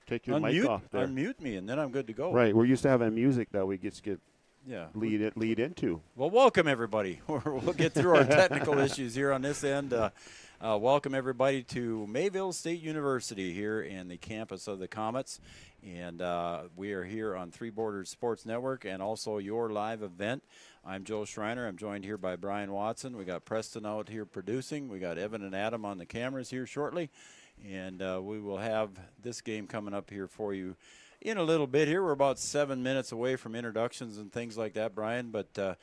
Take your mic off there. Unmute me, and then I'm good to go. Right. We're used to having music that we get Yeah. lead into. Well, welcome, everybody. We'll get through our technical issues here on this end. Welcome, everybody, to Mayville State University here in the campus of the Comets. And we are here on Three Borders Sports Network and also your live event. I'm Joe Schreiner. I'm joined here by Brian Watson. We got Preston out here producing. We got Evan and Adam on the cameras here shortly. And we will have this game coming up here for you in a little bit here. We're about 7 minutes away from introductions and things like that, Brian. But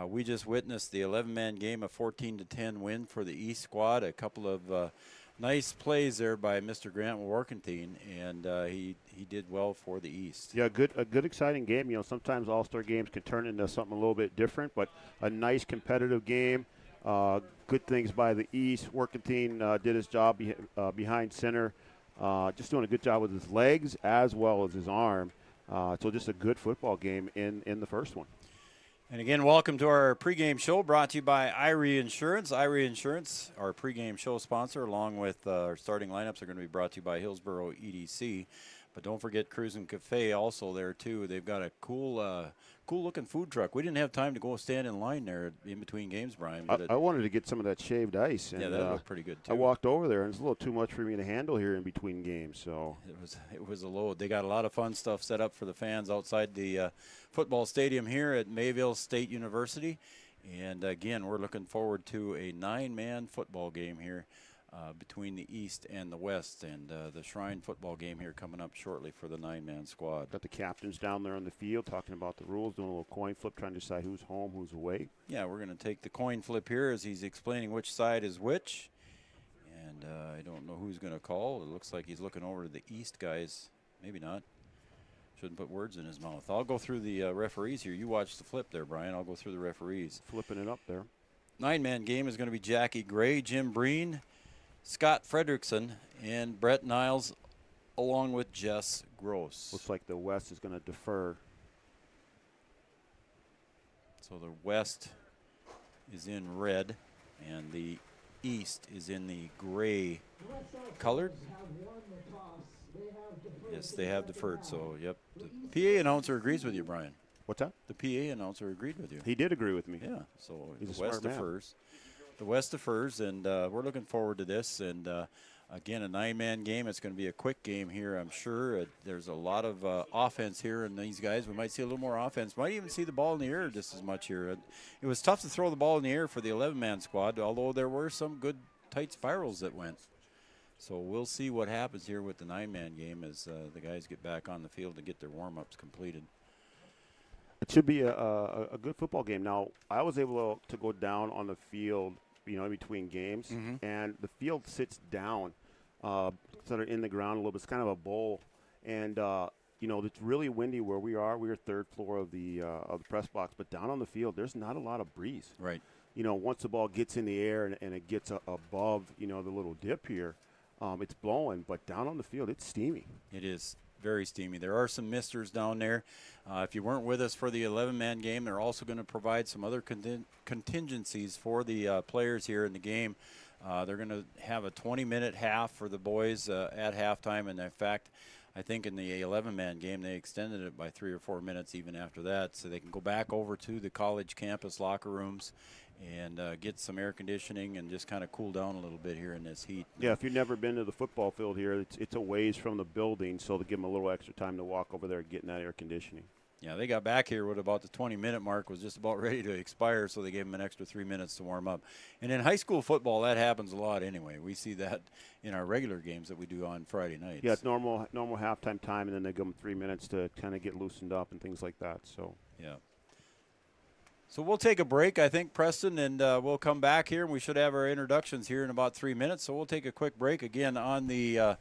we just witnessed the 11-man game, a 14-10 win for the East squad. A couple of nice plays there by Mr. Grant Warkentine, and he did well for the East. Yeah, a good exciting game. You know, sometimes all-star games can turn into something a little bit different, but a nice competitive game. Good things by the East. Warkentine did his job behind center, just doing a good job with his legs as well as his arm. So just a good football game in the first one. And again, welcome to our pregame show brought to you by Irie Insurance. Irie Insurance, our pregame show sponsor, along with our starting lineups, are going to be brought to you by Hillsboro EDC. But don't forget Cruisin' Cafe also there, too. They've got a cool-looking food truck. We didn't have time to go stand in line there in between games, Brian. But I wanted to get some of that shaved ice. And, yeah, that looked pretty good, too. I walked over there, and it's a little too much for me to handle here in between games. So it was a load. They got a lot of fun stuff set up for the fans outside the football stadium here at Mayville State University. And, again, we're looking forward to a 9-man football game here between the East and the West, and the Shrine football game here coming up shortly for the 9-man squad. Got the captains down there on the field talking about the rules, doing a little coin flip, trying to decide who's home, who's away. Yeah, we're going to take the coin flip here as he's explaining which side is which, and I don't know who's going to call. It looks like he's looking over to the East guys. Maybe not. Shouldn't put words in his mouth. I'll go through the referees here. You watch the flip there, Brian. I'll go through the referees. Flipping it up there. 9-man game is going to be Jackie Gray, Jim Breen, Scott Fredrickson, and Brett Niles, along with Jess Gross. Looks like the West is going to defer. So the West is in red, and the East is in the gray colored. Yes, they have deferred. So, yep. The PA announcer agrees with you, Brian. What's that? The PA announcer agreed with you. He did agree with me. Yeah, so He's the West defers. The West defers, and we're looking forward to this. And, again, a 9-man game. It's going to be a quick game here, I'm sure. There's a lot of offense here in these guys. We might see a little more offense. Might even see the ball in the air just as much here. It was tough to throw the ball in the air for the 11-man squad, although there were some good tight spirals that went. So we'll see what happens here with the 9-man game as the guys get back on the field to get their warm-ups completed. It should be a good football game. Now, I was able to go down on the field, you know, in between games, and the field sits down, sort of in the ground a little bit. It's kind of a bowl, and you know, it's really windy where we are. We are third floor of the press box, but down on the field, there's not a lot of breeze. Right. You know, once the ball gets in the air and it gets above, you know, the little dip here, it's blowing. But down on the field, it's steamy. It is very steamy. There are some misters down there. If you weren't with us for the 11-man game, they're also going to provide some other contingencies for the players here in the game. They're going to have a 20-minute half for the boys at halftime. And, in fact, I think in the 11-man game they extended it by 3 or 4 minutes even after that, so they can go back over to the college campus locker rooms and get some air conditioning and just kind of cool down a little bit here in this heat. Yeah, if you've never been to the football field here, it's a ways from the building, so to give them a little extra time to walk over there and get in that air conditioning. Yeah, they got back here with about the 20-minute mark was just about ready to expire, so they gave them an extra 3 minutes to warm up. And in high school football, that happens a lot anyway. We see that in our regular games that we do on Friday nights. Yeah, it's normal halftime time, and then they give them 3 minutes to kind of get loosened up and things like that. So yeah. So we'll take a break, I think, Preston, and we'll come back here, and we should have our introductions here in about 3 minutes. So we'll take a quick break again on the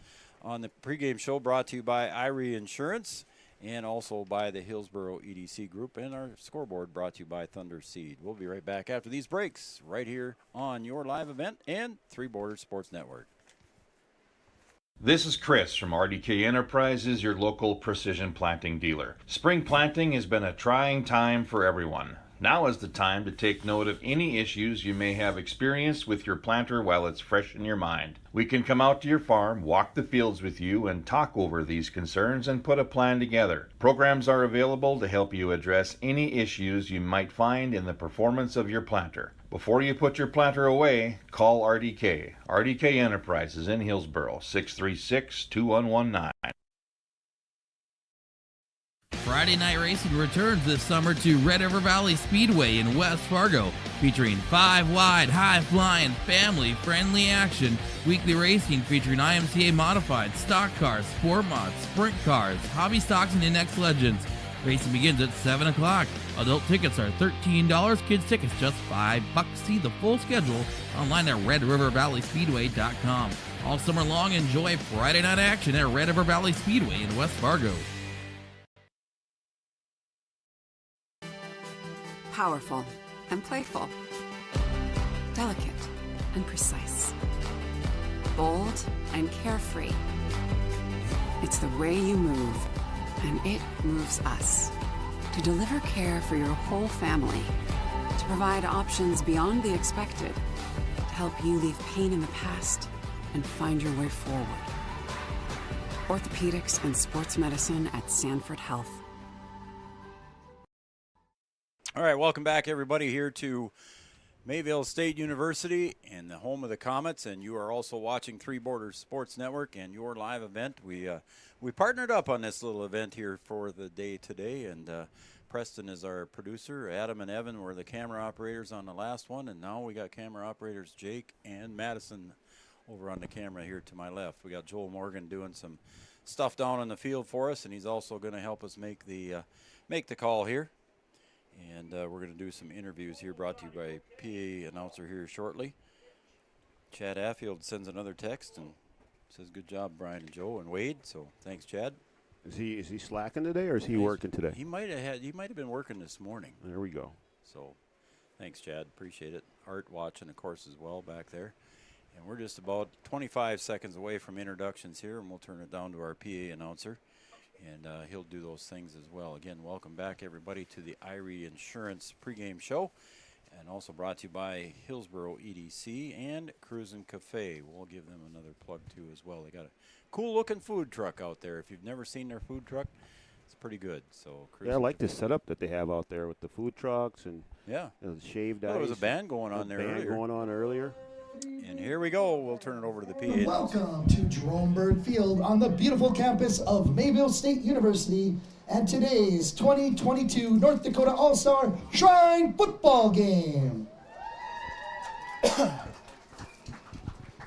pregame show brought to you by Irie Insurance and also by the Hillsboro EDC Group, and our scoreboard brought to you by Thunder Seed. We'll be right back after these breaks right here on your live event and Three Borders Sports Network. This is Chris from RDK Enterprises, your local precision planting dealer. Spring planting has been a trying time for everyone. Now is the time to take note of any issues you may have experienced with your planter while it's fresh in your mind. We can come out to your farm, walk the fields with you, and talk over these concerns and put a plan together. Programs are available to help you address any issues you might find in the performance of your planter. Before you put your planter away, call RDK. RDK Enterprises in Hillsboro, 636-2119. Friday Night Racing returns this summer to Red River Valley Speedway in West Fargo, featuring 5-wide, high-flying, family-friendly action. Weekly racing featuring IMCA modified, stock cars, sport mods, sprint cars, hobby stocks, and index legends. Racing begins at 7 o'clock. Adult tickets are $13, kids tickets just $5. See the full schedule online at RedRiverValleySpeedway.com. All summer long, enjoy Friday night action at Red River Valley Speedway in West Fargo. Powerful and playful, delicate and precise, bold and carefree. It's the way you move, and it moves us. To deliver care for your whole family, to provide options beyond the expected, to help you leave pain in the past and find your way forward. Orthopedics and sports medicine at Sanford Health. All right, welcome back, everybody, here to Mayville State University and the home of the Comets, and you are also watching Three Borders Sports Network and your live event. We partnered up on this little event here for the day today, and Preston is our producer. Adam and Evan were the camera operators on the last one, and now we got camera operators Jake and Madison over on the camera here to my left. We got Joel Morgan doing some stuff down on the field for us, and he's also going to help us make the call here. And we're going to do some interviews here brought to you by PA announcer here shortly. Chad Affield sends another text and says, good job, Brian and Joe and Wade. So thanks, Chad. Is he slacking today, or is he working today? He might have been working this morning. There we go. So thanks, Chad. Appreciate it. Art watching, of course, as well back there. And we're just about 25 seconds away from introductions here, and we'll turn it down to our PA announcer. And he'll do those things as well. Again, welcome back, everybody, to the Irie Insurance pregame show. And also brought to you by Hillsboro EDC and Cruisin' Cafe. We'll give them another plug, too, as well. They got a cool-looking food truck out there. If you've never seen their food truck, it's pretty good. So yeah, I like the setup that they have out there with the food trucks and the shaved ice. There was a band going on there earlier. And here we go. We'll turn it over to the PA. Welcome to Jerome Bird Field on the beautiful campus of Mayville State University and today's 2022 North Dakota All-Star Shrine Football Game.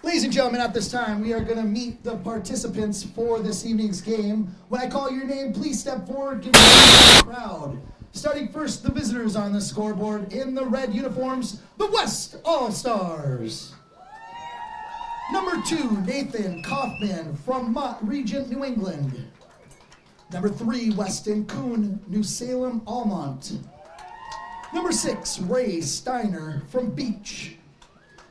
Ladies and gentlemen, at this time, we are going to meet the participants for this evening's game. When I call your name, please step forward, give me a crowd. Starting first, the visitors on the scoreboard in the red uniforms, the West All-Stars. Number 2, Nathan Kaufman from Mott Regent, New England. Number 3, Weston Kuhn, New Salem, Almont. Number 6, Ray Steiner from Beach.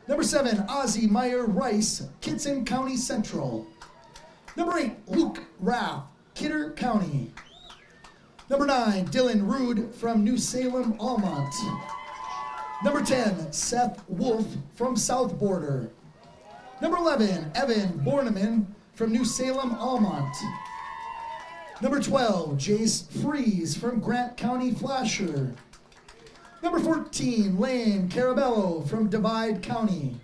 Number 7, Ozzie Meyer Rice, Kitson County Central. Number 8, Luke Raff, Kidder County. Number 9, Dylan Rude from New Salem, Almont. Number 10, Seth Wolf from South Border. Number 11, Evan Borneman from New Salem, Almont. Number 12, Jace Fries from Grant County, Flasher. Number 14, Lane Carabello from Divide County.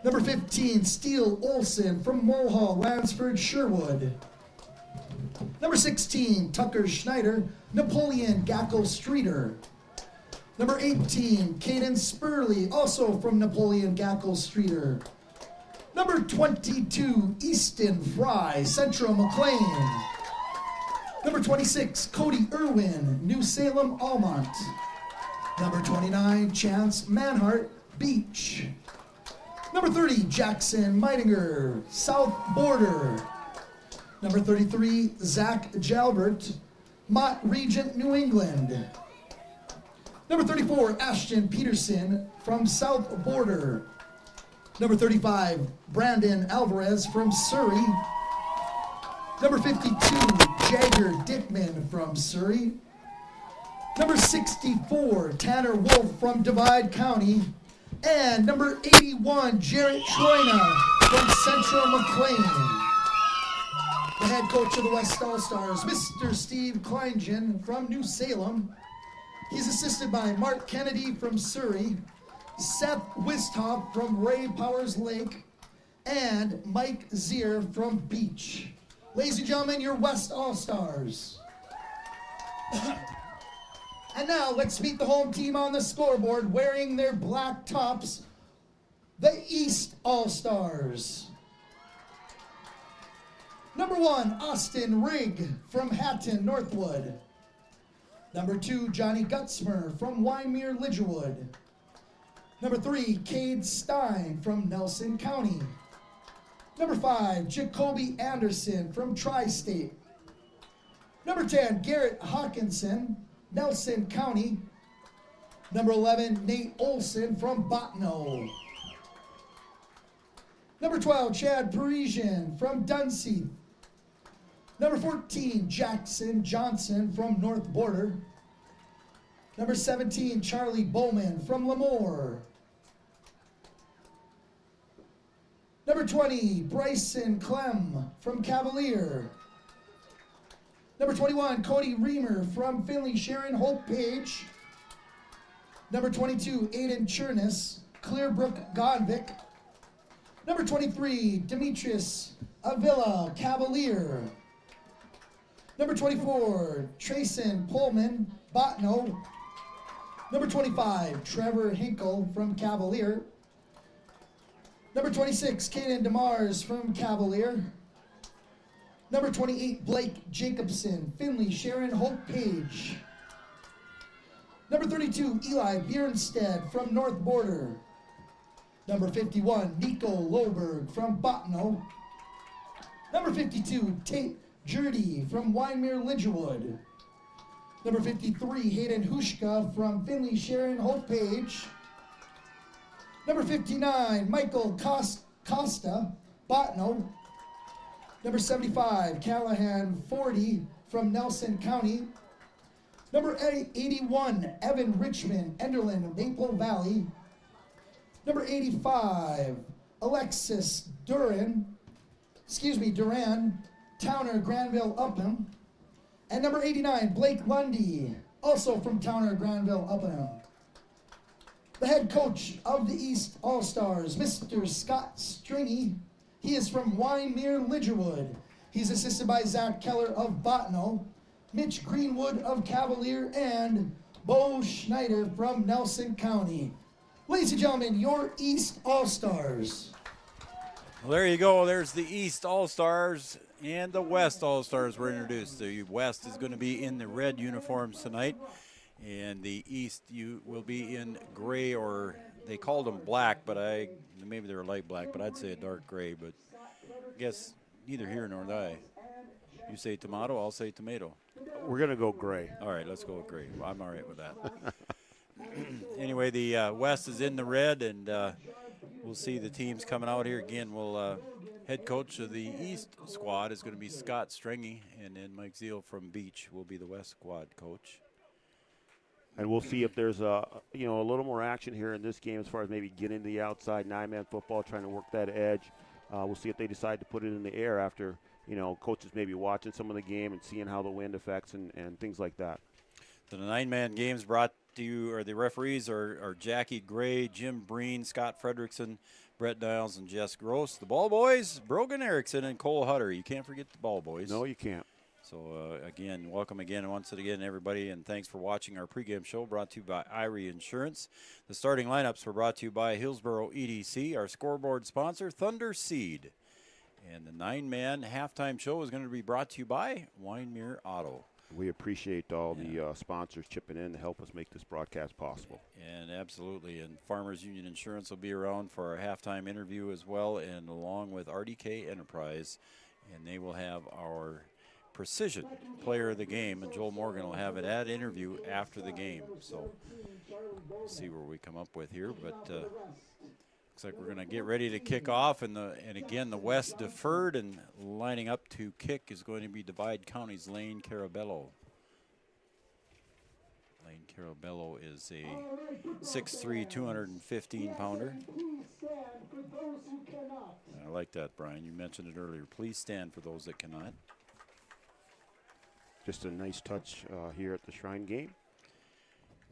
Number 15, Steele Olson from Mulhall, Lansford, Sherwood. Number 16, Tucker Schneider, Napoleon Gackle Streeter. Number 18, Caden Spurley, also from Napoleon Gackle Streeter. Number 22, Easton Fry, Central McLean. Number 26, Cody Irwin, New Salem, Almont. Number 29, Chance Manhart, Beach. Number 30, Jackson Meidinger, South Border. Number 33, Zach Jalbert, Mott Regent, New England. Number 34, Ashton Peterson from South Border. Number 35, Brandon Alvarez from Surrey. Number 52, Jagger Dickman from Surrey. Number 64, Tanner Wolf from Divide County. And number 81, Jarrett Troina from Central McLean. The head coach of the West All-Stars, Mr. Steve Kleingen from New Salem. He's assisted by Mark Kennedy from Surrey, Seth Wisthoff from Ray Powers Lake, and Mike Zier from Beach. Ladies and gentlemen, your West All-Stars. And now let's meet the home team on the scoreboard wearing their black tops, the East All-Stars. Number 1, Austin Rigg from Hatton, Northwood. Number 2, Johnny Gutzmer from Wyndmere, Lidgerwood. Number 3, Cade Stein from Nelson County. Number 5, Jacoby Anderson from Tri-State. Number 10, Garrett Hawkinson, Nelson County. Number 11, Nate Olson from Botno. Number 12, Chad Parisian from Dunseith. Number 14, Jackson Johnson from North Border. Number 17, Charlie Bowman from Lemoore. Number 20, Bryson Clem from Cavalier. Number 21, Cody Reamer from Finley Sharon Hope Page. Number 22, Aiden Chernus, Clearbrook Gonvick. Number 23, Demetrius Avila, Cavalier. Number 24, Trayson Pullman, Botno. Number 25, Trevor Hinkle from Cavalier. Number 26, Kaden DeMars from Cavalier. Number 28, Blake Jacobson, Finley Sharon Hope Page. Number 32, Eli Bjernstead from North Border. Number 51, Nico Loberg from Botno. Number 52, Tate Jurdy from Wyndmere Lidgerwood. Number 53, Hayden Hushka from Finley Sharon Hope Page. Number 59, Michael Costa, Botno. Number 75, Callahan 40 from Nelson County. Number 81, Evan Richmond, Enderlin, Maple Valley. Number 85, Alexis Duran, Towner, Granville, Upham. And number 89, Blake Lundy, also from Towner, Granville, Upham. The head coach of the East All-Stars, Mr. Scott Stringy. He is from Wyndmere, Lidgerwood. He's assisted by Zach Keller of Botno, Mitch Greenwood of Cavalier, and Bo Schneider from Nelson County. Ladies and gentlemen, your East All-Stars. Well, there you go. There's the East All-Stars and the West All-Stars were introduced. The West is going to be in the red uniforms tonight, and the East will be in gray, or they called them black, but maybe they're light black, but I'd say a dark gray. But I guess neither here nor there. You say tomato, I'll say tomato. We're going to go gray. All right, let's go with gray. Well, I'm all right with that. Anyway, the West is in the red, and we'll see the teams coming out here. Again, head coach of the East squad is going to be Scott Stringy, and then Mike Zeal from Beach will be the West squad coach. And we'll see if there's a little more action here in this game as far as maybe getting to the outside 9-man football, trying to work that edge. We'll see if they decide to put it in the air after, coaches maybe watching some of the game and seeing how the wind affects and things like that. The 9-man games brought to you, or the referees are Jackie Gray, Jim Breen, Scott Fredrickson, Brett Niles, and Jess Gross. The ball boys, Brogan Erickson and Cole Hutter. You can't forget the ball boys. No, you can't. So, again, welcome again, once again, everybody, and thanks for watching our pregame show brought to you by Irie Insurance. The starting lineups were brought to you by Hillsboro EDC, our scoreboard sponsor, Thunder Seed. And the 9-man halftime show is going to be brought to you by Wyndmere Auto. We appreciate all the sponsors chipping in to help us make this broadcast possible. And absolutely. And Farmers Union Insurance will be around for our halftime interview as well, and along with RDK Enterprise. And they will have our Precision Player of the Game, and Joel Morgan will have that interview after the game. So we'll see where we come up with here. But looks like we're going to get ready to kick off. And again, the West deferred, and lining up to kick is going to be Divide County's Lane Carabello. Lane Carabello is a 6'3", 215-pounder. I like that, Brian. You mentioned it earlier. Please stand for those that cannot. Just a nice touch here at the Shrine game.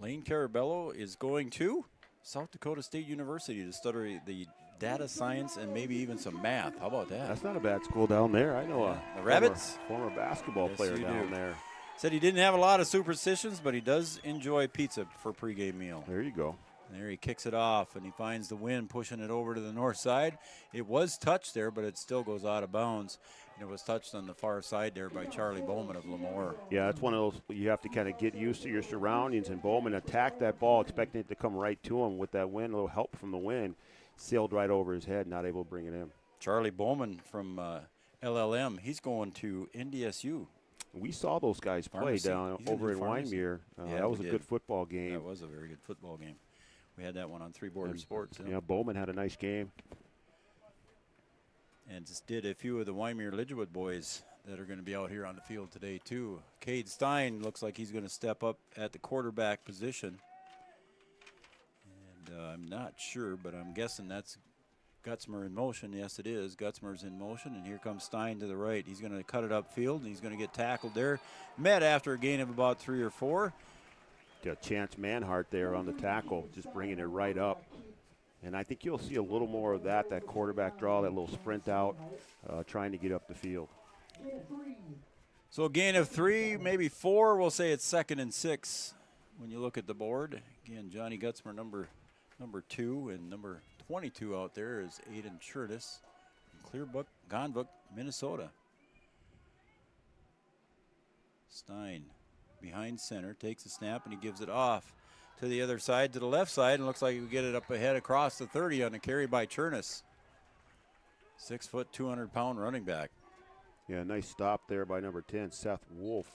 Lane Carabello is going to South Dakota State University to study the data science and maybe even some math. How about that? That's not a bad school down there. I know the Rabbits? Former basketball player down there. Said he didn't have a lot of superstitions, but he does enjoy pizza for pregame meal. There you go. And there he kicks it off, and he finds the wind pushing it over to the north side. It was touched there, but it still goes out of bounds. And it was touched on the far side there by Charlie Bowman of Lemoore. Yeah, it's one of those, you have to kind of get used to your surroundings, and Bowman attacked that ball expecting it to come right to him with that wind, a little help from the wind. Sailed right over his head, not able to bring it in. Charlie Bowman from LLM, he's going to NDSU. We saw those guys play down over in Wyndmere. That was a good football game. That was a very good football game. We had that one on Three Border Sports. Yeah, Bowman had a nice game. And just did a few of the Wyndmere Lidgewood boys that are going to be out here on the field today, too. Cade Stein looks like he's going to step up at the quarterback position. And I'm not sure, but I'm guessing that's Gutzmer in motion. Yes, it is. Gutzmer's in motion, and here comes Stein to the right. He's going to cut it upfield, and he's going to get tackled there. Met after a gain of about 3 or 4. Got Chance Manhart there on the tackle, just bringing it right up. And I think you'll see a little more of that quarterback draw, that little sprint out, trying to get up the field. So a gain of 3, maybe 4. We'll say it's 2nd and 6 when you look at the board. Again, Johnny Gutzmer, number 2, and number 22 out there is Aiden Churtis from Clearbrook, Gonbrook, Minnesota. Stein behind center, takes a snap, and he gives it off to the other side, to the left side, and looks like he will get it up ahead across the 30 on a carry by Churnis. 6 foot, 200-pound running back. Yeah, nice stop there by number 10, Seth Wolf.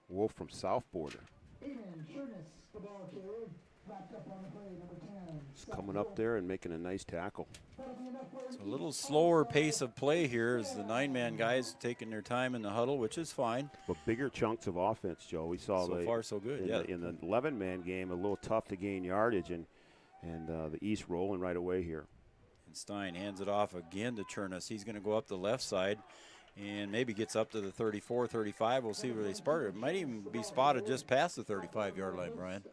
Wolf from South Border. Just coming up there and making a nice tackle. So a little slower pace of play here as the 9-man guys taking their time in the huddle, which is fine. But bigger chunks of offense, Joe. We saw so far so good. In the 11-man game, a little tough to gain yardage, and the East rolling right away here. And Stein hands it off again to Churnis. He's going to go up the left side and maybe gets up to the 34, 35. We'll see where they start. It might even be spotted just past the 35-yard line, Brian.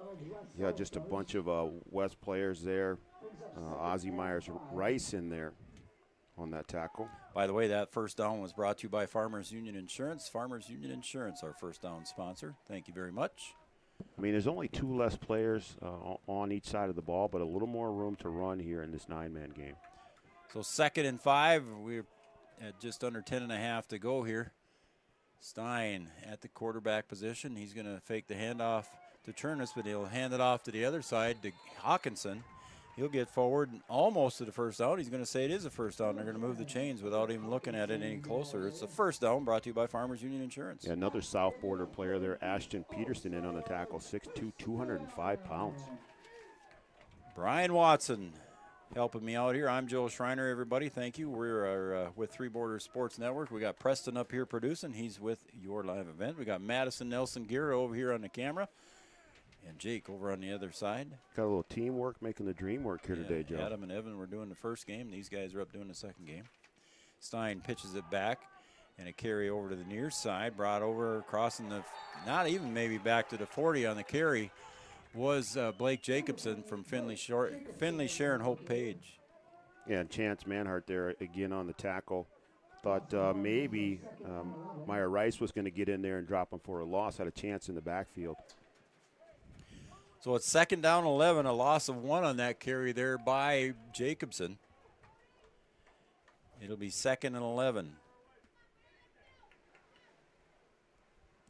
Yeah, just a bunch of West players there. Ozzie Myers-Rice in there on that tackle. By the way, that first down was brought to you by Farmers Union Insurance. Farmers Union Insurance, our first down sponsor. Thank you very much. I mean, there's only 2 less players on each side of the ball, but a little more room to run here in this 9-man game. So 2nd and 5. We're at just under 10.5 to go here. Stein at the quarterback position. He's going to fake the handoff to Churnis, but he'll hand it off to the other side to Hawkinson. He'll get forward almost to the first down. He's going to say it is a first down. They're going to move the chains without even looking at it any closer. It's the first down brought to you by Farmers Union Insurance. Yeah, another South Border player there, Ashton Peterson, in on the tackle, 6'2", 205 pounds. Brian Watson helping me out here. I'm Joe Schreiner, everybody. Thank you. We're with Three Borders Sports Network. We got Preston up here producing. He's with your live event. We got Madison Nelson Gear over here on the camera. And Jake over on the other side. Got a little teamwork making the dream work here today, Joe. Adam and Evan were doing the first game. These guys are up doing the second game. Stein pitches it back, and a carry over to the near side. Brought over, crossing the, not even maybe back to the 40 on the carry, was Blake Jacobson from Finley Sharon Hope Page. Yeah, and Chance Manhart there again on the tackle. Thought maybe Meyer Rice was going to get in there and drop him for a loss. Had a chance in the backfield. So it's 2nd down 11, a loss of 1 on that carry there by Jacobson. It'll be 2nd and 11.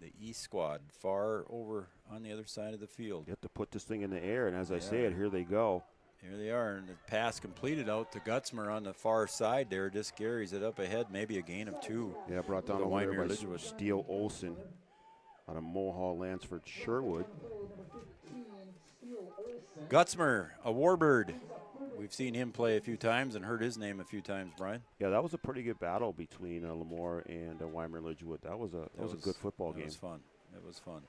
The East squad far over on the other side of the field. You have to put this thing in the air, and as I say it, here they go. Here they are, and the pass completed out to Gutzmer on the far side there. Just carries it up ahead, maybe a gain of 2. Yeah, brought down the winner by Steele Olson out of Mulhall, Lansford, Sherwood. Gutzmer, a Warbird. We've seen him play a few times and heard his name a few times, Brian. Yeah, that was a pretty good battle between Lemoore and Wyndmere Lidgewood. That was a good football game. It was fun. It was fun.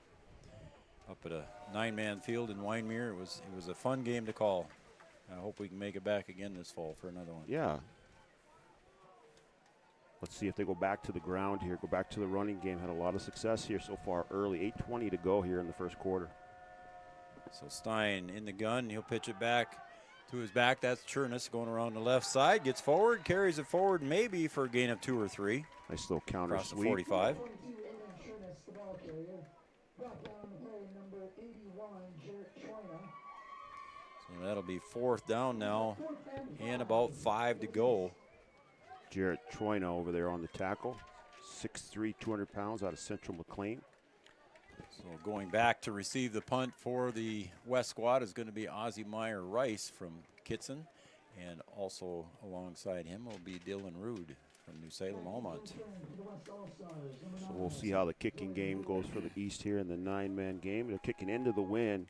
up at a 9-man field in Wyndmere. It was a fun game to call. I hope we can make it back again this fall for another one. Yeah. Let's see if they go back to the ground here, go back to the running game. Had a lot of success here so far early. 8:20 to go here in the first quarter. So Stein in the gun. He'll pitch it back to his back. That's Chernus going around the left side. Gets forward, carries it forward, maybe for a gain of 2 or 3. Nice little counter Across the sweep. 45. So that'll be 4th down now and about 5 to go. Jarrett Troina over there on the tackle. 6'3", 200 pounds out of Central McLean. So going back to receive the punt for the West squad is going to be Ozzie Meyer-Rice from Kitson. And also alongside him will be Dylan Rude from New Salem Almont. So we'll see how the kicking game goes for the East here in the 9-man game. They're kicking into the wind,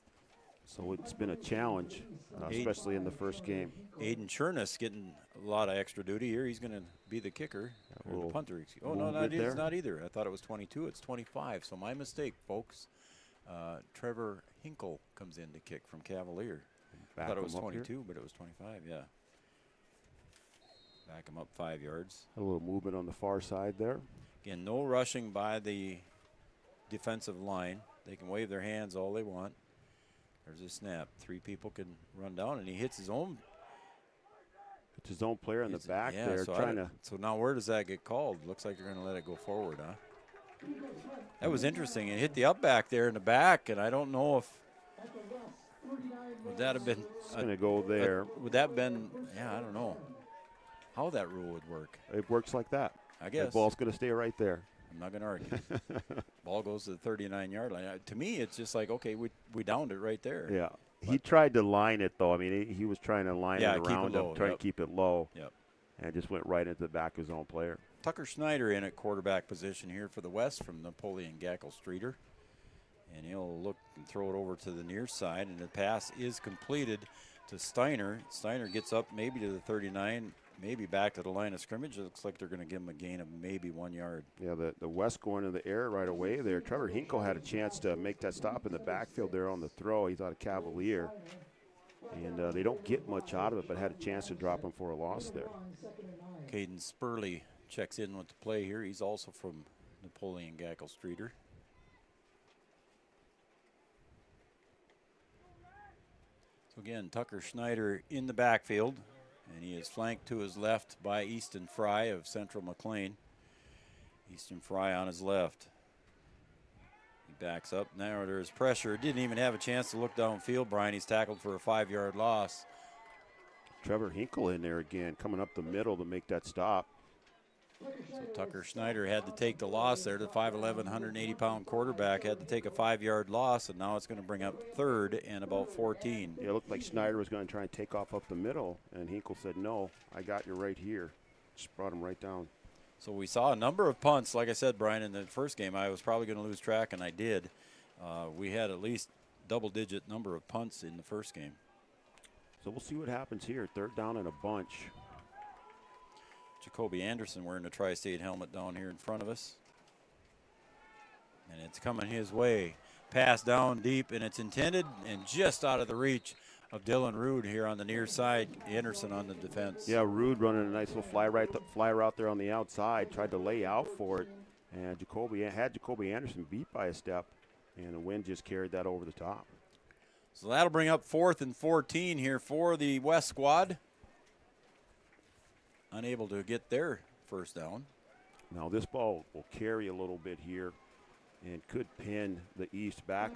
so it's been a challenge, especially in the first game. Aiden Chernus getting a lot of extra duty here. He's going to be the kicker, or the punter. Oh, no, it's not either. I thought it was 22. It's 25, so my mistake, folks. Trevor Hinkle comes in to kick from Cavalier. I thought it was 22, but it was 25, yeah. Back him up 5 yards. A little movement on the far side there. Again, no rushing by the defensive line. They can wave their hands all they want. There's a snap. 3 people can run down, and he hits his own. It's his own player in the back there trying to. So now where does that get called? Looks like they're going to let it go forward, huh? That was interesting. It hit the up back there in the back, and I don't know if would that have been. It's going to go there. Would that have been? Yeah, I don't know how that rule would work. It works like that. I guess. The ball's going to stay right there. I'm not going to argue. Ball goes to the 39-yard line. To me, it's just like, okay, we downed it right there. Yeah. He tried to line it, though. I mean, he was trying to line it around him, trying to keep it low. Yep. And it just went right into the back of his own player. Tucker Schneider in at quarterback position here for the West from Napoleon Gackle-Streeter. And he'll look and throw it over to the near side, and the pass is completed to Steiner. Steiner gets up maybe to the 39, maybe back to the line of scrimmage. It looks like they're going to give him a gain of maybe 1 yard. Yeah, the West going in the air right away there. Trevor Hinkle had a chance to make that stop in the backfield there on the throw. He thought a Cavalier. And they don't get much out of it, but had a chance to drop him for a loss there. Caden Spurley checks in with the play here. He's also from Napoleon Gackle-Streeter. So again, Tucker Schneider in the backfield, and he is flanked to his left by Easton Fry of Central McLean. Easton Fry on his left. He backs up. Now there's pressure. Didn't even have a chance to look downfield, Brian. He's tackled for a 5-yard loss. Trevor Hinkle in there again, coming up the middle to make that stop. So Tucker Schneider had to take the loss there. The 5'11", 180-pound quarterback had to take a 5-yard loss, and now it's going to bring up 3rd and about 14. Yeah, it looked like Schneider was going to try and take off up the middle, and Hinkle said, no, I got you right here. Just brought him right down. So we saw a number of punts. Like I said, Brian, in the first game, I was probably going to lose track, and I did. We had at least double-digit number of punts in the first game. So we'll see what happens here. 3rd down and a bunch. Jacoby Anderson wearing the Tri-State helmet down here in front of us. And it's coming his way. Pass down deep, and it's intended and just out of the reach of Dylan Rude here on the near side. Anderson on the defense. Yeah, Rude running a nice little fly route there on the outside. Tried to lay out for it. And Jacoby Anderson beat by a step. And the wind just carried that over the top. So that'll bring up 4th and 14 here for the West squad. Unable to get their first down. Now this ball will carry a little bit here and could pin the East back.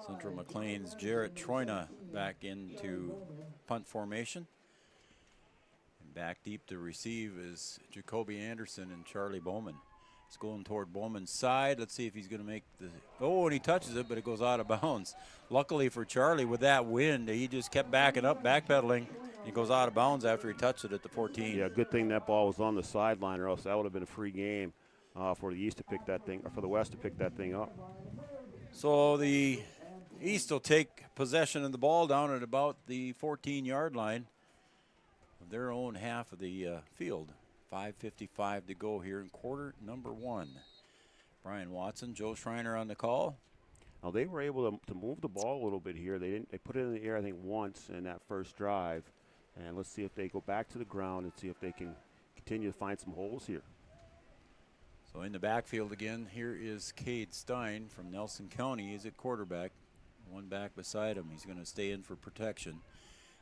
Central McLean's Jarrett Troina back into punt formation. And back deep to receive is Jacoby Anderson and Charlie Bowman. It's going toward Bowman's side. Let's see if he's going to make the. Oh, and he touches it, but it goes out of bounds. Luckily for Charlie, with that wind, he just kept backing up, backpedaling. He goes out of bounds after he touched it at the 14. Yeah, good thing that ball was on the sideline, or else that would have been a free game for the East to pick that thing, or for the West to pick that thing up. So the East will take possession of the ball down at about the 14-yard line of their own half of the field. 5:55 to go here in quarter number 1. Brian Watson, Joe Schreiner on the call. Now they were able to move the ball a little bit here. They put it in the air, I think, once in that first drive. And let's see if they go back to the ground and see if they can continue to find some holes here. So in the backfield again, here is Cade Stein from Nelson County. He's at quarterback. One back beside him. He's going to stay in for protection.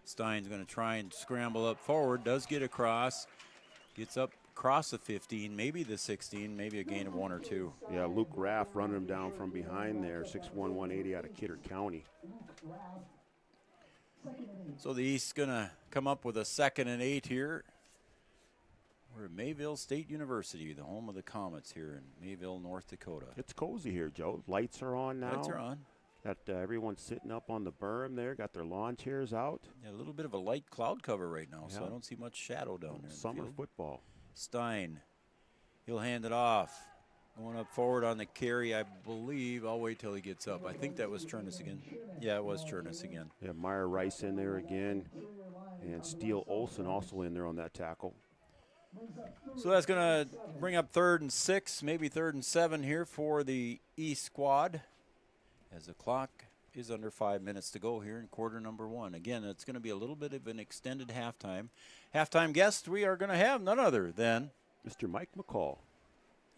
Stein's going to try and scramble up forward. Does get across. Gets up across the 15, maybe the 16, maybe a gain of 1 or 2. Yeah, Luke Raff running him down from behind there, 6'1", 180 out of Kidder County. So the East's going to come up with a 2nd and 8 here. We're at Mayville State University, the home of the Comets here in Mayville, North Dakota. It's cozy here, Joe. Lights are on now. Lights are on. Got everyone sitting up on the berm there. Got their lawn chairs out. Yeah, a little bit of a light cloud cover right now, so I don't see much shadow down there. Summer football. Stein, he'll hand it off. Going up forward on the carry, I believe. I'll wait till he gets up. I think that was Chernus again. Yeah, it was Chernus again. Yeah, Meyer Rice in there again. And Steele Olson also in there on that tackle. So that's going to bring up 3rd and 6, maybe 3rd and 7 here for the East squad, as the clock is under 5 minutes to go here in quarter number 1. Again, it's going to be a little bit of an extended halftime. Halftime guest we are going to have none other than Mr. Mike McCall.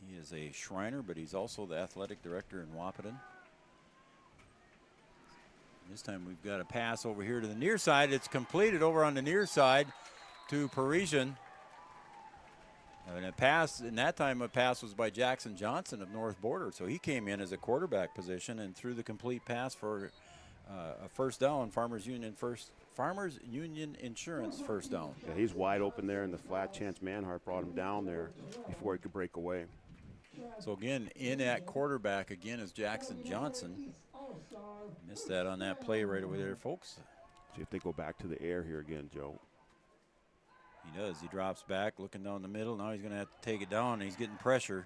He is a Shriner, but he's also the athletic director in Wahpeton. This time we've got a pass over here to the near side. It's completed over on the near side to Parisian. And a pass, in that time a pass was by Jackson Johnson of North Border. So he came in as a quarterback position and threw the complete pass for a first down, Farmers Union Insurance first down. Yeah, he's wide open there, and the flat chance Manhart brought him down there before he could break away. So again, in at quarterback again is Jackson Johnson. Missed that on that play right away there, folks. See if they go back to the air here again, Joe. He does. He drops back, looking down the middle. Now he's going to have to take it down. He's getting pressure.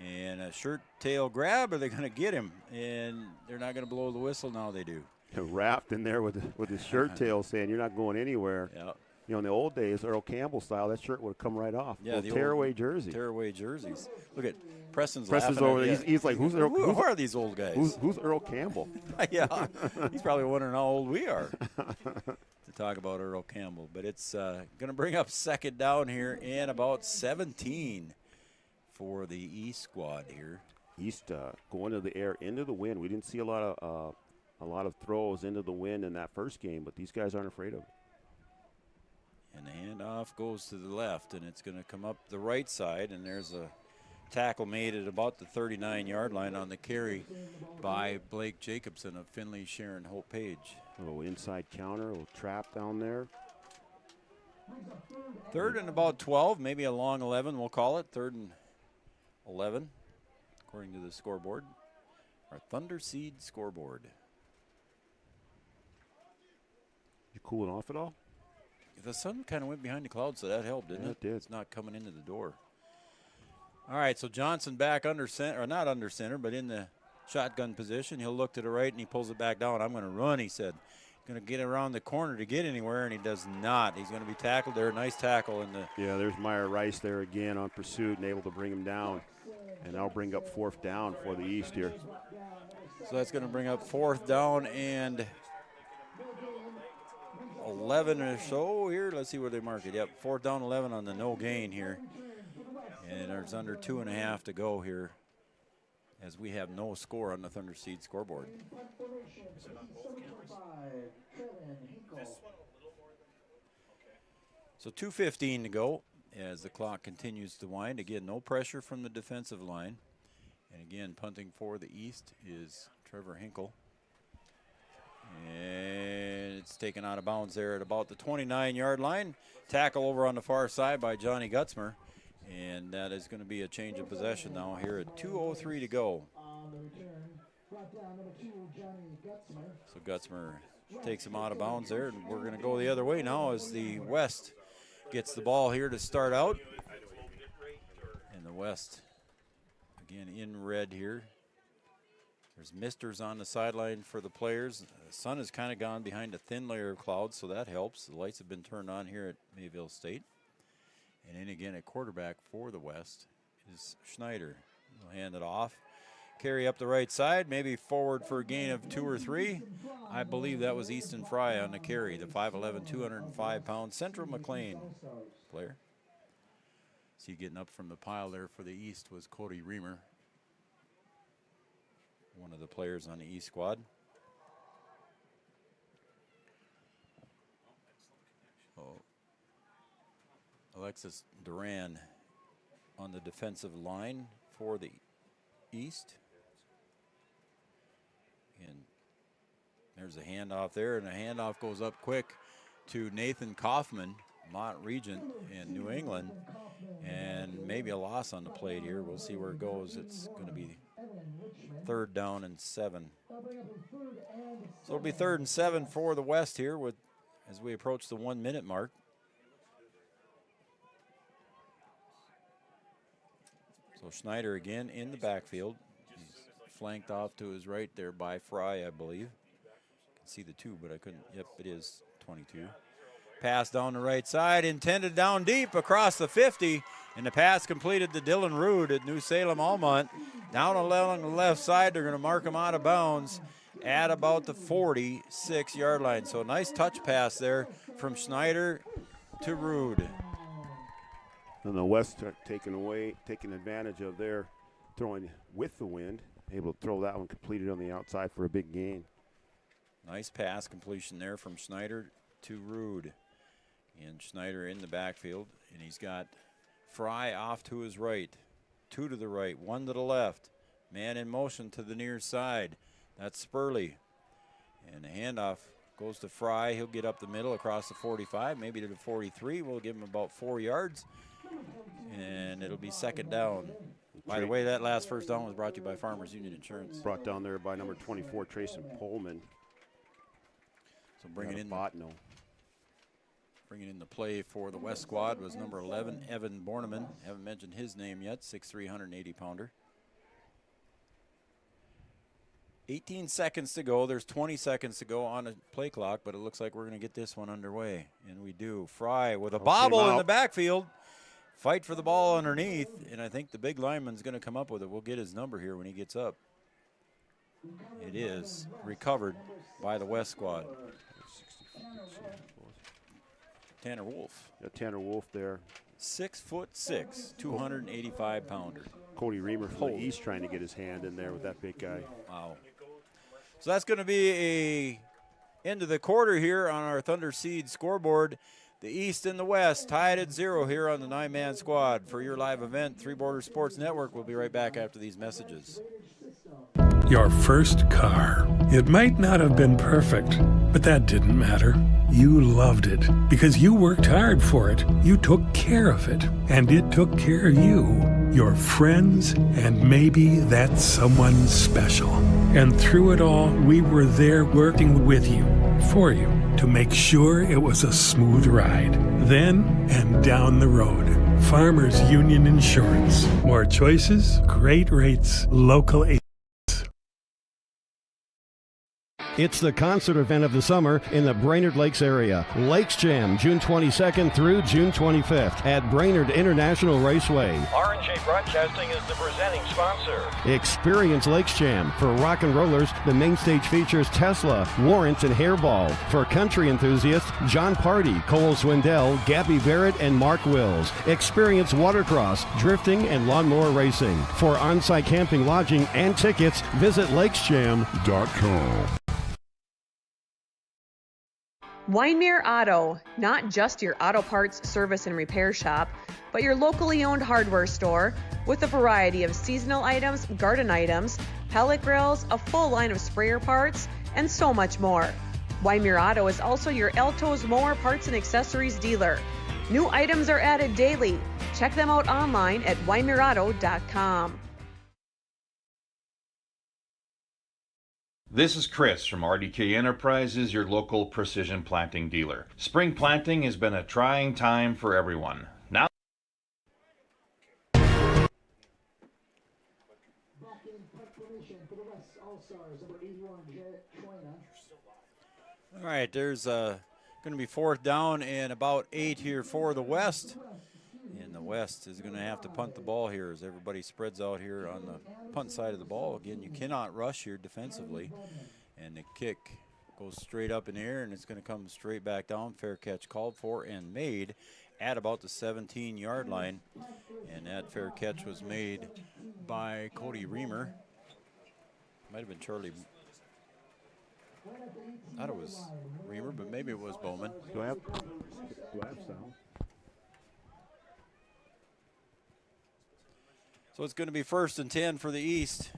And a shirt tail grab, or they're going to get him. And they're not going to blow the whistle. Now they do. Wrapped in there with his shirt tail saying, you're not going anywhere. Yeah. You know, in the old days, Earl Campbell style, that shirt would have come right off. Yeah, the tearaway jersey. Tearaway jerseys. Look at Preston's over there. He's like, who are these old guys? Who's Earl Campbell? Yeah, he's probably wondering how old we are to talk about Earl Campbell. But it's going to bring up 2nd down here and about 17 for the East squad here. East going to the air, into the wind. We didn't see a lot of throws into the wind in that first game, but these guys aren't afraid of it. And the handoff goes to the left, and it's going to come up the right side, and there's a tackle made at about the 39-yard line on the carry by Blake Jacobson of Finley Sharon Hope Page. A little inside counter, a little trap down there. 3rd and about 12, maybe a long 11, we'll call it. 3rd and 11, according to the scoreboard, our Thunder Seed scoreboard. You cooling off at all? The sun kind of went behind the clouds, so that helped, didn't it? It did. It's not coming into the door. All right, so Johnson back under center, or not under center, but in the shotgun position. He'll look to the right, and he pulls it back down. I'm going to run, he said. Going to get around the corner to get anywhere, and he does not. He's going to be tackled there. Nice tackle in the. Yeah, there's Meyer Rice there again on pursuit and able to bring him down. And that'll bring up 4th down for the East here. So that's going to bring up 4th down and 11 or so here. Let's see where they mark it. Yep, 4th down, 11 on the no gain here. And there's under 2.5 to go here, as we have no score on the Thunder Seed scoreboard. So 2:15 to go as the clock continues to wind. Again, no pressure from the defensive line. And again, punting for the East is Trevor Hinkle. And it's taken out of bounds there at about the 29-yard line. Tackle over on the far side by Johnny Gutzmer. And that is going to be a change of possession now here at 2:03 to go. So Gutzmer takes him out of bounds there, and we're going to go the other way now as the West gets the ball here to start out. And the West, again, in red here. There's misters on the sideline for the players. The sun has kind of gone behind a thin layer of clouds, so that helps. The lights have been turned on here at Mayville State. And then again, at quarterback for the West is Schneider. He'll hand it off. carry up the right side, maybe forward for a gain of 2 or 3. I believe that was Easton Fry on the carry, the 5'11", 205-pound Central McLean player. See, getting up from the pile there for the East was Cody Reamer, one of the players on the East squad. Oh. Alexis Duran on the defensive line for the East. And there's a handoff there, and a handoff goes up quick to Nathan Kaufman, Mont Regent in New England, and maybe a loss on the plate here. We'll see where it goes. It's going to be 3rd down and 7. So it'll be 3rd and 7 for the West here as we approach the 1-minute mark. So Schneider again in the backfield. He's flanked off to his right there by Fry, I believe. I can see the 2, but I couldn't. Yep, it is 22. Pass down the right side, intended down deep across the 50, and the pass completed to Dylan Rude at New Salem Almont. Down along the left side, they're going to mark him out of bounds at about the 46-yard line. So a nice touch pass there from Schneider to Rude. And the West are taking advantage of their throwing with the wind, able to throw that one completed on the outside for a big gain. Nice pass completion there from Schneider to Rude. And Schneider in the backfield, and he's got Fry off to his right. 2 to the right, 1 to the left. Man in motion to the near side. That's Spurley. And the handoff goes to Fry. He'll get up the middle across the 45, maybe to the 43. We'll give him about 4 yards. And it'll be 2nd down. By the way, that last first down was brought to you by Farmers Union Insurance. Brought down there by number 24, Trayson Pullman. So bringing in the play for the West squad was number 11, Evan Borneman. Haven't mentioned his name yet, 6'3", 180-pounder. 18 seconds to go. There's 20 seconds to go on the play clock, but it looks like we're going to get this one underway. And we do. Fry with a bobble in the backfield. Fight for the ball underneath, and I think the big lineman's going to come up with it. We'll get his number here when he gets up. It is recovered by the West squad. Tanner Wolf. Yeah, Tanner Wolf there. 6'6", 285-pounder. Cody Reamer from the East trying to get his hand in there with that big guy. Wow. So that's going to be a end of the quarter here on our Thunder Seed scoreboard. The East and the West tied at 0 here on the 9-man squad. For your live event, Three Borders Sports Network. We'll be right back after these messages. Your first car. It might not have been perfect, but that didn't matter. You loved it because you worked hard for it. You took care of it, and it took care of you, your friends, and maybe that someone special. And through it all, we were there working with you, for you, to make sure it was a smooth ride. Then and down the road. Farmers Union Insurance. More choices, great rates, local agents. It's the concert event of the summer in the Brainerd Lakes area. Lakes Jam, June 22nd through June 25th at Brainerd International Raceway. R&J Broadcasting is the presenting sponsor. Experience Lakes Jam. For rock and rollers, the main stage features Tesla, Warrants, and Hairball. For country enthusiasts, John Party, Cole Swindell, Gabby Barrett, and Mark Wills. Experience watercross, drifting, and lawnmower racing. For on-site camping, lodging, and tickets, visit lakesjam.com. Winemere Auto, not just your auto parts service and repair shop, but your locally owned hardware store with a variety of seasonal items, garden items, pellet grills, a full line of sprayer parts, and so much more. Winemere Auto is also your Alto's mower parts and accessories dealer. New items are added daily. Check them out online at winemereauto.com. This is Chris from RDK Enterprises, your local precision planting dealer. Spring planting has been a trying time for everyone. Now, all right, there's going to be 4th down and about 8 here for the West. And the West is going to have to punt the ball here as everybody spreads out here on the punt side of the ball. Again, you cannot rush here defensively. And the kick goes straight up in the air, and it's going to come straight back down. Fair catch called for and made at about the 17-yard line. And that fair catch was made by Cody Reamer. Might have been Charlie. I thought it was Reamer, but maybe it was Bowman. Do I have sound? So it's going to be 1st and 10 for the East.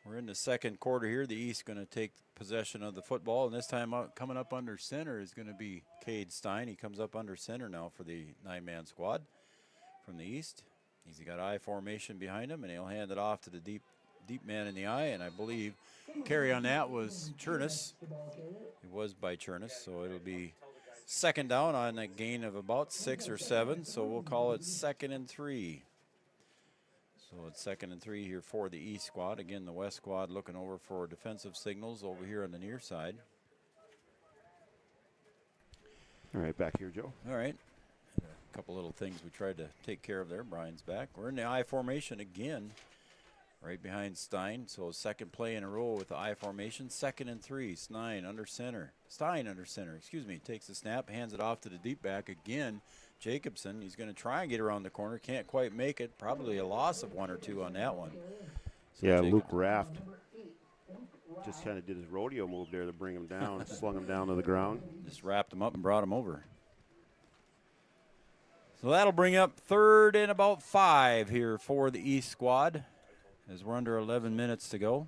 We're in the second quarter here. The East going to take possession of the football, and this time coming up under center is going to be Cade Stein. He comes up under center now for the 9-man squad from the East. He's got I formation behind him, and he'll hand it off to the deep man in the I, and I believe carry on that was Chernus. It was by Chernus, so it'll be 2nd down on a gain of about 6 or 7, so we'll call it 2nd and 3. So it's 2nd and 3 here for the East squad. Again, the West squad looking over for defensive signals over here on the near side. All right, back here, Joe. All right. A couple little things we tried to take care of there. Brian's back. We're in the I formation again, right behind Stein. So 2nd play in a row with the I formation. 2nd and 3. Stein under center. Takes the snap, hands it off to the deep back again. Jacobson, he's going to try and get around the corner. Can't quite make it. Probably a loss of 1 or 2 on that one. So yeah, Luke Raft just kind of did his rodeo move there to bring him down, slung him down to the ground. Just wrapped him up and brought him over. So that'll bring up 3rd and about 5 here for the East squad as we're under 11 minutes to go.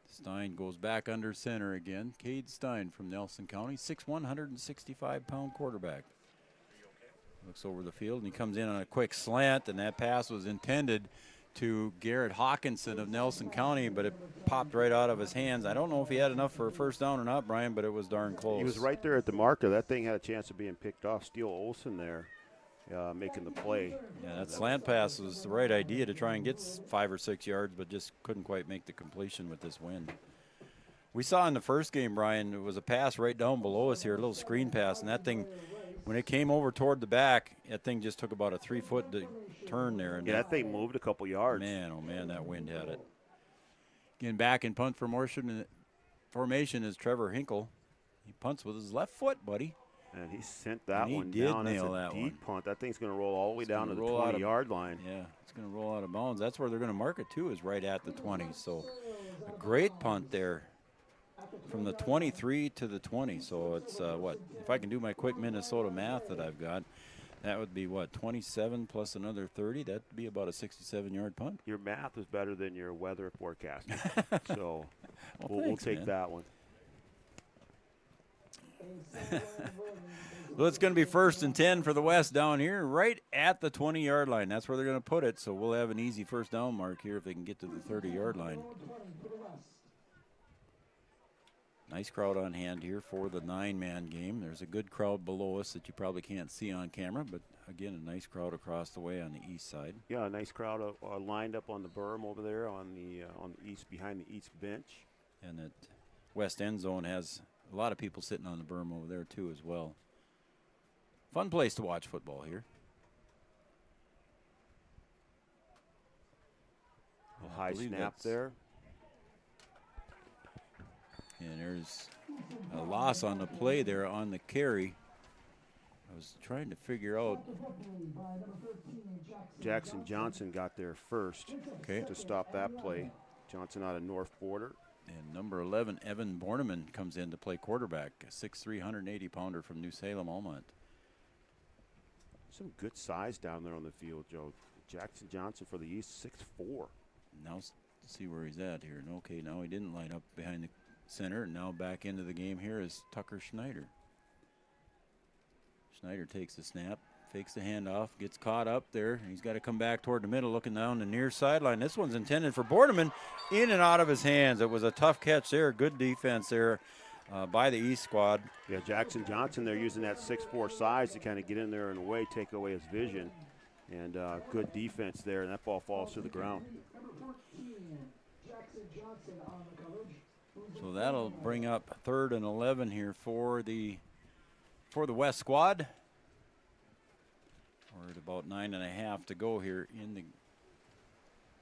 Stein goes back under center again. Cade Stein from Nelson County, 6'1", 165-pound quarterback. Looks over the field, and he comes in on a quick slant, and that pass was intended to Garrett Hawkinson of Nelson County, but it popped right out of his hands. I don't know if he had enough for a 1st down or not, Brian, but it was darn close. He was right there at the marker. That thing had a chance of being picked off. Steele Olson there making the play. Yeah, that slant pass was the right idea to try and get 5 or 6 yards, but just couldn't quite make the completion with this wind. We saw in the first game, Brian, it was a pass right down below us here, a little screen pass, and that thing, when it came over toward the back, that thing just took about a 3-foot turn there. And yeah, that thing moved a couple yards. Man, oh man, that wind had it. Again, back in punt formation is Trevor Hinkle. He punts with his left foot, buddy. And he sent that one down. That's a deep punt. That thing's going to roll all the way down to the 20-yard line. Yeah, it's going to roll out of bounds. That's where they're going to mark it, too, is right at the 20. So a great punt there from the 23 to the 20. So it's, if I can do my quick Minnesota math that I've got, that would be, 27 plus another 30. That would be about a 67-yard punt. Your math is better than your weather forecast. So well, we'll take that one. Well, it's going to be 1st and 10 for the West down here, right at the 20-yard line. That's where they're going to put it, so we'll have an easy 1st down mark here if they can get to the 30-yard line. Nice crowd on hand here for the 9-man game. There's a good crowd below us that you probably can't see on camera, but again, a nice crowd across the way on the east side. Yeah, a nice crowd lined up on the berm over there on the east, behind the east bench. And that west end zone has a lot of people sitting on the berm over there too as well. Fun place to watch football here. A high snap there. And there's a loss on the play there on the carry. I was trying to figure out. Jackson Johnson got there first to stop that play. Johnson out of North Border. And number 11, Evan Borneman, comes in to play quarterback, a 6'3", 180-pounder from New Salem, Almont. Some good size down there on the field, Joe. Jackson Johnson for the East, 6'4". Now let's see where he's at here. And okay, now he didn't line up behind the center, and now back into the game here is Tucker Schneider. Schneider takes the snap, fakes the handoff, gets caught up there. He's got to come back toward the middle, looking down the near sideline. This one's intended for Borneman, in and out of his hands. It was a tough catch there. Good defense there by the East squad. Yeah, Jackson Johnson, they're using that 6'4" size to kind of get in there and away, take away his vision. And good defense there, and that ball falls to the ground. So that'll bring up 3rd and 11 here for the West squad. We're at about 9.5 to go here in the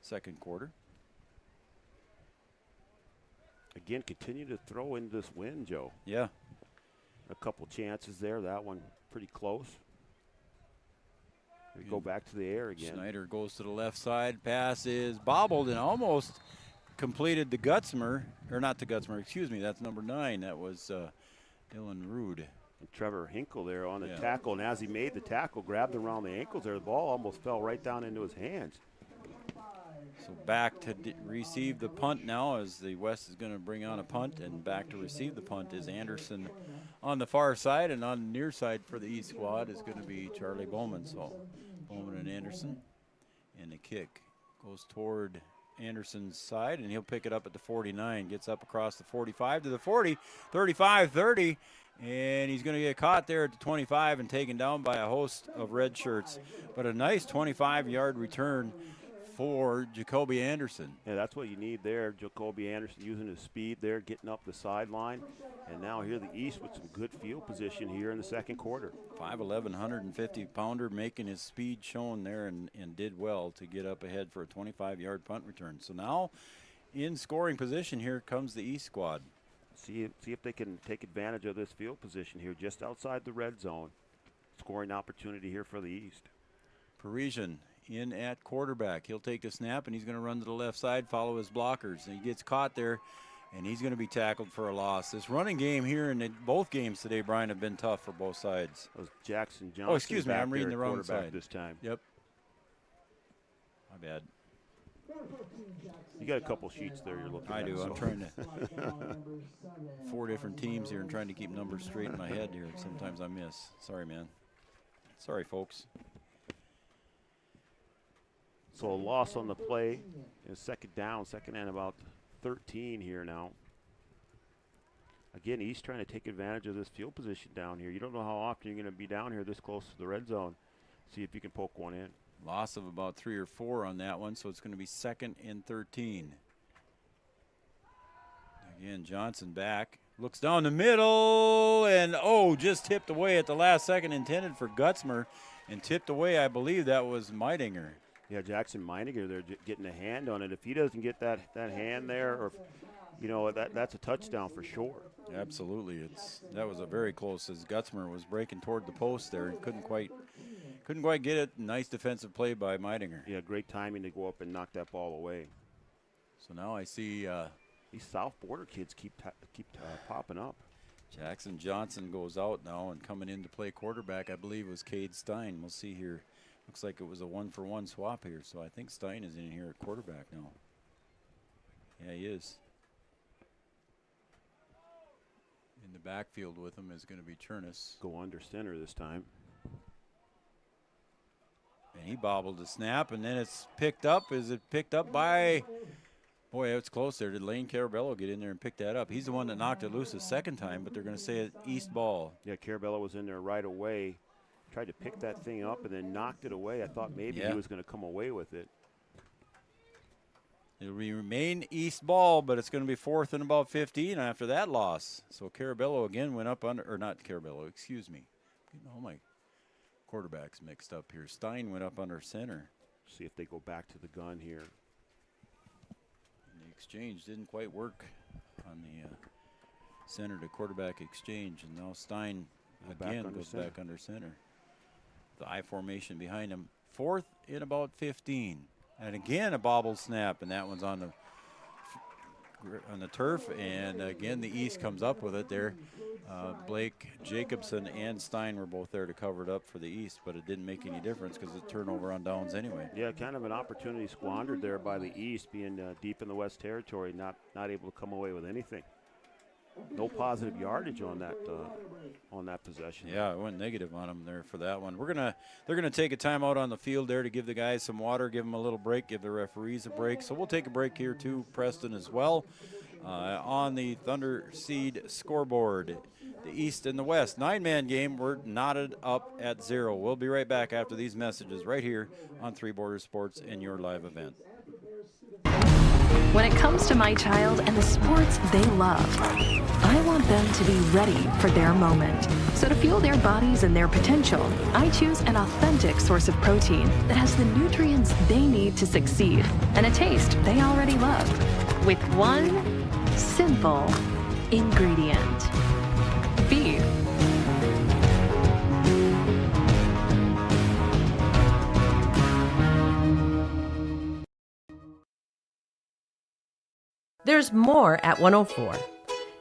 second quarter. Again, continue to throw in this wind, Joe. Yeah. A couple chances there. That one pretty close. We go back to the air again. Snyder goes to the left side. Pass is bobbled and almost completed the Gutzmer, or not the Gutzmer, excuse me. That's number 9. That was Dylan Rude. And Trevor Hinkle there on the tackle, and as he made the tackle, grabbed around the ankles there. The ball almost fell right down into his hands. So back to receive the punt now, as the West is going to bring on a punt, and back to receive the punt is Anderson on the far side, and on the near side for the East squad is going to be Charlie Bowman. So Bowman and Anderson, and the kick goes toward Anderson's side, and he'll pick it up at the 49, gets up across the 45 to the 40, 35, 30, and he's going to get caught there at the 25 and taken down by a host of red shirts. But a nice 25-yard return for Jacoby Anderson. Yeah, that's what you need there. Jacoby Anderson using his speed there, getting up the sideline. And now here the East with some good field position here in the second quarter. 5'11", 150-pounder, making his speed shown there, and did well to get up ahead for a 25-yard punt return. So now in scoring position, here comes the East squad. See if they can take advantage of this field position here just outside the red zone. Scoring opportunity here for the East. Parisian in at quarterback. He'll take the snap, and he's going to run to the left side, follow his blockers. And he gets caught there, and he's going to be tackled for a loss. This running game here in both games today, Brian, have been tough for both sides. That was Jackson Johnson. Oh, excuse me, I'm reading the wrong side this time. Yep. My bad. You got a couple sheets there you're looking at. I do. I'm trying to 4 different teams here and trying to keep numbers straight in my head here. Sometimes I miss. Sorry, man. Sorry, folks. So a loss on the play. Second down, second and about 13 here now. Again, East trying to take advantage of this field position down here. You don't know how often you're going to be down here this close to the red zone. See if you can poke one in. Loss of about 3 or 4 on that one, so it's going to be 2nd and 13. Again, Johnson back. Looks down the middle, and just tipped away at the last second, intended for Gutzmer, and tipped away, I believe that was Meidinger. Yeah, Jackson Meininger there getting a hand on it. If he doesn't get that hand there, or that's a touchdown for sure. Absolutely, that was a very close, as Gutzmer was breaking toward the post there and couldn't quite get it. Nice defensive play by Meidinger. Yeah, great timing to go up and knock that ball away. So now I see these South Border kids keep popping up. Jackson Johnson goes out now, and coming in to play quarterback, I believe, was Cade Stein. We'll see here. Looks like it was a 1-for-1 swap here, so I think Stein is in here at quarterback now. Yeah, he is. In the backfield with him is going to be Chernus. Go under center this time. And he bobbled the snap, and then it's picked up. Is it picked up by... Boy, it's close there. Did Lane Carabello get in there and pick that up? He's the one that knocked it loose the second time, but they're going to say it East ball. Yeah, Carabello was in there right away. Tried to pick that thing up and then knocked it away. I thought maybe he was going to come away with it. It'll remain East ball, but it's going to be 4th and about 15 after that loss. So Carabello again went up under, or not Carabello, excuse me. Getting all my quarterbacks mixed up here. Stein went up under center. See if they go back to the gun here. And the exchange didn't quite work on the center to quarterback exchange, and now Stein again goes back under center. The I formation behind him. 4th and about 15. And again, a bobble snap, and that one's on the turf. And again, the East comes up with it there. Blake Jacobson and Stein were both there to cover it up for the East, but it didn't make any difference because it's turnover on downs anyway. Yeah, kind of an opportunity squandered there by the East, being deep in the West territory, not able to come away with anything. No positive yardage on that possession. Yeah, it went negative on them there for that one. They're gonna take a timeout on the field there to give the guys some water, give them a little break, give the referees a break. So we'll take a break here too, Preston, as well. On the Thunder Seed scoreboard, the East and the West 9-man game. We're knotted up at 0. We'll be right back after these messages right here on Three Borders Sports and your live event. When it comes to my child and the sports they love, I want them to be ready for their moment. So to fuel their bodies and their potential, I choose an authentic source of protein that has the nutrients they need to succeed and a taste they already love. With one simple ingredient: beef. There's more at 104.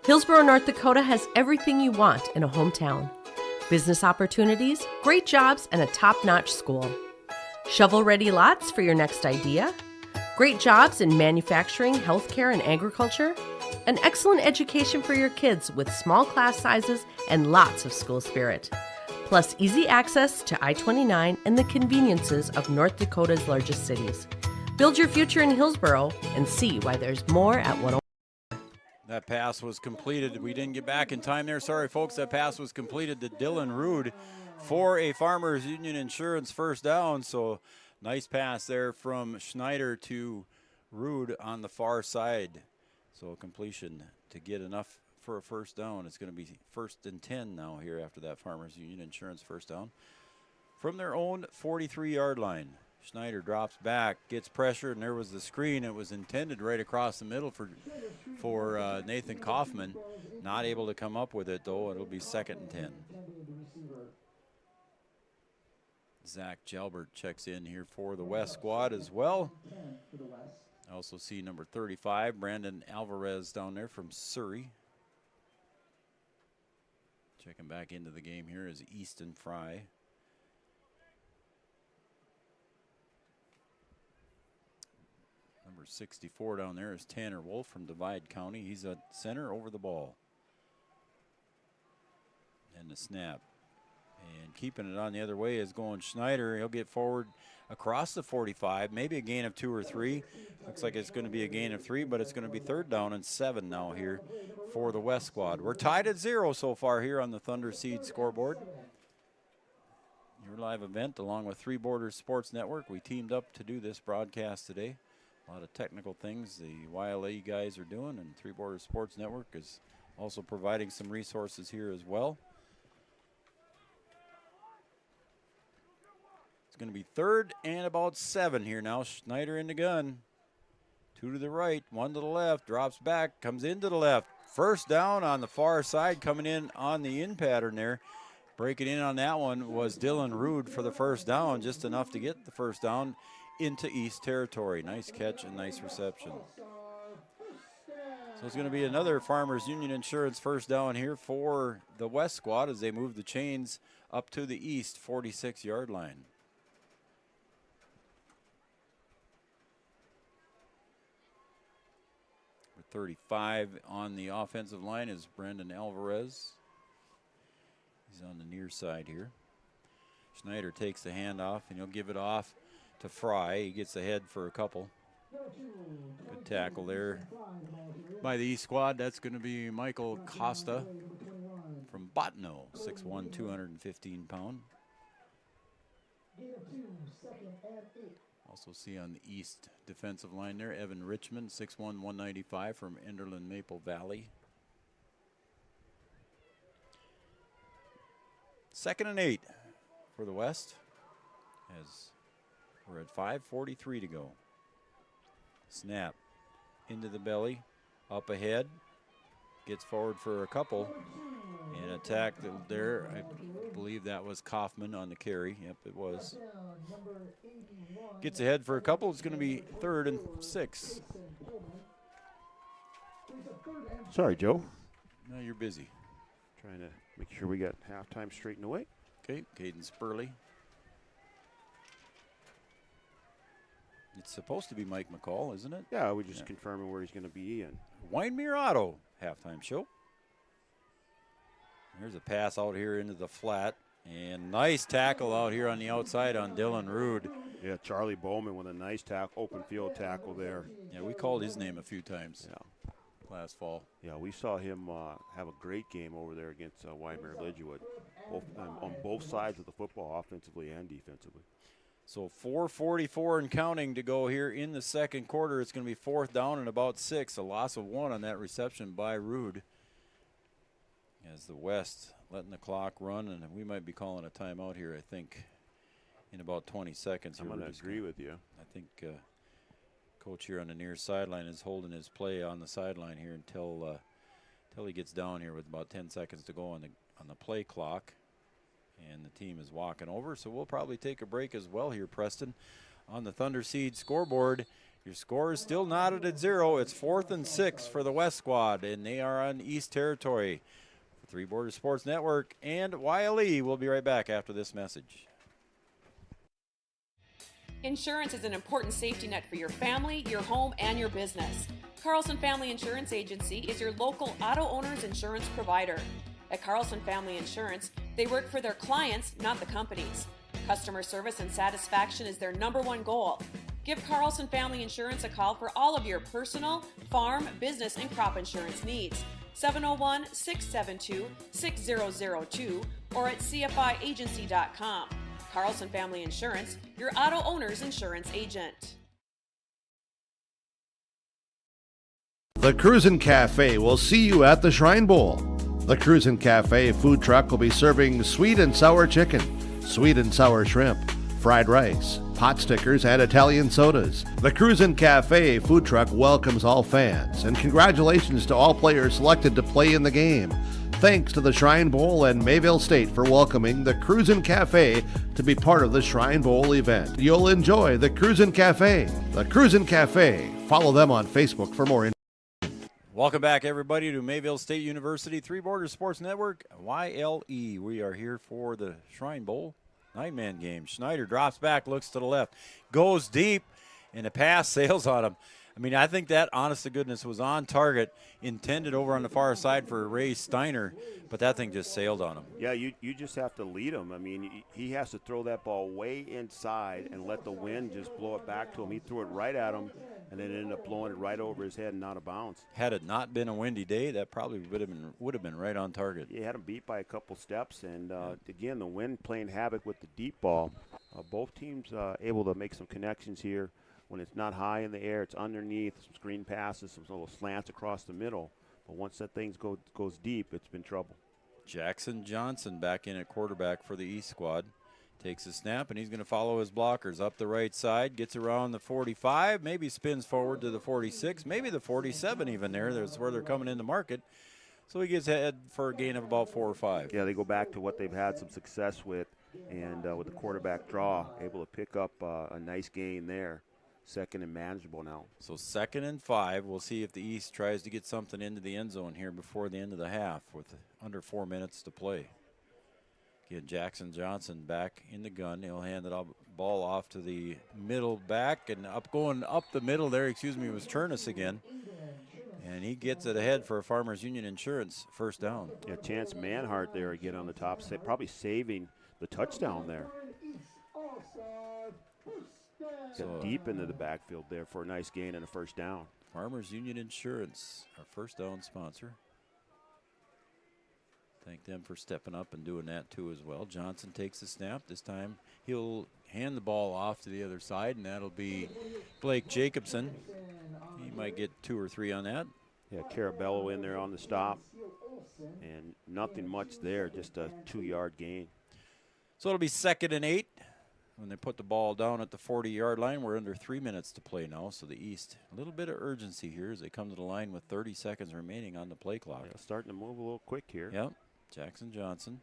Hillsborough, North Dakota has everything you want in a hometown. Business opportunities, great jobs, and a top-notch school. Shovel-ready lots for your next idea. Great jobs in manufacturing, healthcare, and agriculture. An excellent education for your kids with small class sizes and lots of school spirit. Plus easy access to I-29 and the conveniences of North Dakota's largest cities. Build your future in Hillsborough and see why there's more at 104. That pass was completed. We didn't get back in time there. Sorry, folks. That pass was completed to Dylan Rude for a Farmers Union Insurance first down. So nice pass there from Schneider to Rude on the far side. So completion to get enough for a first down. It's going to be 1st and 10 now here after that Farmers Union Insurance first down. From their own 43-yard line. Schneider drops back, gets pressure, and there was the screen. It was intended right across the middle for Nathan Kaufman. Not able to come up with it, though. It'll be 2nd and 10. Zach Jalbert checks in here for the West squad as well. I also see number 35, Brandon Alvarez down there from Surrey. Checking back into the game here is Easton Fry. Number 64 down there is Tanner Wolf from Divide County. He's at center over the ball. And the snap. And keeping it on the other way is going Schneider. He'll get forward across the 45, maybe a gain of 2 or 3. Looks like it's going to be a gain of 3, but it's going to be 3rd down and 7 now here for the West squad. We're tied at 0 so far here on the Thunder Seed scoreboard. Your live event along with Three Borders Sports Network. We teamed up to do this broadcast today. A lot of technical things the YLA guys are doing, and Three Borders Sports Network is also providing some resources here as well. It's going to be 3rd and about 7 here now. Schneider in the gun. 2 to the right, 1 to the left, drops back, comes into the left. First down on the far side, coming in on the in pattern there. Breaking in on that one was Dylan Rude for the first down, just enough to get the first down into East territory. Nice catch and nice reception. So it's going to be another Farmers Union Insurance first down here for the West squad as they move the chains up to the East 46-yard line. With 35 on the offensive line is Brandon Alvarez. He's on the near side here. Schneider takes the handoff and he'll give it off to Fry. He gets ahead for a couple. Good tackle there by the East squad. That's going to be Michael Costa from Botno, 6'1", 215 pound. Also see on the East defensive line there, Evan Richmond, 6'1", 195 from Enderlin Maple Valley. 2nd and 8 for the West as we're at 5:43 to go. Snap into the belly, up ahead, gets forward for a couple, and attack there. I believe that was Kaufman on the carry. Yep, it was. Gets ahead for a couple. It's going to be 3rd and 6. Sorry, Joe. No, you're busy. Trying to make sure we got halftime straightened away. Okay, Caden Spurley. It's supposed to be Mike McCall, isn't it? Yeah, we're just confirming where he's going to be. And Winemere Auto halftime show. There's a pass out here into the flat. And nice tackle out here on the outside on Dylan Rude. Yeah, Charlie Bowman with a nice tackle, open field tackle there. Yeah, we called his name a few times last fall. Yeah, we saw him have a great game over there against Winemere Lidgewood, on both sides of the football, offensively and defensively. So 4:44 and counting to go here in the second quarter. It's going to be 4th down and about 6. A loss of 1 on that reception by Rude. As the West letting the clock run, and we might be calling a timeout here, I think, in about 20 seconds. I'm going to agree with you. I think Coach here on the near sideline is holding his play on the sideline here until he gets down here with about 10 seconds to go on the play clock. And the team is walking over, so we'll probably take a break as well here, Preston. On the Thunder Seed scoreboard, your score is still knotted at 0. It's 4th and 6 for the West squad, and they are on East territory. For Three Borders Sports Network and YLE, we'll be right back after this message. Insurance is an important safety net for your family, your home, and your business. Carlson Family Insurance Agency is your local auto owner's insurance provider. At Carlson Family Insurance, they work for their clients, not the companies. Customer service and satisfaction is their #1 goal. Give Carlson Family Insurance a call for all of your personal, farm, business, and crop insurance needs. 701-672-6002 or at cfiagency.com. Carlson Family Insurance, your auto owner's insurance agent. The Cruisin' Cafe will see you at the Shrine Bowl. The Cruisin' Cafe food truck will be serving sweet and sour chicken, sweet and sour shrimp, fried rice, pot stickers, and Italian sodas. The Cruisin' Cafe food truck welcomes all fans, and congratulations to all players selected to play in the game. Thanks to the Shrine Bowl and Mayville State for welcoming the Cruisin' Cafe to be part of the Shrine Bowl event. You'll enjoy the Cruisin' Cafe. The Cruisin' Cafe. Follow them on Facebook for more information. Welcome back, everybody, to Mayville State University, Three Borders Sports Network, YLE. We are here for the Shrine Bowl 9-man game. Schneider drops back, looks to the left, goes deep, and the pass sails on him. I mean, I think that, honest to goodness, was on target, intended over on the far side for Ray Steiner, but that thing just sailed on him. Yeah, you just have to lead him. I mean, he has to throw that ball way inside and let the wind just blow it back to him. He threw it right at him, and then ended up blowing it right over his head and out of bounds. Had it not been a windy day, that probably would have been right on target. He had him beat by a couple steps, and again, the wind playing havoc with the deep ball. Both teams able to make some connections here. When it's not high in the air, it's underneath, some screen passes, some little slants across the middle. But once that thing goes deep, it's been trouble. Jackson Johnson back in at quarterback for the East squad. Takes a snap, and he's going to follow his blockers up the right side, gets around the 45, maybe spins forward to the 46, maybe the 47 even there. That's where they're coming in the market. So he gets ahead for a gain of about 4 or 5. Yeah, they go back to what they've had some success with, and with the quarterback draw, able to pick up a nice gain there. 2nd and manageable now. So 2nd and 5. We'll see if the East tries to get something into the end zone here before the end of the half with under 4 minutes to play. Again, Jackson Johnson back in the gun. He'll hand the ball off to the middle back, and going up the middle there, was Turnus again. And he gets it ahead for a Farmers Union Insurance 1st down. Yeah, Chance Manhart there again on the top, probably saving the touchdown there. Got deep into the backfield there for a nice gain and a 1st down. Farmers Union Insurance, our 1st down sponsor. Thank them for stepping up and doing that too as well. Johnson takes the snap. This time he'll hand the ball off to the other side, and that'll be Blake Jacobson. He might get 2 or 3 on that. Yeah, Carabello in there on the stop. And nothing much there, just a 2-yard gain. So it'll be 2nd and 8. When they put the ball down at the 40-yard line, we're under 3 minutes to play now. So the East, a little bit of urgency here as they come to the line with 30 seconds remaining on the play clock. Yeah, starting to move a little quick here. Yep. Jackson Johnson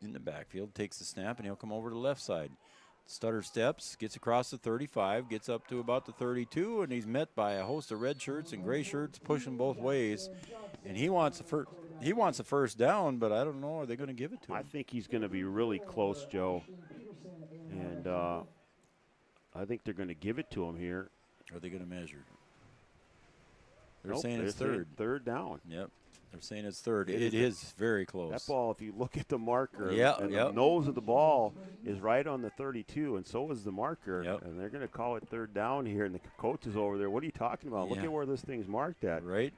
in the backfield, takes the snap, and he'll come over to the left side. Stutter steps, gets across the 35, gets up to about the 32, and he's met by a host of red shirts and gray shirts pushing both ways. And he wants the 1st down, but I don't know, are they going to give it to him? I think he's going to be really close, Joe. And I think they're going to give it to him here. Are they going to measure? They're saying it's 3rd. 3rd down. Yep. They're saying it's 3rd. It is very close. That ball, if you look at the marker, the nose of the ball is right on the 32, and so is the marker. Yep. And they're going to call it 3rd down here, and the coach is over there. What are you talking about? Yeah. Look at where this thing's marked at. Right.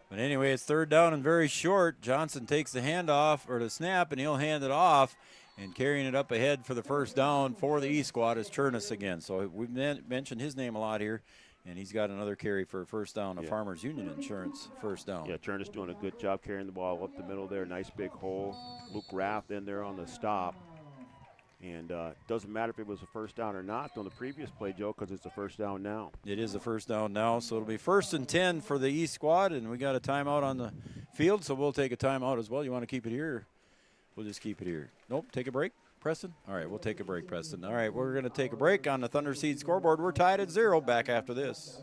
But anyway, it's 3rd down and very short. Johnson takes the handoff or the snap, and he'll hand it off. And carrying it up ahead for the first down for the East squad is Chernus again. So we've mentioned his name a lot here, and he's got another carry for a first down, a Farmers Union Insurance first down. Yeah, Chernus doing a good job carrying the ball up the middle there. Nice big hole. Luke Rath in there on the stop. And it doesn't matter if it was a first down or not on the previous play, Joe, because it's a first down now. It is a first down now, so it'll be 1st and 10 for the East squad, and we got a timeout on the field, so we'll take a timeout as well. You want to keep it here? We'll just keep it here. Nope, take a break, Preston? All right, we'll take a break, Preston. All right, we're going to take a break on the Thunder Seed scoreboard. We're tied at 0. Back after this.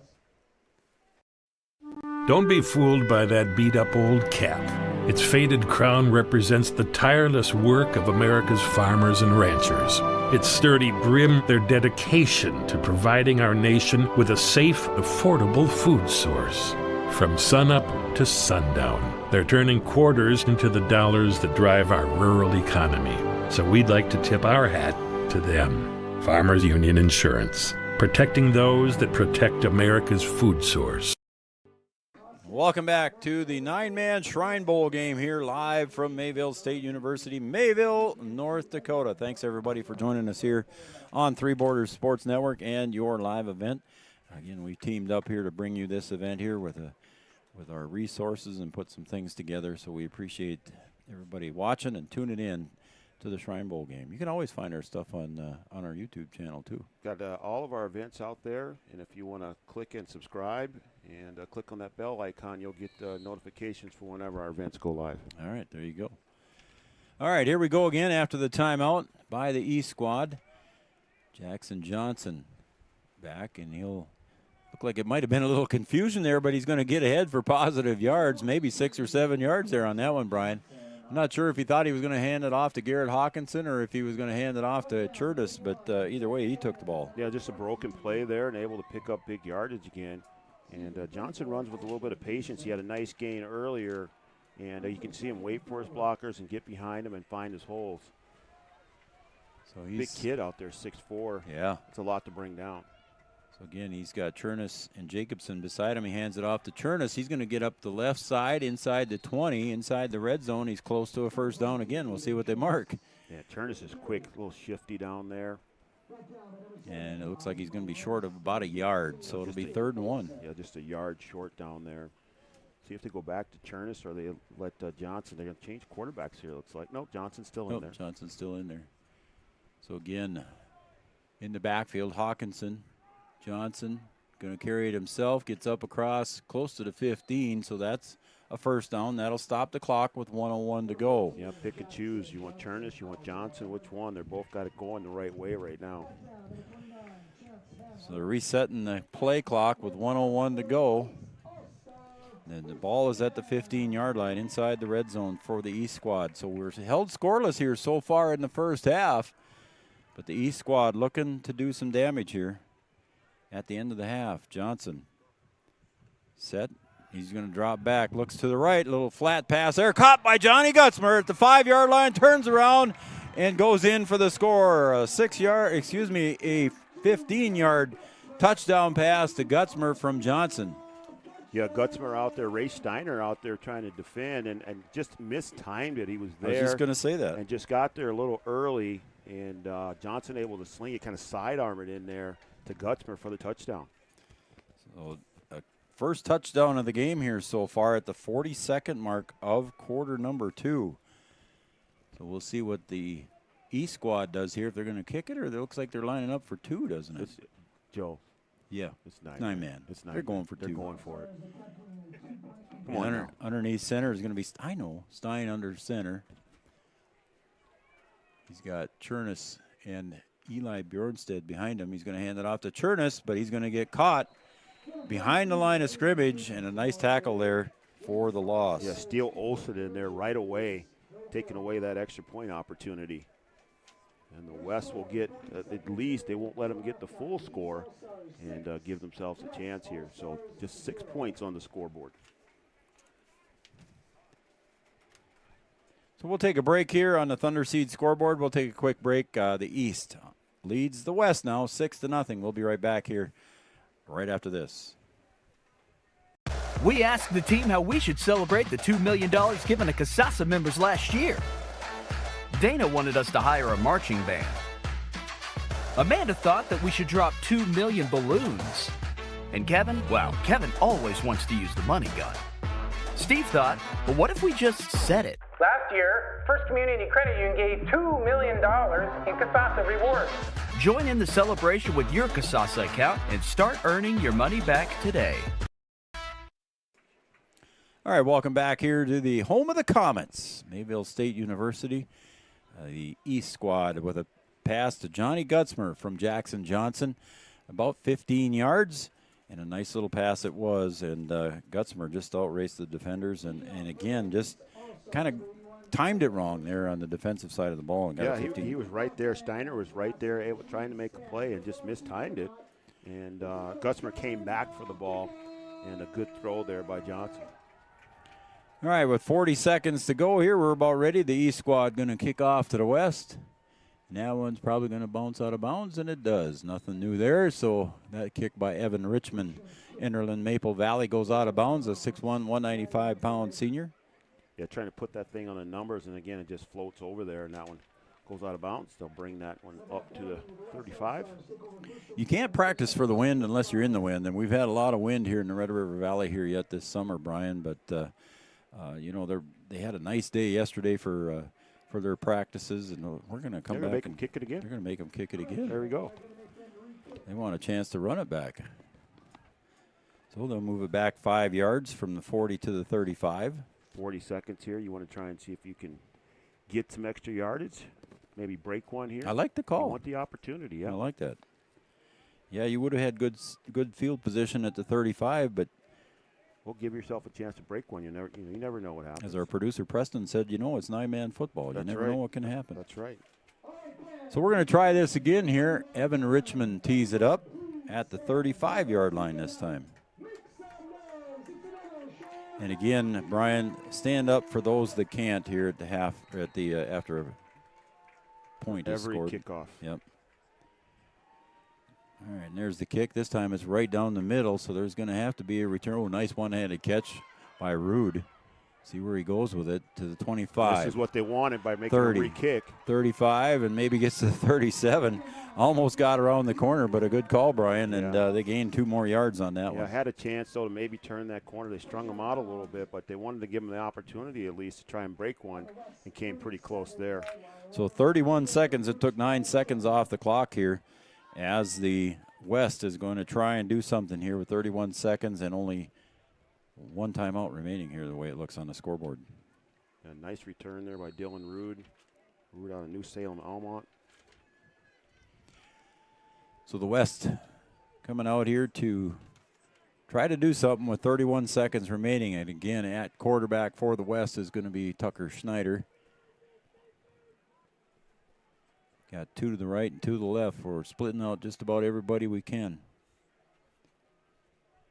Don't be fooled by that beat-up old cap. Its faded crown represents the tireless work of America's farmers and ranchers. Its sturdy brim, their dedication to providing our nation with a safe, affordable food source. From sunup to sundown, they're turning quarters into the dollars that drive our rural economy. So we'd like to tip our hat to them. Farmers Union Insurance, protecting those that protect America's food source. Welcome back to the 9-man Shrine Bowl game here live from Mayville State University, Mayville, North Dakota. Thanks, everybody, for joining us here on Three Borders Sports Network and your live event. Again, we teamed up here to bring you this event here with our resources and put some things together, so we appreciate everybody watching and tuning in to the Shrine Bowl game. You can always find our stuff on our YouTube channel, too. Got all of our events out there, and if you want to click and subscribe and click on that bell icon, you'll get notifications for whenever our events go live. All right, there you go. All right, here we go again after the timeout by the East squad. Jackson Johnson back, and he'll look like it might have been a little confusion there, but he's going to get ahead for positive yards, maybe 6 or 7 yards there on that one, Brian. I'm not sure if he thought he was going to hand it off to Garrett Hawkinson or if he was going to hand it off to Chernus, but either way, he took the ball. Yeah, just a broken play there and able to pick up big yardage again. And Johnson runs with a little bit of patience. He had a nice gain earlier, and you can see him wait for his blockers and get behind him and find his holes. So he's big kid out there, 6'4". Yeah. It's a lot to bring down. So again, he's got Chernus and Jacobson beside him. He hands it off to Chernus. He's going to get up the left side inside the 20, inside the red zone. He's close to a first down again. We'll see what they mark. Yeah, Chernus is quick, a little shifty down there. And it looks like he's going to be short of about a yard, so it'll be 3rd and 1. Yeah, just a yard short down there. See if they go back to Chernus or they let Johnson. They're going to change quarterbacks here, looks like. Nope, Johnson's still in there. Johnson's still in there. So again, in the backfield, Hawkinson. Johnson going to carry it himself, gets up across close to the 15, so that's a first down. That'll stop the clock with 1:01 to go. Yeah, pick and choose. You want Chernus, you want Johnson, which one? They're both got it going the right way right now. So they're resetting the play clock with 1:01 to go. And the ball is at the 15-yard line inside the red zone for the East squad. So we're held scoreless here so far in the first half, but the East squad looking to do some damage here. At the end of the half, Johnson set. He's going to drop back, looks to the right, little flat pass there, caught by Johnny Gutzmer at the 5-yard line, turns around and goes in for the score. A 15-yard touchdown pass to Gutzmer from Johnson. Yeah, Gutzmer out there, Ray Steiner out there trying to defend and just mistimed it. He was there. I was just going to say that. And just got there a little early, and Johnson able to sling it, kind of sidearm it in there to Gutzmer for the touchdown. So first touchdown of the game here so far at the 42nd mark of quarter number 2. So we'll see what the East squad does here, if they're going to kick it, or it looks like they're lining up for 2, doesn't it? Joe. Yeah. It's 9 man. It's 9. They're going for 2. They're going for it. Come on now. Underneath center is going to be, Stein under center. He's got Chernus and Eli Bjornstedt behind him. He's going to hand it off to Chernus, but he's going to get caught behind the line of scrimmage, and a nice tackle there for the loss. Yeah, Steele Olsen in there right away, taking away that extra point opportunity. And the West will get, at least they won't let them get the full score and give themselves a chance here. So just 6 points on the scoreboard. So we'll take a break here on the Thunder Seed scoreboard. We'll take a quick break. The East leads the West now 6-0. We'll be right back here right after this. We asked the team how we should celebrate the $2 million given to Casasa members last year. Dana wanted us to hire a marching band. Amanda thought that we should drop 2 million balloons. And Kevin, well, Kevin always wants to use the money gun. Steve thought, well, what if we just said it? Last year, First Community Credit Union gave $2 million in Kasasa rewards. Join in the celebration with your Kasasa account and start earning your money back today. All right, welcome back here to the home of the Comets, Mayville State University. The East squad with a pass to Johnny Gutzmer from Jackson Johnson, about 15 yards, and a nice little pass it was. And Gutzmer just outraced the defenders, and again, just kind of timed it wrong there on the defensive side of the ball. And got yeah, he was right there. Steiner was right there, trying to make a play and just mistimed it. And Gutzmer came back for the ball, and a good throw there by Johnson. All right, with 40 seconds to go here, we're about ready. The East squad going to kick off to the west. And that one's probably going to bounce out of bounds, and it does. Nothing new there, so that kick by Evan Richmond, Innerland Maple Valley, goes out of bounds, a 6'1", 195-pound senior. Yeah, trying to put that thing on the numbers, and again, it just floats over there, and that one goes out of bounds. They'll bring that one up to the 35. You can't practice for the wind unless you're in the wind, and we've had a lot of wind here in the Red River Valley here yet this summer, Brian, but you know, they had a nice day yesterday for their practices, and we're going to come back make them kick it again. They're going to make them kick it again. There we go. They want a chance to run it back. So they'll move it back 5 yards from the 40 to the 35. 40 seconds here. You want to try and see if you can get some extra yardage, maybe break one here. I like the call. You want the opportunity, yeah. I like that. Yeah, you would have had good field position at the 35, but well, give yourself a chance to break one. You never know what happens. As our producer Preston said, it's 9-man football. That's you never right. know what can happen. That's right. So we're going to try this again here. Evan Richmond tees it up at the 35-yard line this time. And again, Brian, stand up for those that can't here at the half, after a point is scored. Every kickoff. Yep. All right, and there's the kick. This time it's right down the middle, so there's going to have to be a return. Oh, nice one-handed catch by Rude. See where he goes with it to the 25. This is what they wanted by making 30, a re-kick. 35, and maybe gets to the 37. Almost got around the corner, but a good call, Brian, and they gained 2 more yards on that one. Yeah, had a chance, though, to maybe turn that corner. They strung him out a little bit, but they wanted to give him the opportunity at least to try and break one, and came pretty close there. So 31 seconds. It took 9 seconds off the clock here as the West is going to try and do something here with 31 seconds and only 1 timeout remaining here, the way it looks on the scoreboard. A nice return there by Dylan Rude. Rude out of New Salem, Almont. So the West coming out here to try to do something with 31 seconds remaining. And again, at quarterback for the West is going to be Tucker Schneider. Got 2 to the right and 2 to the left. We're splitting out just about everybody we can.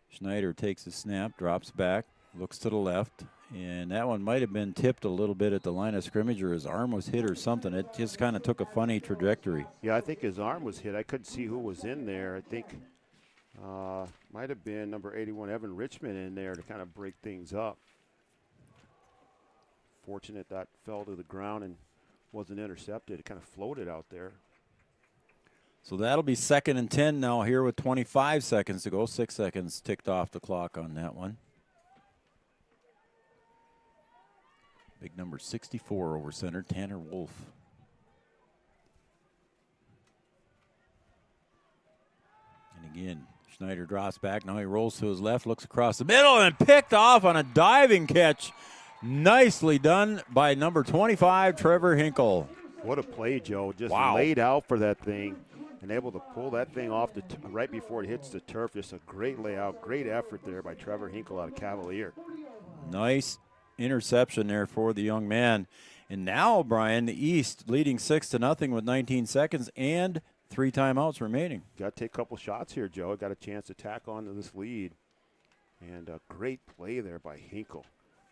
Schneider takes the snap, drops back, looks to the left, and that one might have been tipped a little bit at the line of scrimmage, or his arm was hit or something. It just kind of took a funny trajectory. Yeah, I think his arm was hit. I couldn't see who was in there. I think might have been number 81, Evan Richmond, in there to kind of break things up. Fortunate that fell to the ground and wasn't intercepted. It kind of floated out there. So that'll be 2nd and 10 now here with 25 seconds to go. 6 seconds ticked off the clock on that one. Big number 64 over center, Tanner Wolf. And again, Schneider drops back. Now he rolls to his left, looks across the middle, and picked off on a diving catch. Nicely done by number 25, Trevor Hinkle. What a play, Joe. Just wow. Laid out for that thing and able to pull that thing off right before it hits the turf. Just a great layout, great effort there by Trevor Hinkle out of Cavalier. Nice interception there for the young man. And now, Brian, the East leading 6-0 with 19 seconds and 3 timeouts remaining. Got to take a couple shots here, Joe. Got a chance to tack onto this lead. And a great play there by Hinkle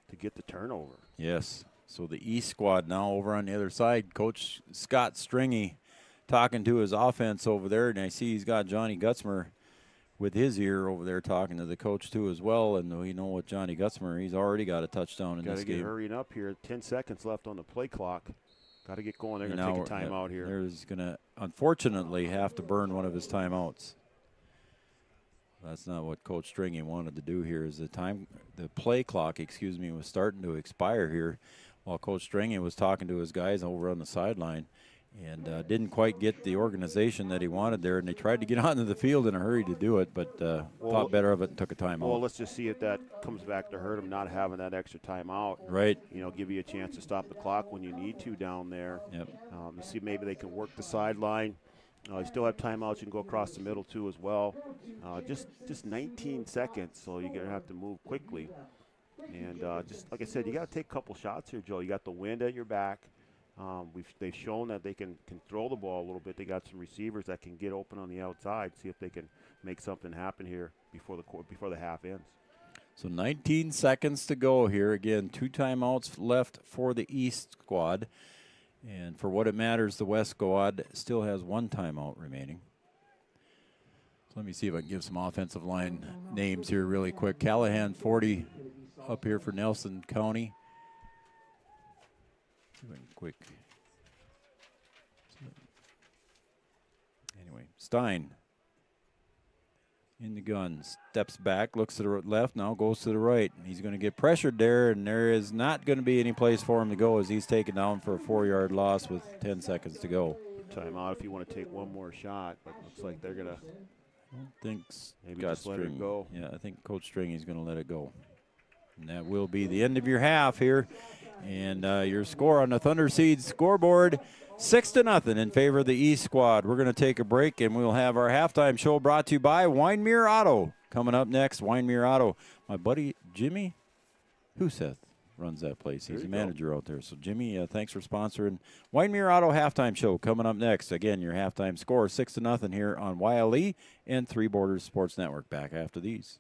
to get the turnover. Yes. So the East squad now over on the other side. Coach Scott Stringy talking to his offense over there. And I see he's got Johnny Gutzmer with his ear over there talking to the coach too as well. And we know with Johnny Gutzmer, he's already got a touchdown in this game. Got to get hurrying up here. 10 seconds left on the play clock. Got to get going. They're going to take a timeout here. There's going to, unfortunately, have to burn one of his timeouts. That's not what Coach Stringy wanted to do here. Is the play clock, was starting to expire here, while Coach Stringy was talking to his guys over on the sideline, and didn't quite get the organization that he wanted there. And they tried to get onto the field in a hurry to do it, but thought better of it and took a timeout. Well, let's just see if that comes back to hurt him, not having that extra timeout. Right. Give you a chance to stop the clock when you need to down there. Yep. See, maybe they can work the sideline. You still have timeouts. You can go across the middle, too, as well. Just 19 seconds, so you're going to have to move quickly. And just like I said, you got to take a couple shots here, Joe. You got the wind at your back. They've shown that they can throw the ball a little bit. They got some receivers that can get open on the outside, see if they can make something happen here before the half ends. So 19 seconds to go here. Again, 2 timeouts left for the East squad. And for what it matters, the West squad still has 1 timeout remaining. So let me see if I can give some offensive line names here really quick. Callahan, 40 up here for Nelson County. Quick. Anyway, Stein in the gun, steps back, looks to the left, now goes to the right. He's going to get pressured there, and there is not going to be any place for him to go as he's taken down for a 4-yard loss with 10 seconds to go. Timeout if you want to take one more shot, but looks like they're going to. I don't think maybe just let it go. Yeah, I think Coach Stringy's going to let it go. And that will be the end of your half here. And your score on the Thunder Seeds scoreboard, 6-0 in favor of the East squad. We're going to take a break, and we'll have our halftime show brought to you by Winemere Auto. Coming up next, Winemere Auto. My buddy Jimmy Huseth runs that place. He's a manager out there. So, Jimmy, thanks for sponsoring Winemere Auto halftime show. Coming up next, again, your halftime score, 6-0 here on YLE and Three Borders Sports Network. Back after these.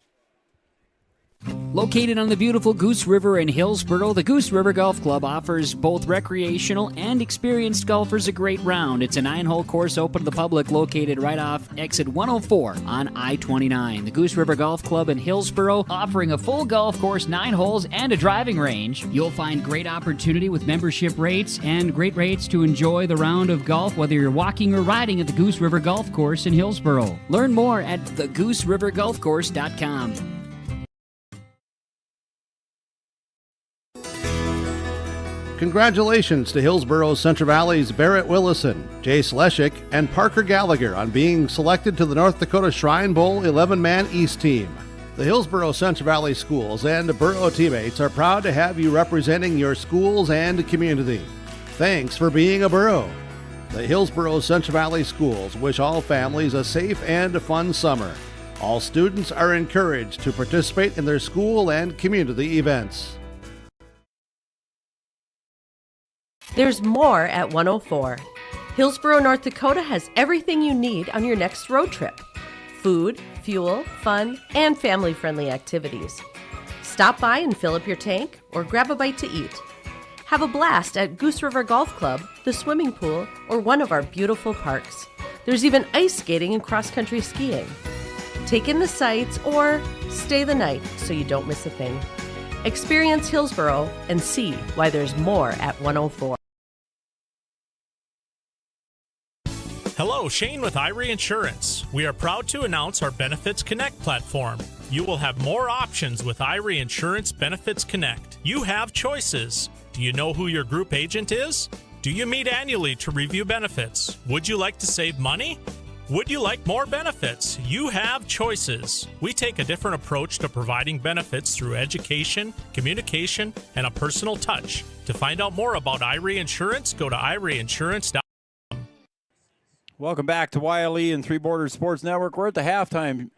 Located on the beautiful Goose River in Hillsboro, the Goose River Golf Club offers both recreational and experienced golfers a great round. It's a 9-hole course open to the public located right off exit 104 on I-29. The Goose River Golf Club in Hillsboro offering a full golf course, 9 holes, and a driving range. You'll find great opportunity with membership rates and great rates to enjoy the round of golf, whether you're walking or riding at the Goose River Golf Course in Hillsboro. Learn more at thegooserivers.com. Congratulations to Hillsboro's Central Valley's Barrett Willison, Jay Sleshik, and Parker Gallagher on being selected to the North Dakota Shrine Bowl 11-man East team. The Hillsboro Central Valley schools and Borough teammates are proud to have you representing your schools and community. Thanks for being a Borough. The Hillsboro Central Valley schools wish all families a safe and fun summer. All students are encouraged to participate in their school and community events. There's more at 104. Hillsboro, North Dakota has everything you need on your next road trip. Food, fuel, fun, and family-friendly activities. Stop by and fill up your tank or grab a bite to eat. Have a blast at Goose River Golf Club, the swimming pool, or one of our beautiful parks. There's even ice skating and cross-country skiing. Take in the sights or stay the night so you don't miss a thing. Experience Hillsboro and see why there's more at 104. Hello, Shane with Irie Insurance. We are proud to announce our Benefits Connect platform. You will have more options with Irie Insurance Benefits Connect. You have choices. Do you know who your group agent is? Do you meet annually to review benefits? Would you like to save money? Would you like more benefits? You have choices. We take a different approach to providing benefits through education, communication, and a personal touch. To find out more about Irie Insurance, go to IrieInsurance.com. Welcome back to YLE and Three Borders Sports Network. We're at the halftime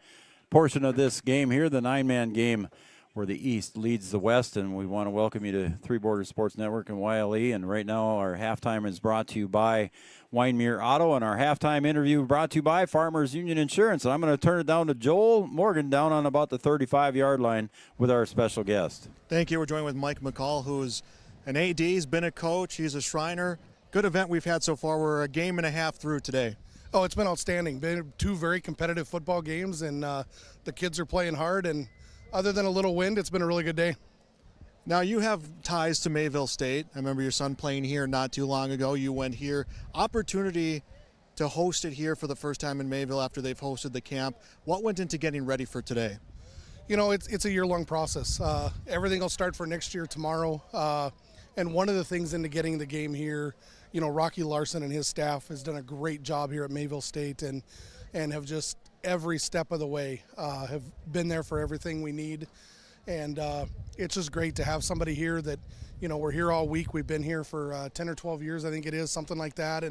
portion of this game here, the 9-man game where the East leads the West, and we want to welcome you to Three Borders Sports Network and YLE. And right now our halftime is brought to you by Winemere Auto, and our halftime interview brought to you by Farmers Union Insurance. And I'm going to turn it down to Joel Morgan down on about the 35-yard line with our special guest. Thank you. We're joined with Mike McCall, who's an AD. He's been a coach. He's a Shriner. Good event we've had so far. We're a game and a half through today. Oh, it's been outstanding. Been 2 very competitive football games, and the kids are playing hard. And other than a little wind, it's been a really good day. Now, you have ties to Mayville State. I remember your son playing here not too long ago. You went here. Opportunity to host it here for the first time in Mayville after they've hosted the camp. What went into getting ready for today? You know, it's a year-long process. Everything will start for next year tomorrow. And one of the things into getting the game here, you know, Rocky Larson and his staff has done a great job here at Mayville State and have just every step of the way have been there for everything we need. And it's just great to have somebody here that, you know, we're here all week. We've been here for 10 or 12 years, I think it is, something like that.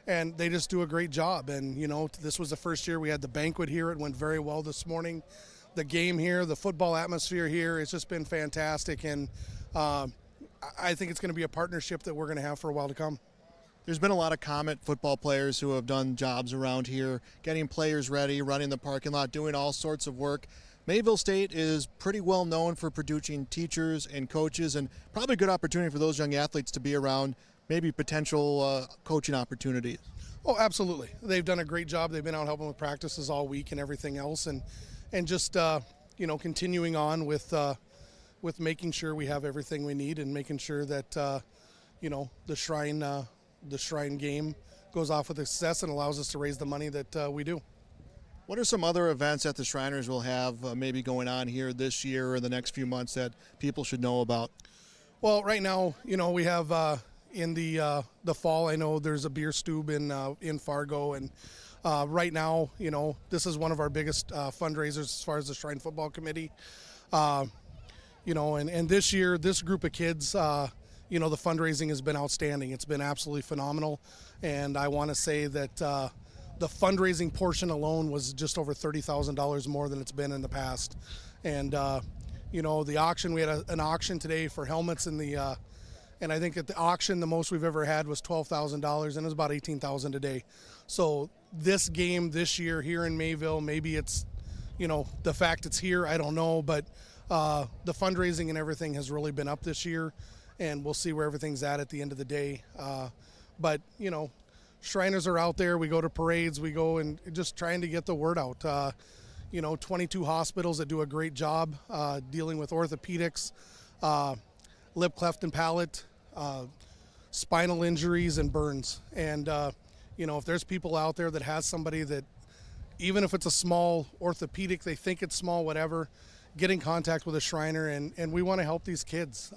And they just do a great job. And, you know, this was the first year we had the banquet here. It went very well this morning. The game here, the football atmosphere here, it's just been fantastic. And I think it's going to be a partnership that we're going to have for a while to come. There's been a lot of Comet football players who have done jobs around here, getting players ready, running the parking lot, doing all sorts of work. Mayville State is pretty well known for producing teachers and coaches, and probably a good opportunity for those young athletes to be around maybe potential coaching opportunities. Oh, absolutely. They've done a great job. They've been out helping with practices all week and everything else, and just you know, continuing on with making sure we have everything we need and making sure that you know, the Shrine game goes off with success and allows us to raise the money that we do. What are some other events that the Shriners will have maybe going on here this year or the next few months that people should know about? Well, right now, you know, we have in the fall, I know there's a beer stube in Fargo, and right now, you know, this is one of our biggest fundraisers as far as the Shrine Football Committee. You know, and this year, this group of kids, you know, the fundraising has been outstanding. It's been absolutely phenomenal, and I want to say that the fundraising portion alone was just over $30,000 more than it's been in the past. And you know, the auction, we had an auction today for helmets, and I think at the auction the most we've ever had was $12,000, and it was about $18,000 a day. So this game this year here in Mayville, maybe it's, you know, the fact it's here, I don't know, but the fundraising and everything has really been up this year, and we'll see where everything's at the end of the day. But you know, Shriners are out there. We go to parades. We go and just trying to get the word out. You know, 22 hospitals that do a great job dealing with orthopedics, lip, cleft, and palate, spinal injuries, and burns. And, you know, if there's people out there that has somebody that, even if it's a small orthopedic, they think it's small, whatever, get in contact with a Shriner, and we want to help these kids.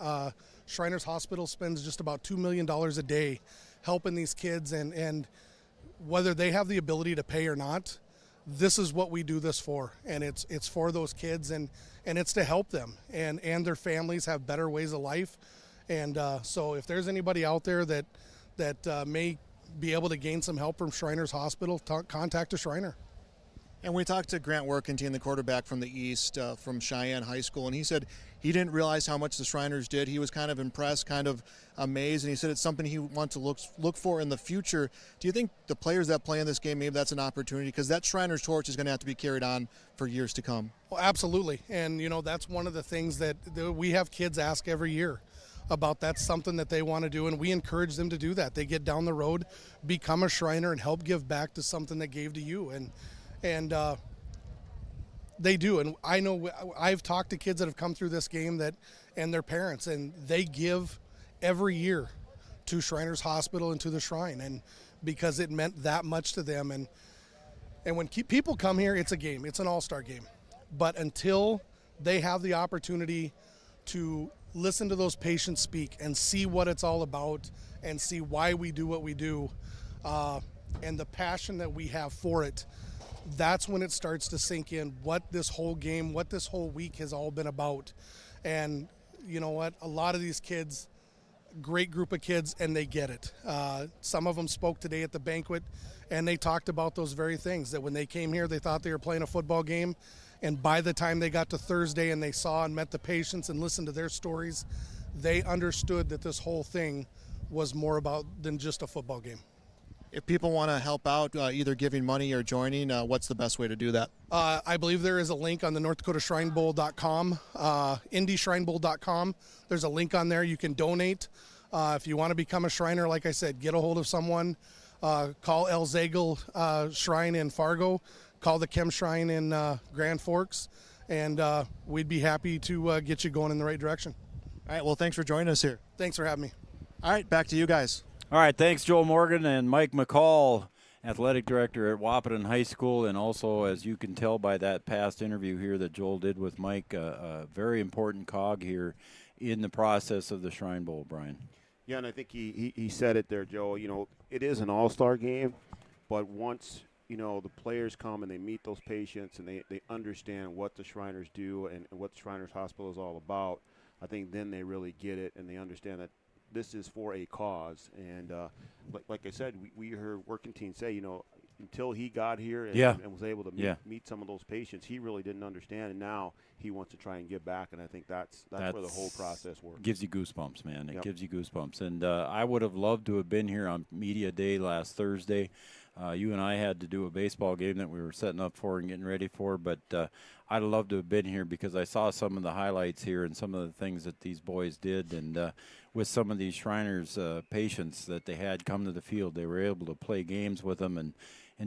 Shriners Hospital spends just about $2 million a day helping these kids, and whether they have the ability to pay or not, this is what we do this for, and it's for those kids, and it's to help them and their families have better ways of life. And so if there's anybody out there that may be able to gain some help from Shriners Hospital, contact a Shriner. And we talked to Grant Workentine, the quarterback from the East, from Cheyenne High School, and he said he didn't realize how much the Shriners did. He was kind of impressed, kind of amazed, and he said it's something he wants to look for in the future. Do you think the players that play in this game, maybe that's an opportunity? Because that Shriners torch is going to have to be carried on for years to come. Well, absolutely. And, you know, that's one of the things that we have kids ask every year about. That's something that they want to do, and we encourage them to do that. They get down the road, become a Shriner, and help give back to something that gave to you. And they do, and I know I've talked to kids that have come through this game and their parents, and they give every year to Shriners Hospital and to the Shrine, and because it meant that much to them. And when people come here, it's a game, it's an all-star game, but until they have the opportunity to listen to those patients speak and see what it's all about and see why we do what we do, and the passion that we have for it, that's when it starts to sink in what this whole game, what this whole week has all been about. And you know what? A lot of these kids, great group of kids, and they get it. Some of them spoke today at the banquet, and they talked about those very things, that when they came here, they thought they were playing a football game. And by the time they got to Thursday and they saw and met the patients and listened to their stories, they understood that this whole thing was more about than just a football game. If people want to help out, either giving money or joining, what's the best way to do that? I believe there is a link on the NorthDakotaShrineBowl.com, IndyShrineBowl.com. There's a link on there. You can donate. If you want to become a Shriner, like I said, get a hold of someone. Call El Zagel Shrine in Fargo. Call the Chem Shrine in Grand Forks. And we'd be happy to get you going in the right direction. All right, well, thanks for joining us here. Thanks for having me. All right, back to you guys. All right, thanks, Joel Morgan and Mike McCall, athletic director at Wahpeton High School, and also, as you can tell by that past interview here that Joel did with Mike, a very important cog here in the process of the Shrine Bowl, Brian. Yeah, and I think he said it there, Joe. You know, it is an all-star game, but once, you know, the players come and they meet those patients and they understand what the Shriners do and what the Shriners Hospital is all about, I think then they really get it and they understand that this is for a cause. And like I said, we heard working teams say, you know, until he got here and was able to meet some of those patients, he really didn't understand, and now he wants to try and give back, and I think that's where the whole process works. Gives you goosebumps, man. It gives you goosebumps. And I would have loved to have been here on Media Day last Thursday. You and I had to do a baseball game that we were setting up for and getting ready for, but I'd love to have been here because I saw some of the highlights here and some of the things that these boys did, and with some of these Shriners patients that they had come to the field, they were able to play games with them and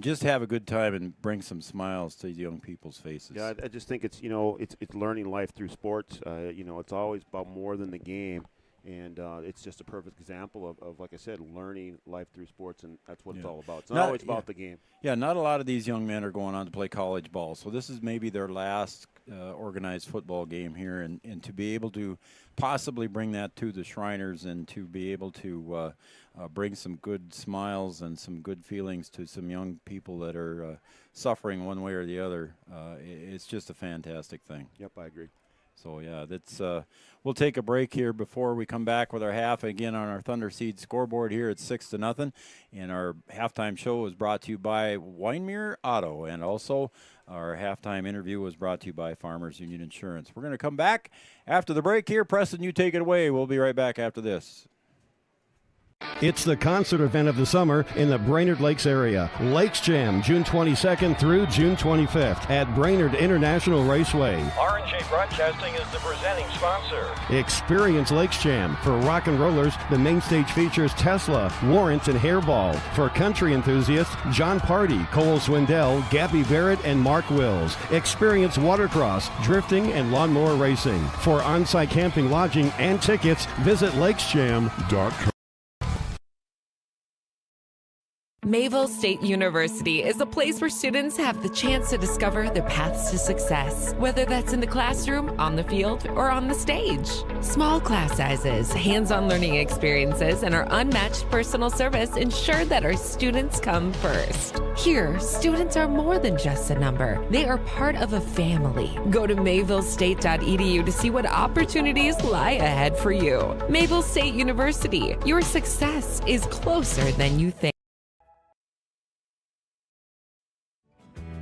just have a good time and bring some smiles to young people's faces. Yeah, I just think it's, you know, it's learning life through sports. You know, it's always about more than the game. And it's just a perfect example of, like I said, learning life through sports, and that's what it's all about. It's not always about the game. Yeah, not a lot of these young men are going on to play college ball, so this is maybe their last organized football game here, and to be able to possibly bring that to the Shriners and to be able to bring some good smiles and some good feelings to some young people that are suffering one way or the other, it's just a fantastic thing. Yep, I agree. So, yeah, that's we'll take a break here before we come back with our half. Again, on our Thunder Seed scoreboard here, it's 6-0. And our halftime show was brought to you by Winemere Auto. And also, our halftime interview was brought to you by Farmers Union Insurance. We're going to come back after the break here. Preston, you take it away. We'll be right back after this. It's the concert event of the summer in the Brainerd Lakes area. Lakes Jam, June 22nd through June 25th at Brainerd International Raceway. R&J Broadcasting is the presenting sponsor. Experience Lakes Jam. For rock and rollers, the main stage features Tesla, Warrants, and Hairball. For country enthusiasts, John Party, Cole Swindell, Gabby Barrett, and Mark Wills. Experience watercross, drifting, and lawnmower racing. For on-site camping, lodging, and tickets, visit lakesjam.com. Mayville State University is a place where students have the chance to discover their paths to success, whether that's in the classroom, on the field, or on the stage. Small class sizes, hands-on learning experiences, and our unmatched personal service ensure that our students come first. Here, students are more than just a number. They are part of a family. Go to mayvillestate.edu to see what opportunities lie ahead for you. Mayville State University, your success is closer than you think.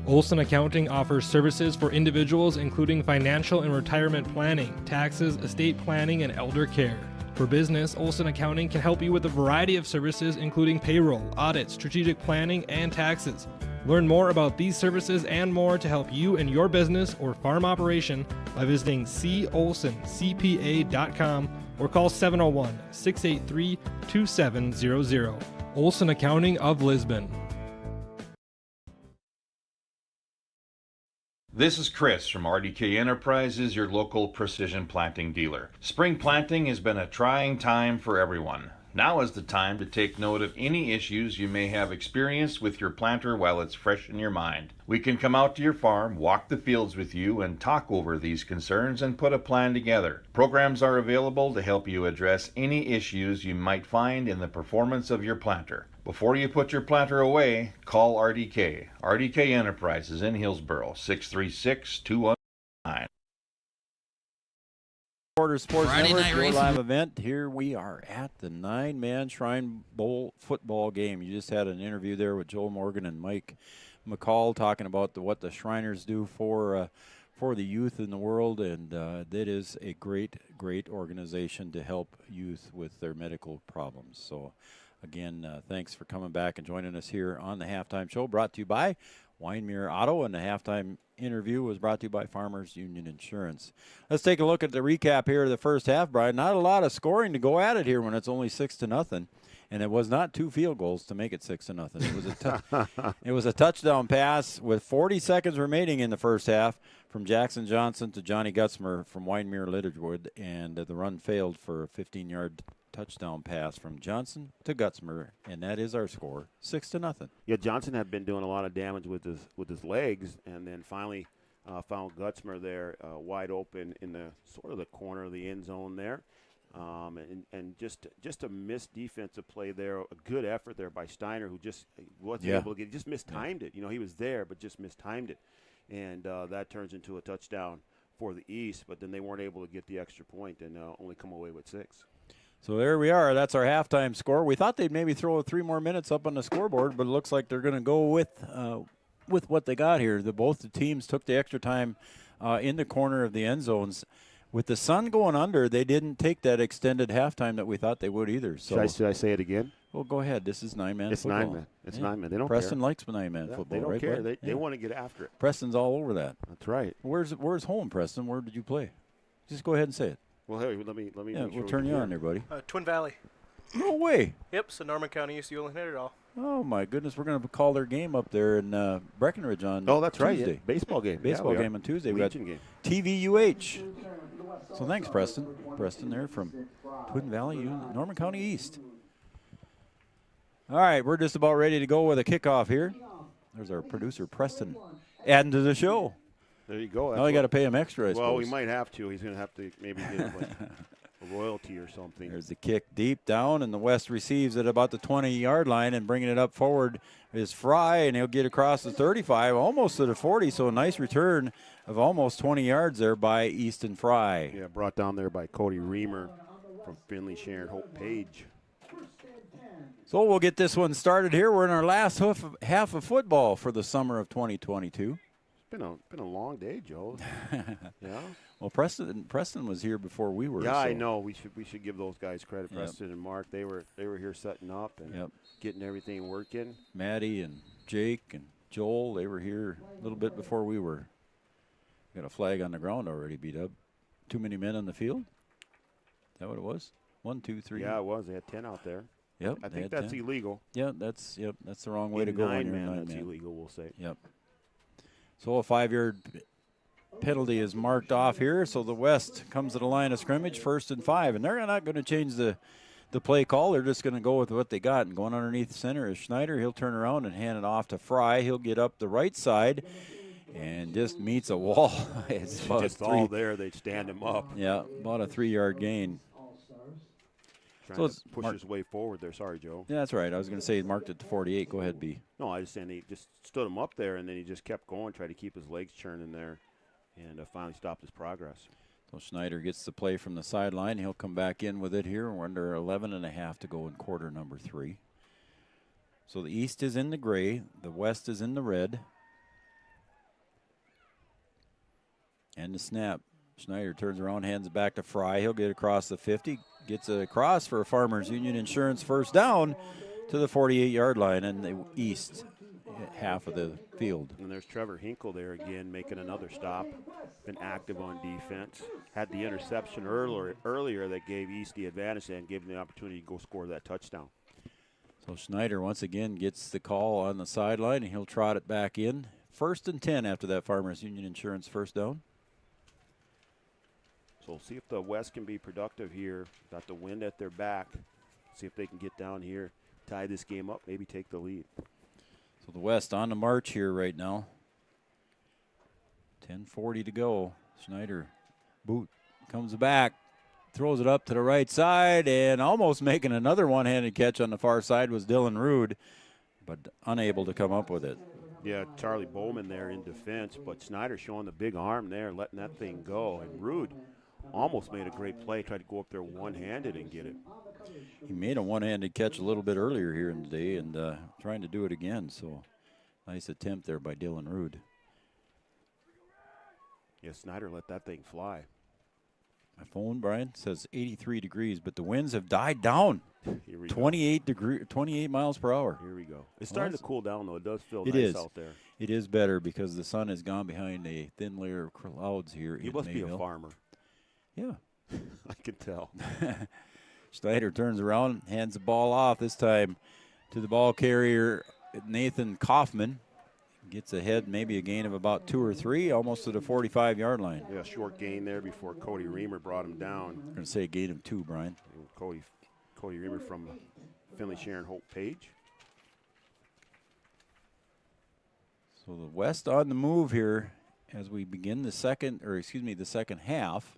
Olson Accounting offers services for individuals including financial and retirement planning, taxes, estate planning, and elder care. For business, Olson Accounting can help you with a variety of services including payroll, audit, strategic planning, and taxes. Learn more about these services and more to help you in your business or farm operation by visiting colsoncpa.com or call 701-683-2700. Olson Accounting of Lisbon. This is Chris from RDK Enterprises, your local precision planting dealer. Spring planting has been a trying time for everyone. Now is the time to take note of any issues you may have experienced with your planter while it's fresh in your mind. We can come out to your farm, walk the fields with you, and talk over these concerns and put a plan together. Programs are available to help you address any issues you might find in the performance of your planter. Before you put your planter away, call RDK. RDK Enterprises in Hillsboro, 636-2199. Quarter Sports Friday Network, night your racing. live event. Here we are at the 9-man Shrine Bowl football game. You just had an interview there with Joel Morgan and Mike McCall talking about what the Shriners do for the youth in the world, and that is a great organization to help youth with their medical problems. So, again, thanks for coming back and joining us here on the Halftime Show, brought to you by Winemere Auto, and the halftime interview was brought to you by Farmers Union Insurance. Let's take a look at the recap here of the first half, Brian. Not a lot of scoring to go at it here when it's only 6-0. And it was not 2 field goals to make it 6-0. It was a touchdown pass with 40 seconds remaining in the first half from Jackson Johnson to Johnny Gutzmer from Winemere Litterwood, and the run failed for a 15-yard touchdown pass from Johnson to Gutzmer, and that is our score, 6-0. Yeah, Johnson had been doing a lot of damage with his legs, and then finally found Gutzmer there wide open in the sort of the corner of the end zone there. And just a missed defensive play there, a good effort there by Steiner, who just wasn't able to get, just mistimed it. You know, he was there, but just mistimed it. And that turns into a touchdown for the East, but then they weren't able to get the extra point and only come away with 6. So there we are. That's our halftime score. We thought they'd maybe throw 3 more minutes up on the scoreboard, but it looks like they're going to go with what they got here. Both the teams took the extra time in the corner of the end zones. With the sun going under, they didn't take that extended halftime that we thought they would either. So Should I say it again? Well, go ahead. This is 9-man football. It's 9-man. It's 9-man. They don't Preston care. likes 9-man football, They don't right? care. Brett? They want to get after it. Preston's all over that. That's right. Where's home, Preston? Where did you play? Just go ahead and say it. Well, hey, let me. Yeah, make sure we'll turn you on there, buddy. Twin Valley. No way. Yep, so Norman County used to Yulee hit it all. Oh, my goodness. We're going to call their game up there in Breckenridge on that's Tuesday. right. Yeah. Baseball game. Baseball game on Tuesday. We got game. TVUH. So thanks, Preston. Preston there from Twin Valley, Norman County East. All right, we're just about ready to go with a kickoff here. There's our producer, Preston, adding to the show. There you go. Now you got to pay him extra, I suppose. Well, we might have to. He's going to have to maybe get like a royalty or something. There's the kick deep down, and the West receives at about the 20-yard line, and bringing it up forward is Fry, and he'll get across the 35, almost to the 40, so a nice return of almost 20 yards there by Easton Fry. Yeah, brought down there by Cody Reamer from Finley Sharon Hope Page. So we'll get this one started here. We're in our last half of football for the summer of 2022. It's been a long day, Joe. Yeah. Well, Preston was here before we were. Yeah, so. I know. We should give those guys credit, Yep. Preston and Mark. They were here setting up and getting everything working. Maddie and Jake and Joel, they were here a little bit before we were. Got a flag on the ground already beat up. Too many men on the field? Is that what it was? 1, 2, 3. Yeah, it was. They had 10 out there. Yep. I think that's 10. illegal. Yeah, that's the wrong way to go. 9-man, that's illegal, we'll say. Yep. So a 5-yard penalty is marked off here. So the West comes to the line of scrimmage, 1st and 5, and they're not going to change the play call. They're just going to go with what they got. And going underneath center is Schneider. He'll turn around and hand it off to Fry. He'll get up the right side and just meets a wall. It's about just all there. They stand him up. Yeah, about a 3-yard gain. Trying to push his way forward there. Sorry, Joe. Yeah, that's right. I was going to say he marked it to 48. Go ahead, B. No, I was saying he just stood him up there, and then he just kept going, tried to keep his legs churning there, and finally stopped his progress. So Schneider gets the play from the sideline. He'll come back in with it here. We're under 11.5 to go in quarter number 3. So the East is in the gray. The West is in the red. And the snap. Schneider turns around, hands it back to Fry. He'll get across the 50. Gets it across for a Farmers Union Insurance first down to the 48-yard line in the East half of the field. And there's Trevor Hinkle there again making another stop. Been active on defense. Had the interception earlier that gave East the advantage and gave them the opportunity to go score that touchdown. So Schneider once again gets the call on the sideline, and he'll trot it back in. 1st and 10 after that Farmers Union Insurance first down. So we'll see if the West can be productive here. Got the wind at their back. See if they can get down here, tie this game up, maybe take the lead. So the West on the march here right now. 10:40 to go. Schneider boot comes back, throws it up to the right side, and almost making another one-handed catch on the far side was Dylan Rude, but unable to come up with it. Yeah, Charlie Bowman there in defense, but Schneider showing the big arm there, letting that thing go, and Rude almost made a great play, tried to go up there one-handed and get it. He made a one-handed catch a little bit earlier here in the day and trying to do it again, so nice attempt there by Dylan Rude. Yeah, Schneider let that thing fly. My phone, Brian, says 83 degrees, but the winds have died down. Here we 28 miles per hour. Here we go. It's starting to cool down, though. It does feel It nice is. out there. It is better because the sun has gone behind a thin layer of clouds here in You must be a Mayville. farmer. Yeah. I can tell. Snyder turns around, hands the ball off, this time to the ball carrier, Nathan Kaufman. Gets ahead, maybe a gain of about 2 or 3, almost to the 45-yard line. Yeah, short gain there before Cody Reamer brought him down. I'm going to say a gain of 2, Brian. Cody Reamer from Finley Sharon Hope Page. So the West on the move here as we begin the second half.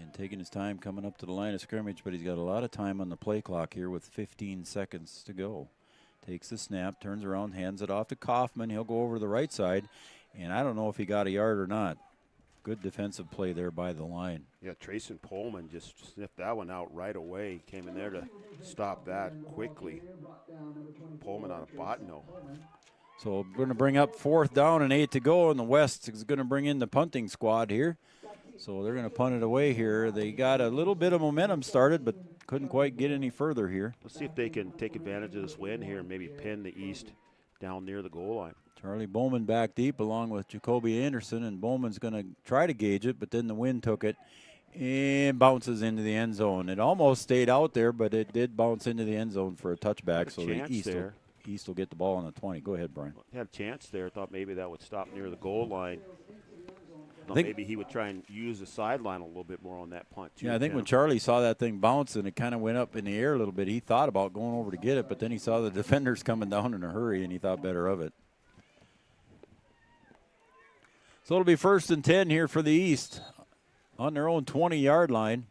And taking his time coming up to the line of scrimmage, but he's got a lot of time on the play clock here with 15 seconds to go. Takes the snap, turns around, hands it off to Kaufman. He'll go over the right side, and I don't know if he got a yard or not. Good defensive play there by the line. Yeah, Trayson Pullman just sniffed that one out right away. Came in there to stop that quickly. Pullman on a botno. So we're going to bring up 4th down and 8 to go, and the West is going to bring in the punting squad here. So they're going to punt it away here. They got a little bit of momentum started, but couldn't quite get any further here. Let's see if they can take advantage of this win here and maybe pin the East down near the goal line. Charlie Bowman back deep along with Jacoby Anderson, and Bowman's going to try to gauge it, but then the wind took it and bounces into the end zone. It almost stayed out there, but it did bounce into the end zone for a touchback. So the East will get the ball on the 20. Go ahead, Brian. Had a chance there. Thought maybe that would stop near the goal line. Maybe he would try and use the sideline a little bit more on that punt, too. Yeah, I think when Charlie saw that thing bounce and it kind of went up in the air a little bit, he thought about going over to get it, but then he saw the defenders coming down in a hurry, and he thought better of it. So it'll be 1st and 10 here for the East on their own 20-yard line.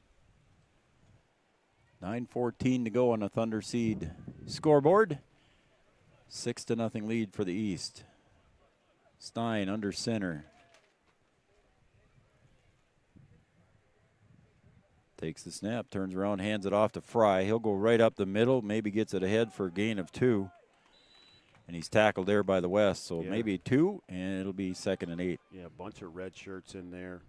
9:14 to go on the Thunder Seed scoreboard. 6-0 lead for the East. Stein under center. Takes the snap, turns around, hands it off to Fry. He'll go right up the middle, maybe gets it ahead for a gain of 2. And he's tackled there by the West, so maybe 2, and it'll be 2nd and 8. Yeah, a bunch of red shirts in there.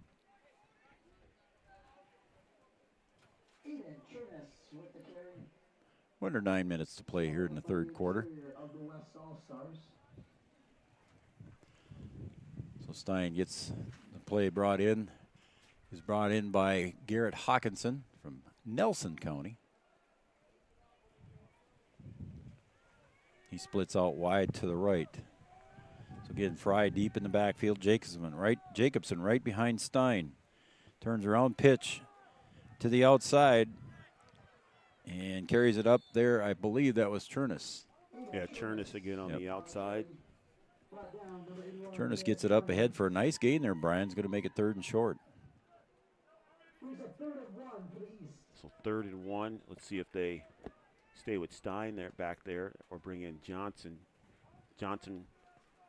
Under 9 minutes to play here in the 3rd quarter. So Stein gets the play brought in. Is brought in by Garrett Hawkinson from Nelson County. He splits out wide to the right. So again, Fry deep in the backfield. Jacobson right behind Stein. Turns around, pitch to the outside, and carries it up there. I believe that was Chernus. Yeah, Chernus again on the outside. Chernus gets it up ahead for a nice gain there, Brian's going to make it 3rd and short. So 3rd and 1. Let's see if they stay with Stein there back there or bring in Johnson. Johnson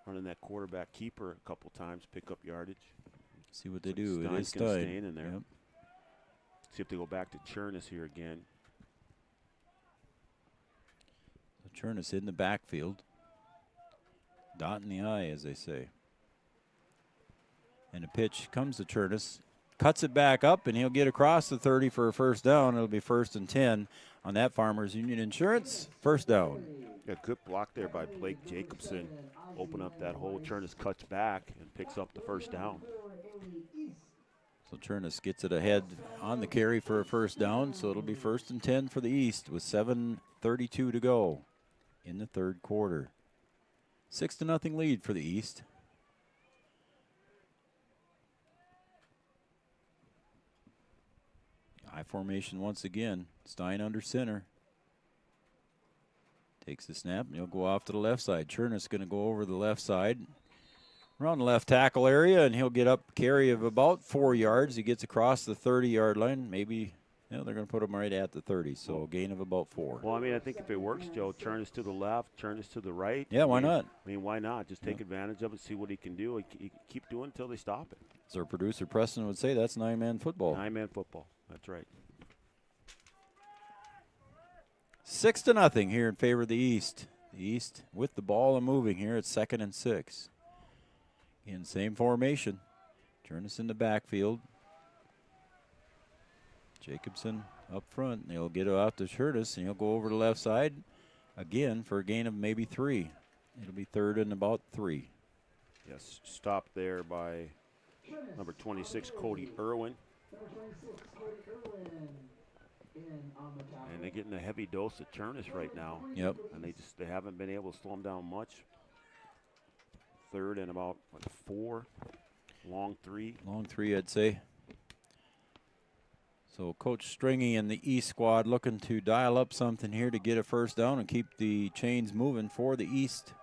running that quarterback keeper a couple times, pick up yardage. See what they do. Stein's it is Stein. Stay in there. Yep. See if they go back to Chernus here again. So Chernus in the backfield. Dot in the eye, as they say. And a pitch comes to Chernus. Cuts it back up, and he'll get across the 30 for a 1st down. It'll be 1st and 10 on that Farmers Union Insurance. 1st down. Yeah, good block there by Blake Jacobson. Open up that hole. Chernus cuts back and picks up the 1st down. So Chernus gets it ahead on the carry for a 1st down. So it'll be 1st and 10 for the East with 7:32 to go in the 3rd quarter. 6-0 lead for the East. I formation once again. Stein under center. Takes the snap, and he'll go off to the left side. Chernus going to go over the left side, around the left tackle area, and he'll get up carry of about 4 yards. He gets across the 30-yard line. Maybe they're going to put him right at the 30, so a gain of about 4. Well, I mean, I think if it works, Joe, Chernus to the left, Chernus to the right. Yeah, why not? I mean, why not? Just take advantage of it, see what he can do. He keep doing it until they stop it. As our producer Preston would say, that's 9-man football. 9-man football. That's right. 6-0 here in favor of the East. The East with the ball and moving here at 2nd and 6. In same formation. Chernus in the backfield. Jacobson up front. And he'll get it out to Chernus, and he'll go over the left side again for a gain of maybe 3. It'll be 3rd and about 3. Yes, stopped there by number 26, Cody Irwin. And they're getting a heavy dose of Chernus right now. Yep. And they haven't been able to slow him down much. Third and about 4. Long 3. Long 3, I'd say. So Coach Stringy and the East squad looking to dial up something here to get a first down and keep the chains moving for the East.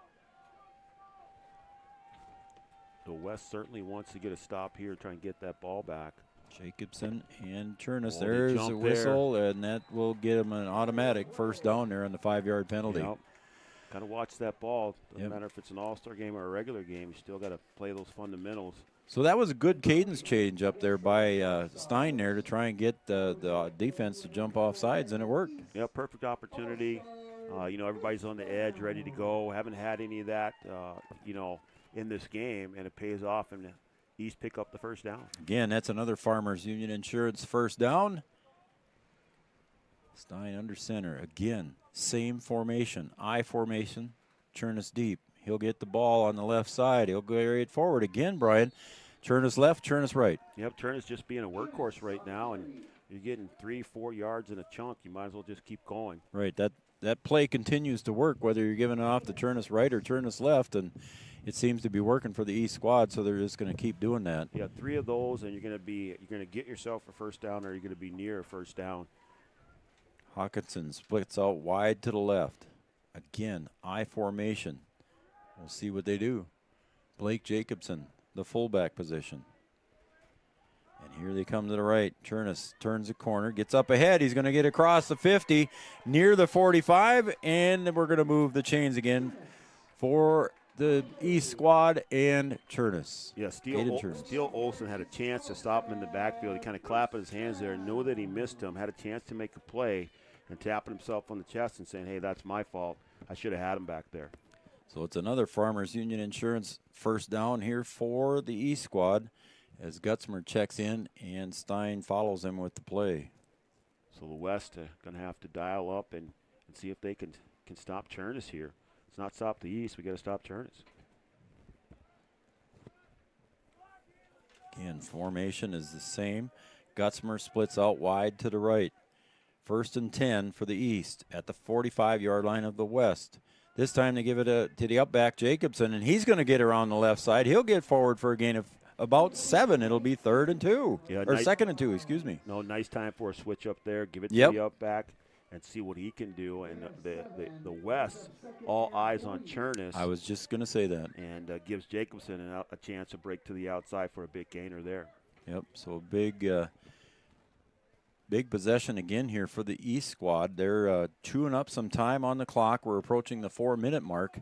The West certainly wants to get a stop here, try and get that ball back. Jacobson and Chernus. Oh, There's a whistle, and that will get him an automatic first down there on the 5-yard penalty. Yep. Got to watch that ball. Doesn't matter if it's an all-star game or a regular game. You still got to play those fundamentals. So that was a good cadence change up there by Stein there to try and get the defense to jump off sides, and it worked. Yeah, perfect opportunity. Everybody's on the edge, ready to go. Haven't had any of that, in this game, and it pays off, and the East pick up the first down. Again, that's another Farmers Union Insurance first down. Stein under center. Again, same formation, I formation, Chernus deep. He'll get the ball on the left side. He'll go right forward again, Brian. Chernus left, Chernus right. Yep, Chernus just being a workhorse right now, and you're getting 3-4 yards in a chunk. You might as well just keep going. Right, that play continues to work, whether you're giving it off to Chernus right or Chernus left, and it seems to be working for the East squad, so they're just going to keep doing that. Yeah, 3 of those, and you're going to get yourself a first down, or you're going to be near a first down. Hawkinson splits out wide to the left. Again, I formation. We'll see what they do. Blake Jacobson, the fullback position. And here they come to the right. Chernus turns the corner, gets up ahead. He's going to get across the 50, near the 45, and we're going to move the chains for the East squad and Chernus. Yeah, Steele Olson had a chance to stop him in the backfield. He kind of clapped his hands there, knew that he missed him, had a chance to make a play, and tapping himself on the chest and saying, hey, that's my fault. I should have had him back there. So it's another Farmers Union Insurance first down here for the East squad as Gutzmer checks in and Stein follows him with the play. So the West going to have to dial up and see if they can stop Chernus here. It's not stop the East. We got to stop Chernus. Again, formation is the same. Gutzmer splits out wide to the right. 1st and 10 for the East at the 45-yard line of the West. This time they give it to the up-back Jacobson, and he's going to get around the left side. He'll get forward for a gain of about 7. It'll be 3rd and 2. Yeah, or 2nd and 2, excuse me. No, nice time for a switch up there. Give it to the up-back and see what he can do. And the West, all eyes on Chernus. I was just going to say that. And gives Jacobson a chance to break to the outside for a big gainer there. Yep, so big possession again here for the East squad. They're chewing up some time on the clock. We're approaching the 4-minute mark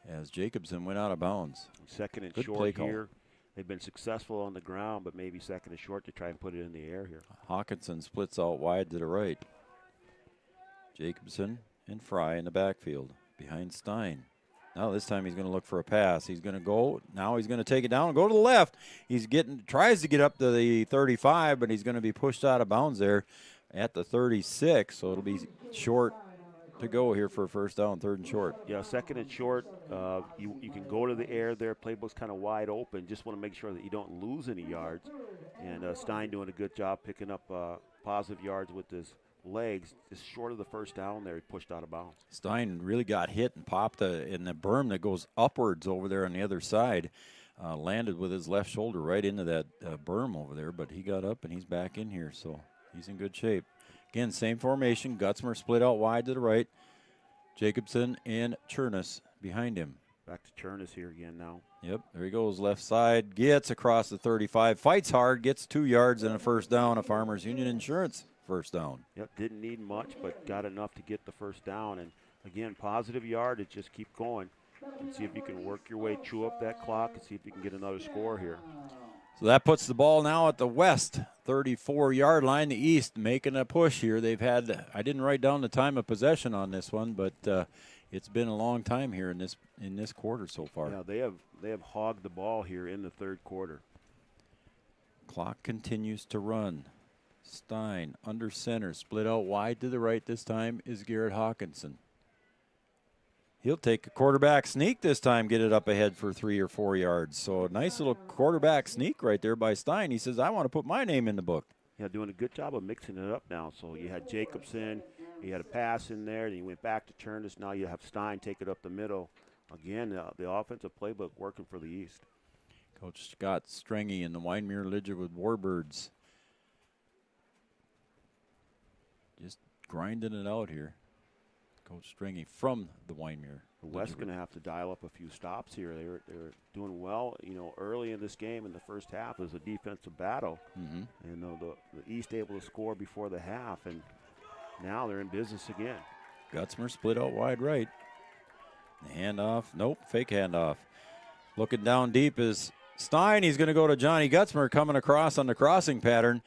as Jacobson went out of bounds. 2nd and short here. They've been successful on the ground, but maybe 2nd and short to try and put it in the air here. Hawkinson splits out wide to the right. Jacobson and Fry in the backfield behind Stein. Now this time he's going to look for a pass. He's going to go. Now he's going to take it down and go to the left. Tries to get up to the 35, but he's going to be pushed out of bounds there at the 36. So it'll be short to go here for a first down, 3rd and short. Yeah, 2nd and short. You can go to the air there. Playbook's kind of wide open. Just want to make sure that you don't lose any yards. And Stein doing a good job picking up positive yards with his legs, just short of the first down there. He pushed out of bounds. Stein really got hit and popped in the berm that goes upwards over there on the other side. Landed with his left shoulder right into that berm over there, but he got up and he's back in here, so he's in good shape. Again, same formation. Gutzmer split out wide to the right. Jacobson and Chernus behind him. Back to Chernus here again now. Yep, there he goes, left side, gets across the 35, fights hard, gets 2 yards and a first down, a Farmers Union Insurance first down. Yep, didn't need much, but got enough to get the first down. And again, positive yardage, just keep going and see if you can work your way, chew up that clock, and see if you can get another score here. So that puts the ball now at the West 34-yard line. The East making a push here. They've had, I didn't write down the time of possession on this one, but it's been a long time here in this quarter so far. Yeah, they have hogged the ball here in the 3rd quarter. Clock continues to run. Stein under center, split out wide to the right. This time is Garrett Hawkinson. He'll take a quarterback sneak this time, get it up ahead for 3 or 4 yards. So a nice little quarterback sneak right there by Stein. He says, I want to put my name in the book. Yeah, doing a good job of mixing it up now. So you had Jacobson, you had a pass in there, then you went back to Chernus. Now you have Stein take it up the middle. Again, the offensive playbook working for the East. Coach Scott Strengy in the Wyndmere Lidgerwood Warbirds. Just grinding it out here. Coach Strengy from the Wyndmere. The West's going to have to dial up a few stops here. They were doing well, early in this game in the first half. It was a defensive battle. Mm-hmm. And the East able to score before the half, and now they're in business again. Gutzmer split out wide right. The handoff. Nope, fake handoff. Looking down deep is Stein. He's going to go to Johnny Gutzmer coming across on the crossing pattern.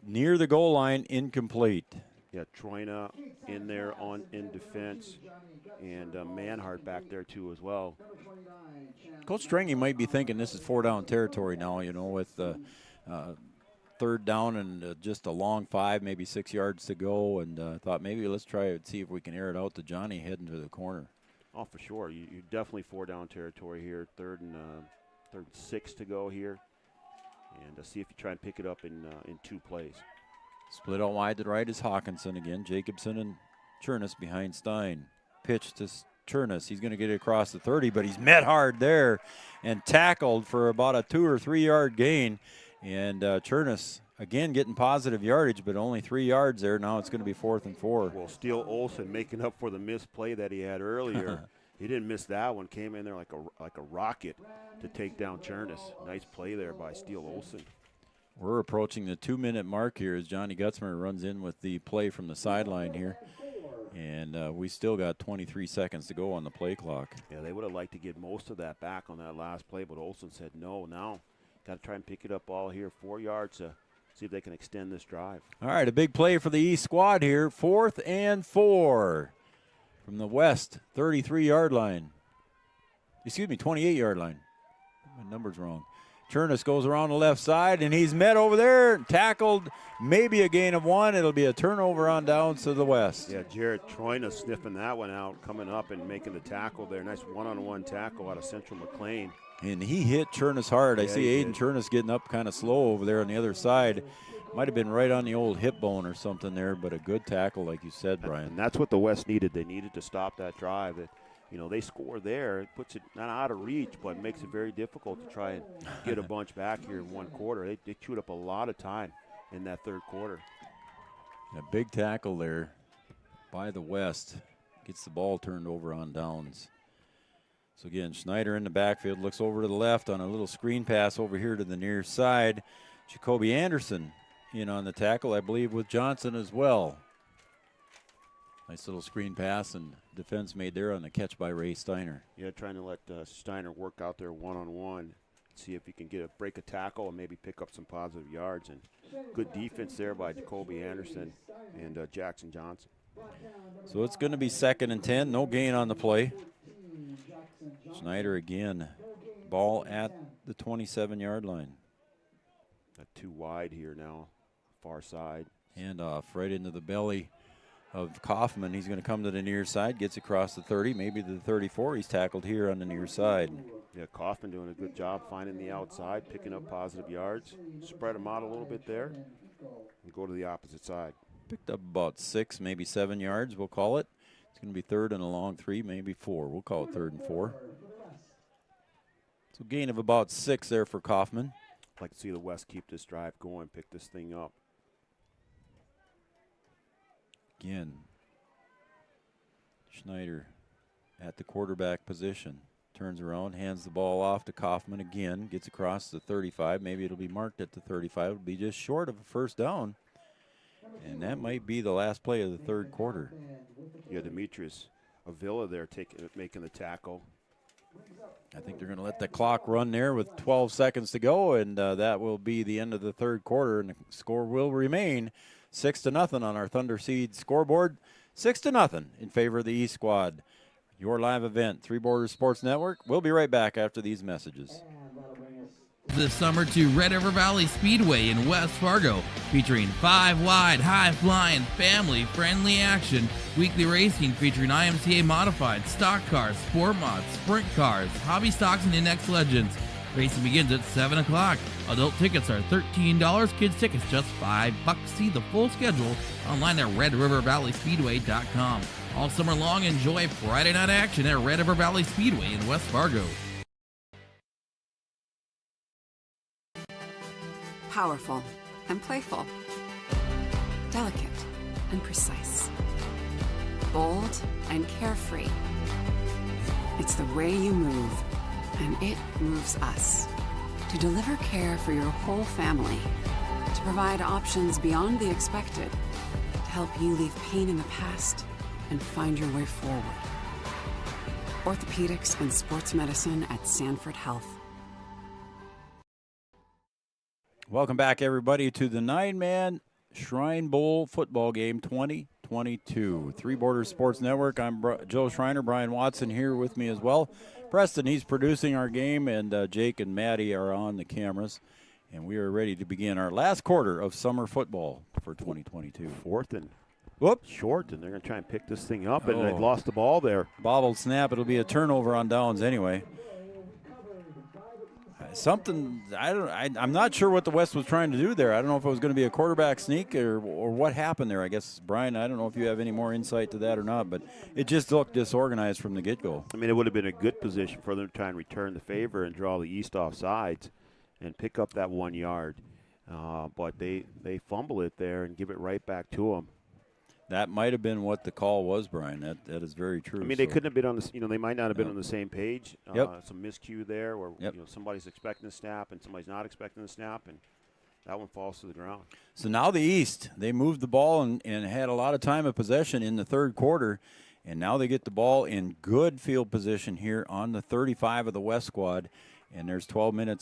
Near the goal line, incomplete. Yeah, Troina in there in defense, and Manhart back there too as well. Coach Strengy might be thinking this is 4-down territory now, with third down and just a long 5, maybe 6 yards to go, and thought maybe let's try it, see if we can air it out to Johnny heading to the corner. Oh, for sure. You definitely 4-down territory here. Third and 6 to go here, and see if you try and pick it up in 2 plays. Split out wide to the right is Hawkinson again. Jacobson and Chernus behind Stein. Pitch to Chernus. He's going to get it across the 30, but he's met hard there and tackled for about a 2 or 3 yard gain. And Chernus, again, getting positive yardage, but only 3 yards there. Now it's going to be 4th and 4. Well, Steele Olson making up for the missed play that he had earlier. He didn't miss that one. Came in there like a rocket to take down Chernus. Nice play there by Steele Olson. We're approaching the 2-minute mark here as Johnny Gutzmer runs in with the play from the sideline here. And we still got 23 seconds to go on the play clock. Yeah, they would have liked to get most of that back on that last play, but Olson said no. Now got to try and pick it up all here, 4 yards to see if they can extend this drive. All right, a big play for the East squad here. 4th and 4 from the West 33-yard line. Excuse me, 28-yard line. My number's wrong. Chernus goes around the left side, and he's met over there, tackled, maybe a gain of 1. It'll be a turnover on downs to the West. Yeah, Jared Troina sniffing that one out, coming up and making the tackle there. Nice one-on-one tackle out of Central McLean. And he hit Chernus hard. Yeah, I see Aiden Chernus getting up kind of slow over there on the other side. Might have been right on the old hip bone or something there, but a good tackle, like you said, Brian. And that's what the West needed. They needed to stop that drive. They score there. It puts it not out of reach, but makes it very difficult to try and get a bunch back here in one quarter. They chewed up a lot of time in that third quarter. A big tackle there by the West. Gets the ball turned over on downs. So again, Schneider in the backfield, looks over to the left on a little screen pass over here to the near side. Jacoby Anderson in on the tackle, I believe, with Johnson as well. Nice little screen pass and defense made there on the catch by Ray Steiner. Yeah, trying to let Steiner work out there one-on-one, see if he can break a tackle and maybe pick up some positive yards. And good defense there by Jacoby Anderson and Jackson Johnson. So it's going to be 2nd and 10, no gain on the play. Schneider again, ball at the 27-yard line. Too wide here now, far side. Handoff right into the belly of Kaufman. He's going to come to the near side, gets across the 30, maybe the 34. He's tackled here on the near side. Yeah, Kaufman doing a good job finding the outside, picking up positive yards. Spread them out a little bit there and go to the opposite side. Picked up about 6, maybe 7 yards, we'll call it. It's going to be 3rd and a long 3, maybe 4. We'll call it 3rd and 4. So gain of about 6 there for Kaufman. I'd like to see the West keep this drive going, pick this thing up. Again, Schneider at the quarterback position. Turns around, hands the ball off to Kaufman again, gets across the 35. Maybe it'll be marked at the 35. It'll be just short of a first down. And that might be the last play of the third quarter. Yeah, Demetrius Avila there making the tackle. I think they're going to let the clock run there with 12 seconds to go, and that will be the end of the third quarter, and the score will remain 6-0 on our Thunder Seed scoreboard. 6-0 in favor of the East squad. Your live event, Three Borders Sports Network. We'll be right back after these messages. This summer to Red River Valley Speedway in West Fargo, featuring 5-wide, high-flying, family-friendly action, weekly racing featuring IMCA modified, stock cars, sport mods, sprint cars, hobby stocks, and index legends. Racing begins at 7 o'clock. Adult tickets are $13, kids tickets just $5. See the full schedule online at RedRiverValleySpeedway.com. All summer long, enjoy Friday night action at Red River Valley Speedway in West Fargo. Powerful and playful. Delicate and precise. Bold and carefree. It's the way you move, and it moves us. To deliver care for your whole family. To provide options beyond the expected. To help you leave pain in the past and find your way forward. Orthopedics and sports medicine at Sanford Health. Welcome back, everybody, to the 9-man Shrine Bowl football game 2022. Three Borders Sports Network. I'm Joe Schreiner. Brian Watson here with me as well. Preston, he's producing our game, and Jake and Maddie are on the cameras. And we are ready to begin our last quarter of summer football for 2022. Fourth and whoop, short, and they're going to try and pick this thing up, and they've lost the ball there. Bobbled snap. It'll be a turnover on downs anyway. Something I'm not sure what the West was trying to do there. I don't know if it was going to be a quarterback sneak or what happened there. I guess, Brian, I don't know if you have any more insight to that or not, but it just looked disorganized from the get-go. I mean, it would have been a good position for them to try and return the favor and draw the East off sides and pick up that 1 yard. But they fumble it there and give it right back to them. That might have been what the call was, Brian. That is very true. I mean, they couldn't have been on the. They might not have been on the same page. Some miscue there, where somebody's expecting a snap and somebody's not expecting a snap, and that one falls to the ground. So now the East, they moved the ball and had a lot of time of possession in the third quarter, and now they get the ball in good field position here on the 35 of the West squad, and there's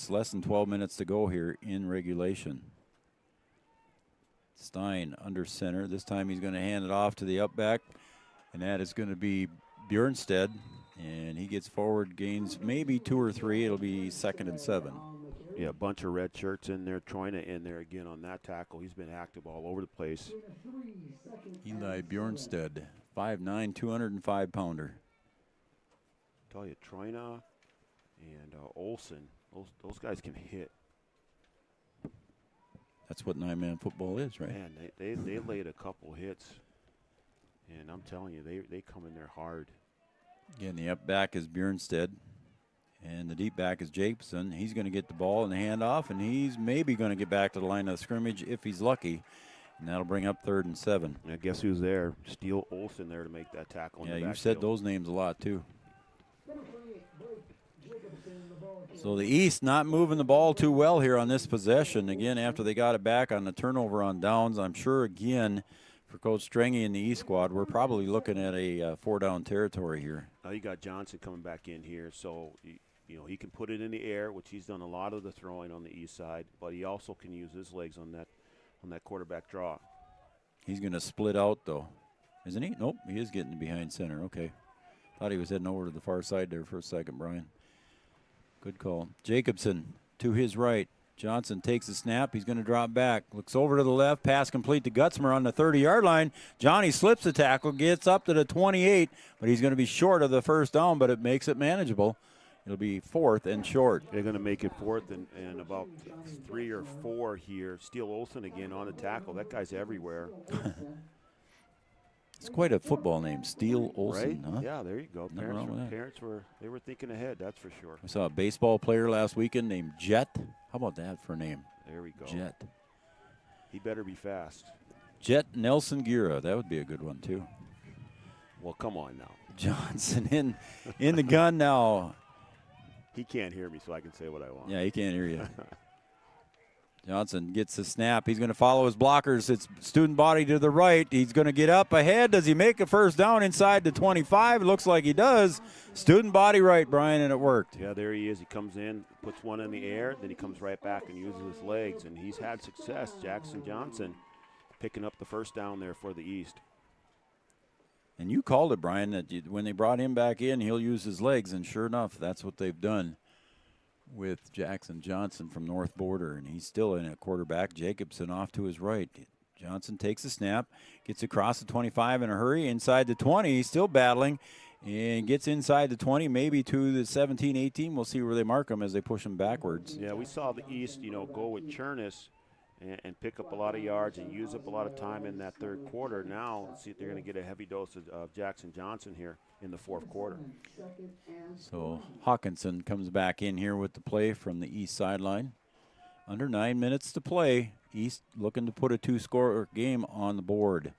less than 12 minutes to go here in regulation. Stein under center. This time he's going to hand it off to the up back, and that is going to be Bjornstead. And he gets forward, gains maybe 2 or 3. It'll be 2nd and 7. Yeah, a bunch of red shirts in there. Troina in there again on that tackle. He's been active all over the place. Eli Bjornstead, 5'9", 205-pounder. I tell you, Troina and Olsen, those guys can hit. That's what 9-man football is, right? Man, they laid a couple hits, and I'm telling you, they come in there hard. Again, the up back is Bjornstead, and the deep back is Jacobson. He's going to get the ball in the handoff, and he's maybe going to get back to the line of scrimmage if he's lucky, and that'll bring up 3rd and 7. I guess who's there? Steele Olsen there to make that tackle. Yeah, you said those names a lot too. So the East not moving the ball too well here on this possession. Again, after they got it back on the turnover on downs, I'm sure, again, for Coach Strengy and the East squad, we're probably looking at a 4-down territory here. Now you got Johnson coming back in here, so he can put it in the air, which he's done a lot of the throwing on the East side, but he also can use his legs on that quarterback draw. He's going to split out, though, isn't he? Nope, he is getting behind center. Okay. Thought he was heading over to the far side there for a second, Brian. Good call. Jacobson to his right. Johnson takes the snap. He's going to drop back. Looks over to the left. Pass complete to Gutzmer on the 30-yard line. Johnny slips the tackle, gets up to the 28, but he's going to be short of the first down, but it makes it manageable. It'll be 4th and short. They're going to make it 4th and about 3 or 4 here. Steele Olsen again on the tackle. That guy's everywhere. It's quite a football name, Steele Olsen, right? Huh? Yeah, there you go. Parents were thinking ahead, that's for sure. I saw a baseball player last weekend named Jet. How about that for a name? There we go. Jet. He better be fast. Jet Nelson Gira. That would be a good one, too. Well, come on now. Johnson in the gun now. He can't hear me, so I can say what I want. Yeah, he can't hear you. Johnson gets the snap. He's going to follow his blockers. It's student body to the right. He's going to get up ahead. Does he make a first down inside the 25? It looks like he does. Student body right, Brian, and it worked. Yeah, there he is. He comes in, puts one in the air, then he comes right back and uses his legs, and he's had success. Jackson Johnson picking up the first down there for the East. And you called it, Brian, that when they brought him back in, he'll use his legs, and sure enough, that's what they've done. with Jackson Johnson from North Border, and he's still in at quarterback. Jacobson off to his right. Johnson takes a snap, gets across the 25 in a hurry, inside the 20. He's still battling and gets inside the 20, maybe to the 17, 18. We'll see where they mark him as they push him backwards. Yeah, we saw the East, go with Chernus and pick up a lot of yards and use up a lot of time in that third quarter. Now, let's see if they're going to get a heavy dose of Jackson Johnson here in the fourth quarter. So Hawkinson comes back in here with the play from the East sideline. Under 9 minutes to play. East looking to put a two-score game on the board.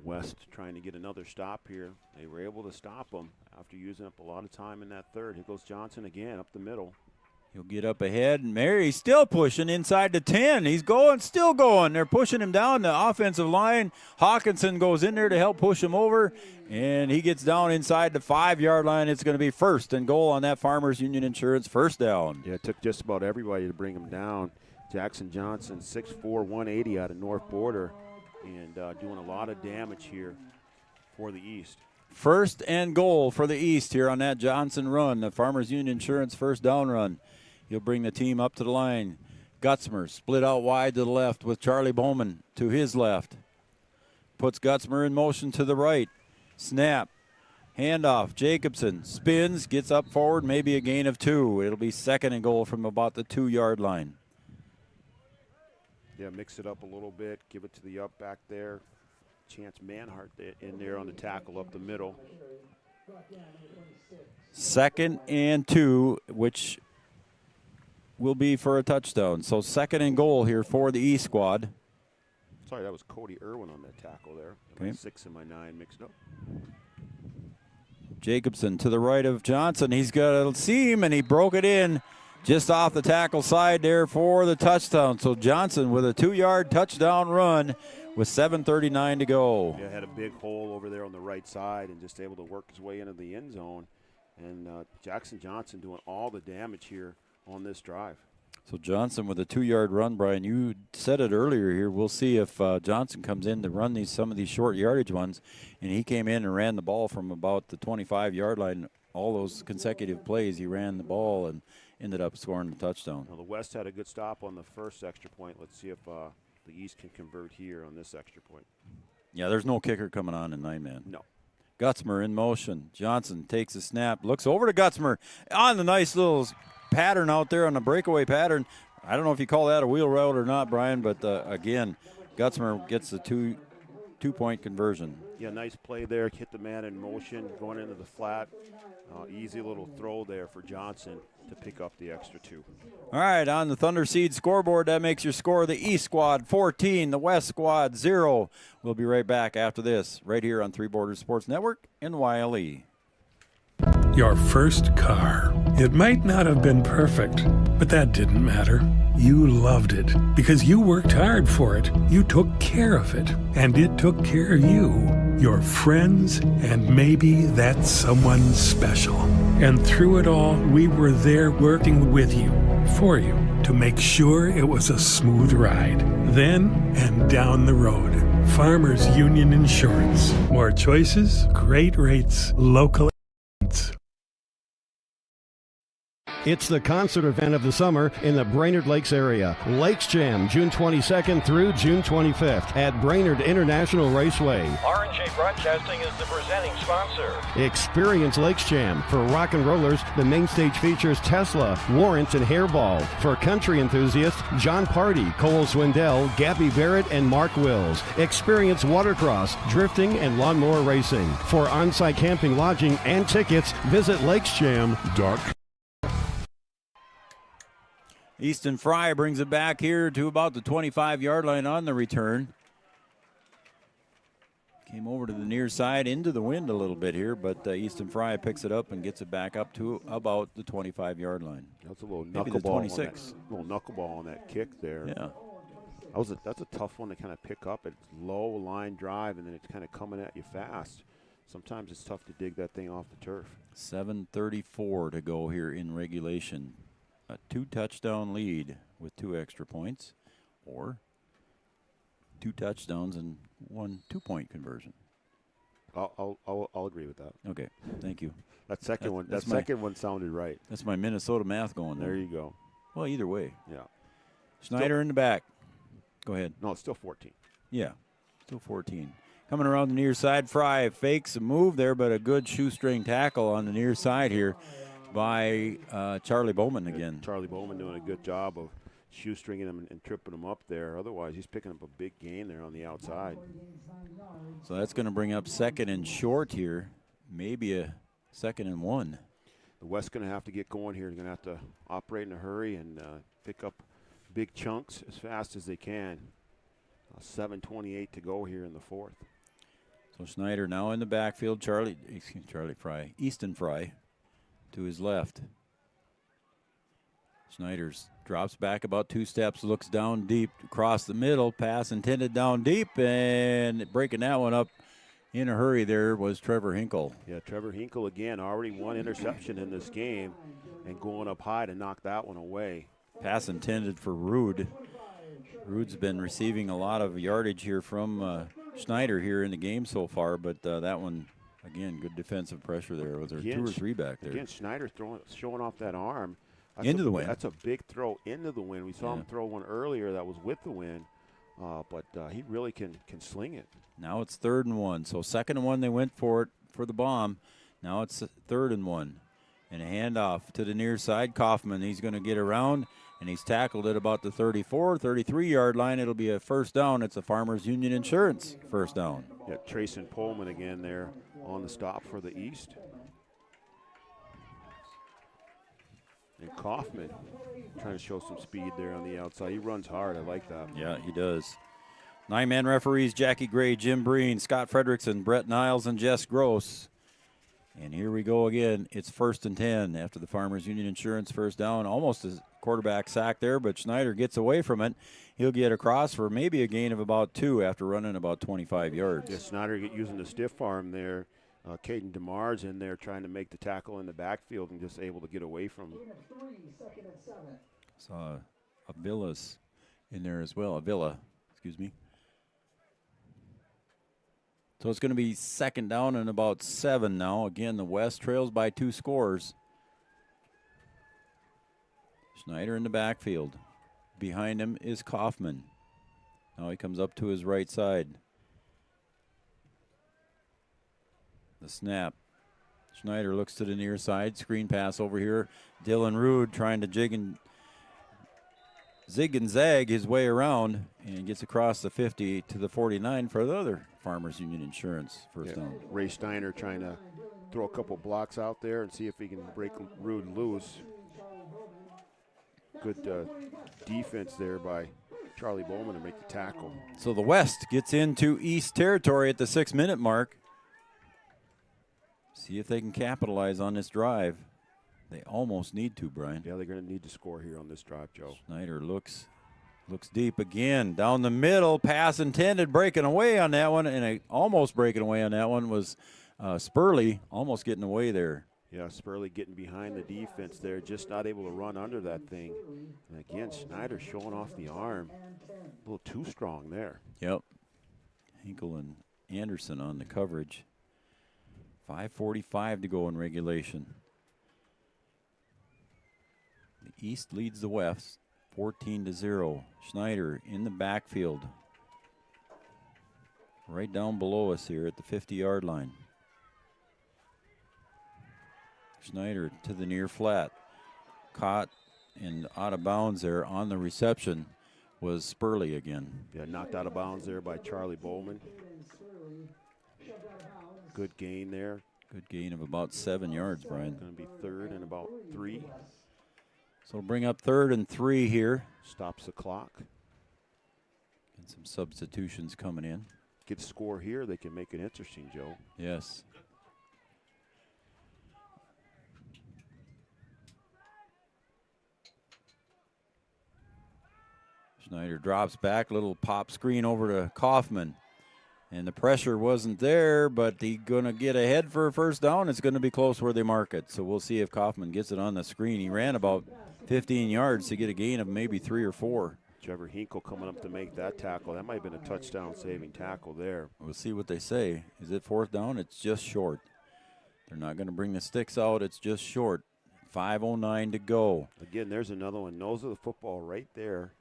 West trying to get another stop here. They were able to stop them after using up a lot of time in that third. Here goes Johnson again up the middle. He'll get up ahead, and Mary's still pushing inside the 10. He's going, still going. They're pushing him down the offensive line. Hawkinson goes in there to help push him over, and he gets down inside the 5-yard line. It's going to be first and goal on that Farmers Union Insurance first down. Yeah, it took just about everybody to bring him down. Jackson Johnson, 6'4", 180 out of North Border, and doing a lot of damage here for the East. First and goal for the East here on that Johnson run, the Farmers Union Insurance first down run. He'll bring the team up to the line. Gutzmer split out wide to the left with Charlie Bowman to his left. Puts Gutzmer in motion to the right. Snap. Handoff. Jacobson spins, gets up forward, maybe a gain of 2. It'll be second and goal from about the 2-yard line. Yeah, mix it up a little bit. Give it to the up back there. Chance Manhart in there on the tackle up the middle. Second and 2, which will be for a touchdown. So second and goal here for the E squad. Sorry, that was Cody Irwin on that tackle there. Okay. My 6 and my 9 mixed up. Jacobson to the right of Johnson. He's got a seam, and he broke it in just off the tackle side there for the touchdown. So Johnson with a 2-yard touchdown run with 7:39 to go. Yeah, had a big hole over there on the right side and just able to work his way into the end zone. And Jackson Johnson doing all the damage here on this drive. So Johnson with a 2-yard run, Brian. You said it earlier here. We'll see if Johnson comes in to run some of these short yardage ones. And he came in and ran the ball from about the 25-yard line. All those consecutive plays, he ran the ball and ended up scoring the touchdown. Well, the West had a good stop on the first extra point. Let's see if the East can convert here on this extra point. Yeah, there's no kicker coming on in 9-man. No. Gutzmer in motion. Johnson takes a snap, looks over to Gutzmer on the nice little pattern out there on the breakaway pattern. I don't know if you call that a wheel route or not, Brian, but again, Gutzmer gets the two-point conversion. Yeah, nice play there. Hit the man in motion, going into the flat. Easy little throw there for Johnson to pick up the extra 2. All right, on the Thunder Seed scoreboard, that makes your score the East squad 14, the West squad 0. We'll be right back after this, right here on Three Borders Sports Network in Wiley. Your first car. It might not have been perfect, but that didn't matter. You loved it because you worked hard for it. You took care of it, and it took care of you, your friends, and maybe that someone special. And through it all, we were there working with you, for you, to make sure it was a smooth ride. Then and down the road. Farmers Union Insurance. More choices, great rates, local. It's the concert event of the summer in the Brainerd Lakes area. Lakes Jam, June 22nd through June 25th at Brainerd International Raceway. R&J Broadcasting is the presenting sponsor. Experience Lakes Jam. For rock and rollers, the main stage features Tesla, Warrants, and Hairball. For country enthusiasts, John Party, Cole Swindell, Gabby Barrett, and Mark Wills. Experience watercross, drifting, and lawnmower racing. For on-site camping, lodging, and tickets, visit lakesjam.com. Easton Fry brings it back here to about the 25-yard line on the return. Came over to the near side into the wind a little bit here, but Easton Fry picks it up and gets it back up to about the 25-yard line. That's a little maybe the 26. Little knuckleball on that kick there. Yeah. That's a tough one to kind of pick up. It's low line drive, and then it's kind of coming at you fast. Sometimes it's tough to dig that thing off the turf. 7:34 to go here in regulation. A 2-touchdown lead with 2 extra points, or 2 touchdowns and 1 2-point conversion. I'll agree with that. Okay, thank you. That second one sounded right. That's my Minnesota math going there. There you go. Well, either way. Yeah. Schneider in the back. Go ahead. No, it's still 14. Yeah, still 14. Coming around the near side, Fry fakes a move there, but a good shoestring tackle on the near side here by Charlie Bowman again. Charlie Bowman doing a good job of shoestringing him and tripping him up there. Otherwise, he's picking up a big gain there on the outside. So that's going to bring up 2nd and short here. Maybe a 2nd and 1. The West's going to have to get going here. They're going to have to operate in a hurry and pick up big chunks as fast as they can. 7:28 to go here in the 4th. So Schneider now in the backfield. Charlie Fry, Easton Fry to his left. Schneider's drops back about 2 steps, looks down deep across the middle. Pass intended down deep, and breaking that one up in a hurry there was Trevor Hinkle. Yeah, Trevor Hinkle again, already 1 interception in this game and going up high to knock that one away. Pass intended for Rude. Rude's been receiving a lot of yardage here from Schneider here in the game so far, but that one, again, good defensive pressure there. Was there again, 2 or 3 back there? Again, Schneider showing off that arm. Into the wind. That's a big throw into the wind. We saw him throw one earlier that was with the wind, but he really can sling it. Now it's 3rd and 1. So 2nd and 1, they went for it for the bomb. Now it's 3rd and 1. And a handoff to the near side. Kaufman, he's going to get around, and he's tackled at about the 34, 33-yard line. It'll be a first down. It's a Farmers Union Insurance first down. Yeah, Trayson Pullman again there on the stop for the East. And Kaufman trying to show some speed there on the outside. He runs hard. I like that. Yeah, he does. 9-man referees, Jackie Gray, Jim Breen, Scott Frederickson, Brett Niles, and Jess Gross. And here we go again. It's 1st and 10 after the Farmers Union Insurance first down. Almost a quarterback sack there, but Schneider gets away from it. He'll get across for maybe a gain of about 2 after running about 25 yards. Yeah, Schneider using the stiff arm there. Caden DeMar's in there trying to make the tackle in the backfield and just able to get away from him. Saw Avila's in there as well. Avila, excuse me. So it's going to be 2nd down and about 7 now. Again, the West trails by 2 scores. Schneider in the backfield. Behind him is Kaufman. Now he comes up to his right side. The snap. Schneider looks to the near side. Screen pass over here. Dylan Rude trying to zig and zag his way around and gets across the 50 to the 49 for the other Farmers Union Insurance first down. Ray Steiner trying to throw a couple blocks out there and see if he can break Rude loose. Good defense there by Charlie Bowman to make the tackle. So the West gets into East territory at the 6-minute mark. See if they can capitalize on this drive. They almost need to, Brian. Yeah, they're going to need to score here on this drive, Joe. Schneider looks deep again. Down the middle, pass intended, breaking away on that one, and almost breaking away on that one was Spurley, almost getting away there. Yeah, Spurley getting behind the defense there, just not able to run under that thing. And again, Schneider showing off the arm. A little too strong there. Yep. Hinkle and Anderson on the coverage. 5:45 to go in regulation. The East leads the West 14-0. Schneider in the backfield. Right down below us here at the 50-yard line. Schneider to the near flat. Caught and out of bounds there on the reception was Spurley again. Yeah, knocked out of bounds there by Charlie Bowman. Good gain there. Good gain of about 7 yards, Brian. Going to be 3rd and about 3. So it'll bring up 3rd and 3 here. Stops the clock. And some substitutions coming in. Get a score here, they can make it interesting, Joe. Yes. Schneider drops back, little pop screen over to Kaufman. And the pressure wasn't there, but he's going to get ahead for a first down. It's going to be close where they mark it. So we'll see if Kaufman gets it on the screen. He ran about 15 yards to get a gain of maybe 3 or 4. Trevor Hinkle coming up to make that tackle. That might have been a touchdown-saving tackle there. We'll see what they say. Is it fourth down? It's just short. They're not going to bring the sticks out. It's just short. 5:09 to go. Again, there's another one. Nose of the football right there.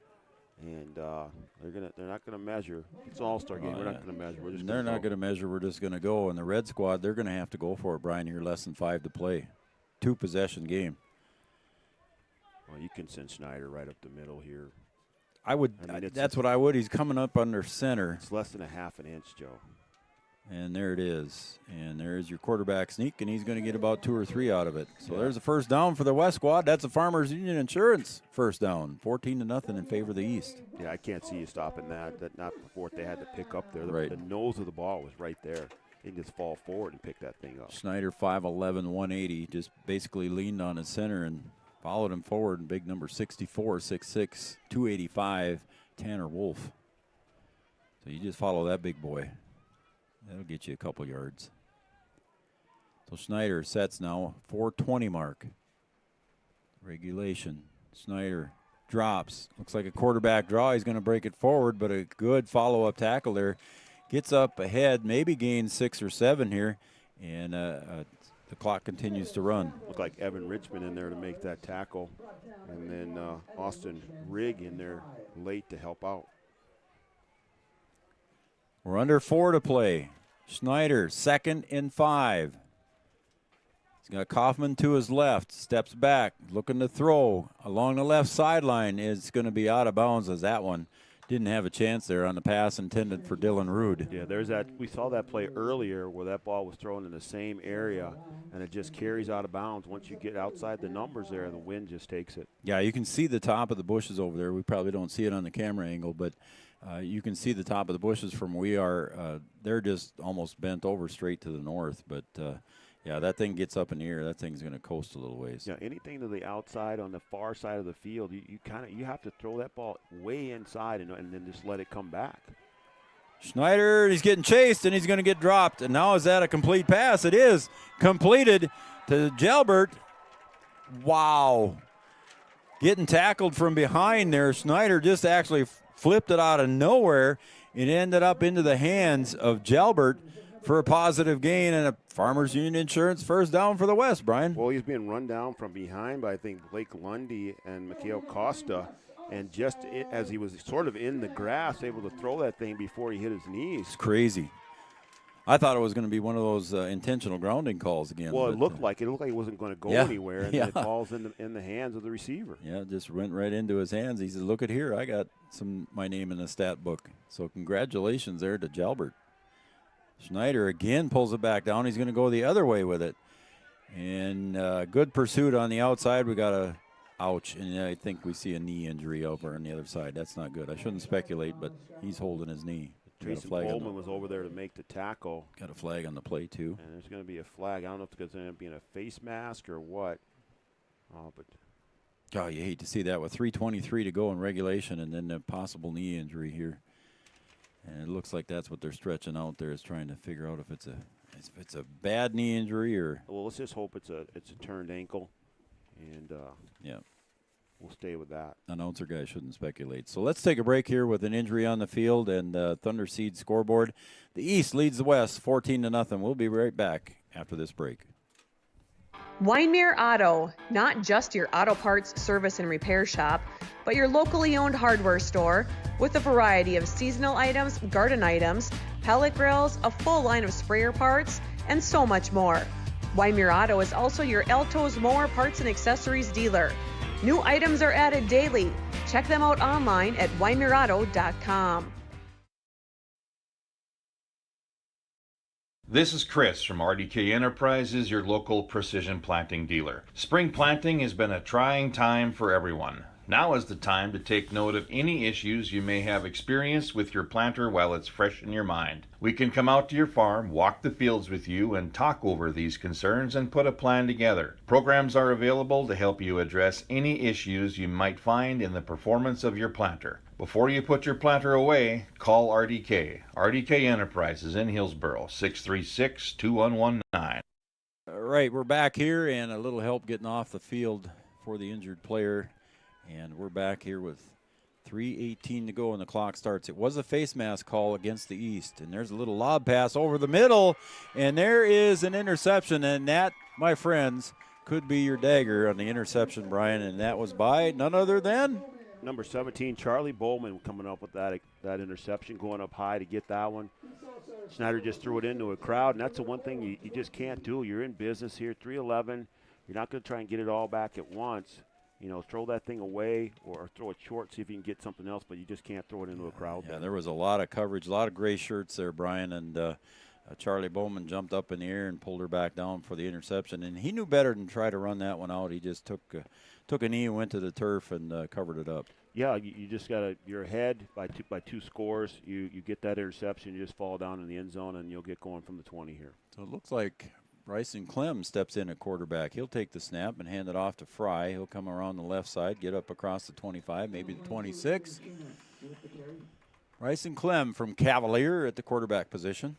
And they're not gonna measure. It's an all-star game. We're not gonna measure. They're not gonna measure. We're just gonna go. And the red squad, they're gonna have to go for it, Brian. Here, less than 5 to play. 2-possession game. Well, you can send Schneider right up the middle here. I would. That's what I would. He's coming up under center. It's less than a half an inch, Joe. And there it is. And there's your quarterback sneak, and he's going to get about 2 or 3 out of it. So there's a first down for the West squad. That's a Farmers Union Insurance first down. 14-0 in favor of the East. Yeah, I can't see you stopping that. That not before they had to pick up there. Right. The nose of the ball was right there. They can just fall forward and pick that thing up. Schneider, 5'11", 180, just basically leaned on his center and followed him forward. And big number 64, 6'6", 285, Tanner Wolf. So you just follow that big boy. That'll get you a couple yards. So Schneider sets now, 4:20 mark. Regulation. Schneider drops. Looks like a quarterback draw. He's going to break it forward, but a good follow-up tackle there. Gets up ahead, maybe gains 6 or 7 here, and the clock continues to run. Looked like Evan Richmond in there to make that tackle, and then Austin Rigg in there late to help out. We're under 4 to play. Schneider, 2nd and 5. He's got Kaufman to his left, steps back, looking to throw. Along the left sideline is going to be out of bounds as that one didn't have a chance there on the pass intended for Dylan Rude. Yeah, there's that. We saw that play earlier where that ball was thrown in the same area, and it just carries out of bounds. Once you get outside the numbers there, the wind just takes it. Yeah, you can see the top of the bushes over there. We probably don't see it on the camera angle, but you can see the top of the bushes from where we are. They're just almost bent over straight to the north. But, yeah, that thing gets up in the air. That thing's going to coast a little ways. Yeah, anything to the outside on the far side of the field, you have to throw that ball way inside and then just let it come back. Schneider, he's getting chased, and he's going to get dropped. And now is that a complete pass? It is completed to Gelbert. Wow. Getting tackled from behind there. Schneider just actually flipped it out of nowhere. It ended up into the hands of Gelbert for a positive gain and a Farmers Union Insurance first down for the West, Brian. Well, he's being run down from behind by, I think, Blake Lundy and Mikhail Costa. And just as he was sort of in the grass, able to throw that thing before he hit his knees. It's crazy. I thought it was going to be one of those intentional grounding calls again. Well, it looked like it wasn't going to go anywhere, and yeah. it falls in the hands of the receiver. Yeah, it just went right into his hands. He said, "Look at here, I got my name in the stat book." So congratulations there to Gelbert. Schneider again pulls it back down. He's going to go the other way with it, and good pursuit on the outside. We got a ouch, and I think we see a knee injury over on the other side. That's not good. I shouldn't speculate, but he's holding his knee. Jason Coleman was over there to make the tackle. Got a flag on the play, too. And there's going to be a flag. I don't know if it's going to be in a face mask or what. Oh, you hate to see that with 3:23 to go in regulation and then a possible knee injury here. And it looks like that's what they're stretching out there, is trying to figure out if it's a bad knee injury or. Well, let's just hope it's a turned ankle, and yeah, we'll stay with that. Announcer guy shouldn't speculate. So let's take a break here with an injury on the field and Thunder Seed scoreboard. The East leads the West 14-0. We'll be right back after this break. Winemere Auto, not just your auto parts service and repair shop, but your locally owned hardware store with a variety of seasonal items, garden items, pellet grills, a full line of sprayer parts, and so much more. Winemere Auto is also your Alto's mower parts and accessories dealer. New items are added daily. Check them out online at winemereauto.com. This is Chris from RDK Enterprises, your local precision planting dealer. Spring planting has been a trying time for everyone. Now is the time to take note of any issues you may have experienced with your planter while it's fresh in your mind. We can come out to your farm, walk the fields with you, and talk over these concerns and put a plan together. Programs are available to help you address any issues you might find in the performance of your planter. Before you put your planter away, call RDK. RDK Enterprises in Hillsboro, 636-2119. All right, we're back here, and a little help getting off the field for the injured player. And we're back here with 3:18 to go and the clock starts. It was a face mask call against the East, and there's a little lob pass over the middle, and there is an interception, and that, my friends, could be your dagger on the interception, Brian, and that was by none other than number 17, Charlie Bowman, coming up with that interception, going up high to get that one. Snyder just threw it into a crowd, and that's the one thing you just can't do. You're in business here, 3:11. You're not going to try and get it all back at once. You know, throw that thing away or throw it short, see if you can get something else, but you just can't throw it into a crowd. Yeah, there was a lot of coverage, a lot of gray shirts there, Brian, and Charlie Bowman jumped up in the air and pulled her back down for the interception, and he knew better than try to run that one out. He just took a knee and went to the turf and covered it up. Yeah, you just got you're ahead by two scores. You get that interception, you just fall down in the end zone, and you'll get going from the 20 here. So it looks like Bryson Clem steps in at quarterback. He'll take the snap and hand it off to Fry. He'll come around the left side, get up across the 25, maybe the 26. Bryson Clem from Cavalier at the quarterback position.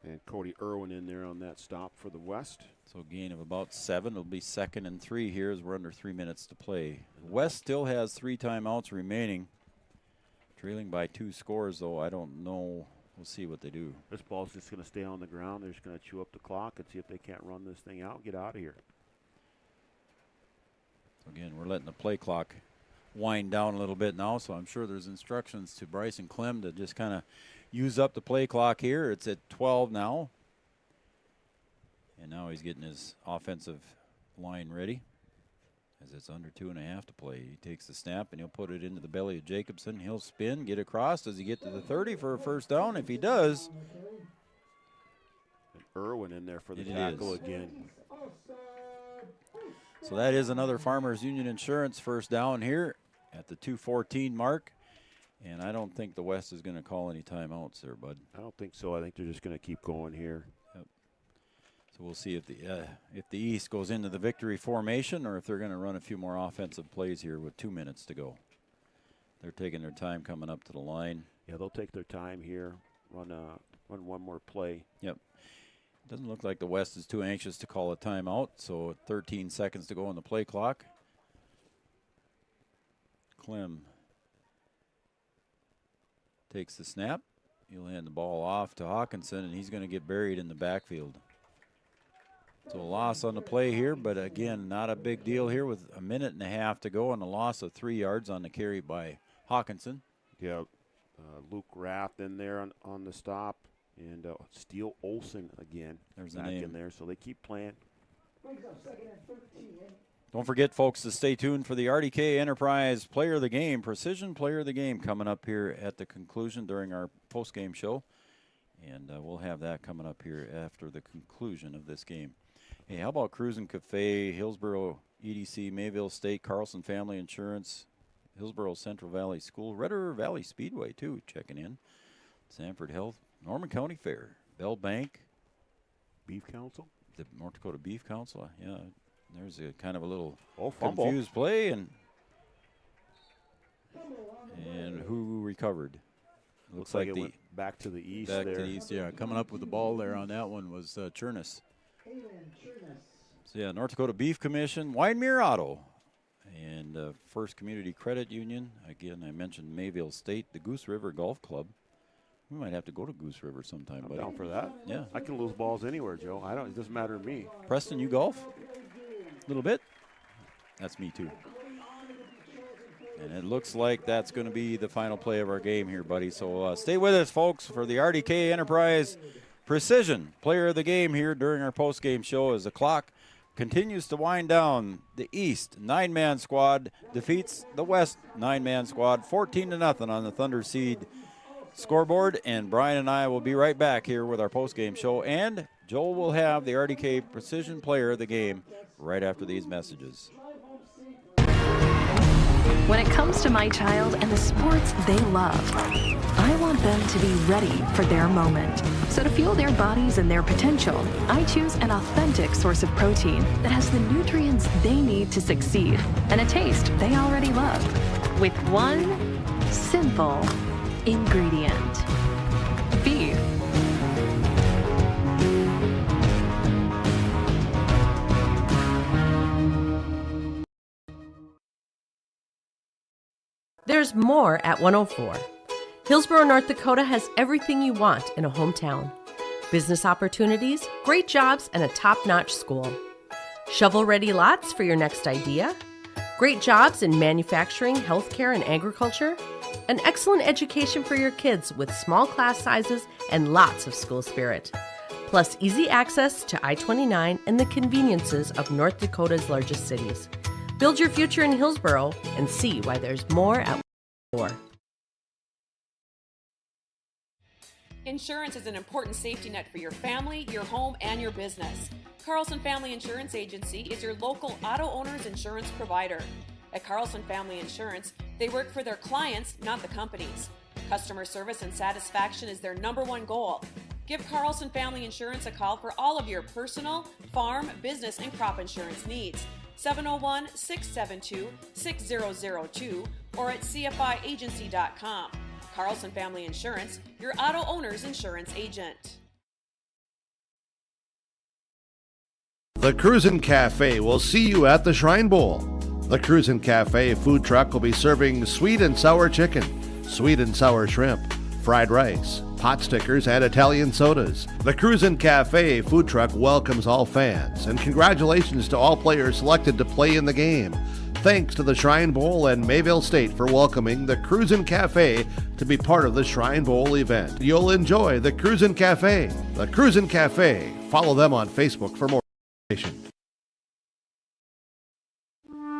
And Cody Irwin in there on that stop for the West. So gain of about 7. It'll be 2nd and 3 here as we're under 3 minutes to play. West still has 3 timeouts remaining. Trailing by 2 scores, though. I don't know. We'll see what they do. This ball's just going to stay on the ground. They're just going to chew up the clock and see if they can't run this thing out, get out of here. So again, we're letting the play clock wind down a little bit now, so I'm sure there's instructions to Bryson Clem to just kind of use up the play clock here. It's at 12 now. And now he's getting his offensive line ready as it's under 2.5 to play. He takes the snap and he'll put it into the belly of Jacobson. He'll spin, get across. Does he get to the 30 for a first down? If he does. And Irwin in there for the tackle again. So that is another Farmers Union Insurance first down here at the 2:14 mark. And I don't think the West is going to call any timeouts there, bud. I don't think so. I think they're just going to keep going here. Yep. So we'll see if the East goes into the victory formation or if they're going to run a few more offensive plays here with 2 minutes to go. They're taking their time coming up to the line. Yeah, they'll take their time here, run one more play. Yep. Doesn't look like the West is too anxious to call a timeout, so 13 seconds to go on the play clock. Clem takes the snap. He'll hand the ball off to Hawkinson, and he's going to get buried in the backfield. So a loss on the play here, but again, not a big deal here with 1.5 minutes to go and a loss of 3 yards on the carry by Hawkinson. Yeah, Luke Rath in there on the stop, and Steele Olson again. There's the back name in there, so they keep playing. Don't forget, folks, to stay tuned for the RDK Enterprise Player of the Game, Precision Player of the Game, coming up here at the conclusion during our post-game show. And we'll have that coming up here after the conclusion of this game. Hey, how about Cruisin' Cafe, Hillsboro EDC, Mayville State, Carlson Family Insurance, Hillsboro Central Valley School, Red River Valley Speedway, too, checking in. Sanford Health, Norman County Fair, Bell Bank. Beef Council? The North Dakota Beef Council, yeah. There's a kind of a little fumble. Confused play, and who recovered? Looks like it went back to the east back there. to the east, yeah. Coming up with the ball there on that one was Chernus. So, yeah, North Dakota Beef Commission, Winemere Auto, and First Community Credit Union. Again, I mentioned Mayville State, the Goose River Golf Club. We might have to go to Goose River sometime, buddy. I'm down for that. Yeah. I can lose balls anywhere, Joe. It doesn't matter to me. Preston, you golf? A little bit? That's me, too. And it looks like that's going to be the final play of our game here, buddy. So stay with us, folks, for the RDK Enterprise Precision Player of the Game here during our post-game show as the clock continues to wind down. The East 9-man squad defeats the West 9-man squad 14-0 on the Thunder Seed scoreboard. And Brian and I will be right back here with our post-game show. And Joel will have the RDK Precision Player of the Game right after these messages. When it comes to my child and the sports they love, I want them to be ready for their moment. So to fuel their bodies and their potential, I choose an authentic source of protein that has the nutrients they need to succeed and a taste they already love. With one simple ingredient: beef. There's more at 104. Hillsborough, North Dakota has everything you want in a hometown. Business opportunities, great jobs, and a top-notch school. Shovel-ready lots for your next idea. Great jobs in manufacturing, healthcare, and agriculture. An excellent education for your kids with small class sizes and lots of school spirit. Plus easy access to I-29 and the conveniences of North Dakota's largest cities. Build your future in Hillsborough and see why there's more at 104. Insurance is an important safety net for your family, your home, and your business. Carlson Family Insurance Agency is your local auto owner's insurance provider. At Carlson Family Insurance, they work for their clients, not the companies. Customer service and satisfaction is their #1 goal. Give Carlson Family Insurance a call for all of your personal, farm, business, and crop insurance needs. 701-672-6002 or at cfiagency.com. Carlson Family Insurance, your auto owner's insurance agent. The Cruisin' Cafe will see you at the Shrine Bowl. The Cruisin' Cafe food truck will be serving sweet and sour chicken, sweet and sour shrimp, fried rice, pot stickers, and Italian sodas. The Cruisin' Cafe food truck welcomes all fans, and congratulations to all players selected to play in the game. Thanks to the Shrine Bowl and Mayville State for welcoming the Cruisin' Cafe to be part of the Shrine Bowl event. You'll enjoy the Cruisin' Cafe. The Cruisin' Cafe. Follow them on Facebook for more information.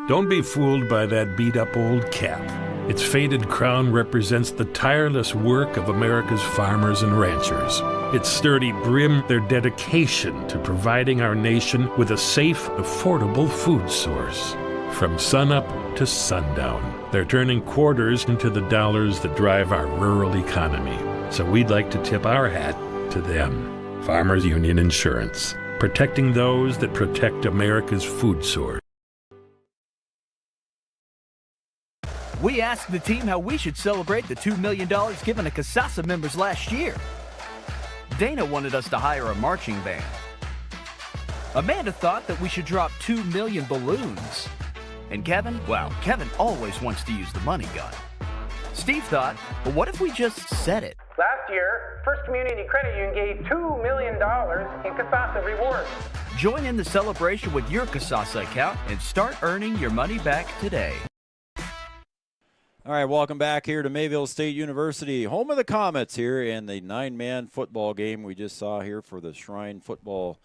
Don't be fooled by that beat-up old cap. Its faded crown represents the tireless work of America's farmers and ranchers. Its sturdy brim, their dedication to providing our nation with a safe, affordable food source. From sunup to sundown, they're turning quarters into the dollars that drive our rural economy. So we'd like to tip our hat to them. Farmers Union Insurance, protecting those that protect America's food source. We asked the team how we should celebrate the $2 million given to Casasa members last year. Dana wanted us to hire a marching band. Amanda thought that we should drop 2 million balloons. And Kevin, well, Kevin always wants to use the money gun. Steve thought, well, what if we just said it? Last year, First Community Credit Union gave $2 million in Casasa rewards. Join in the celebration with your Casasa account and start earning your money back today. All right, welcome back here to Mayville State University, home of the Comets here in the 9-man football game we just saw here for the Shrine Football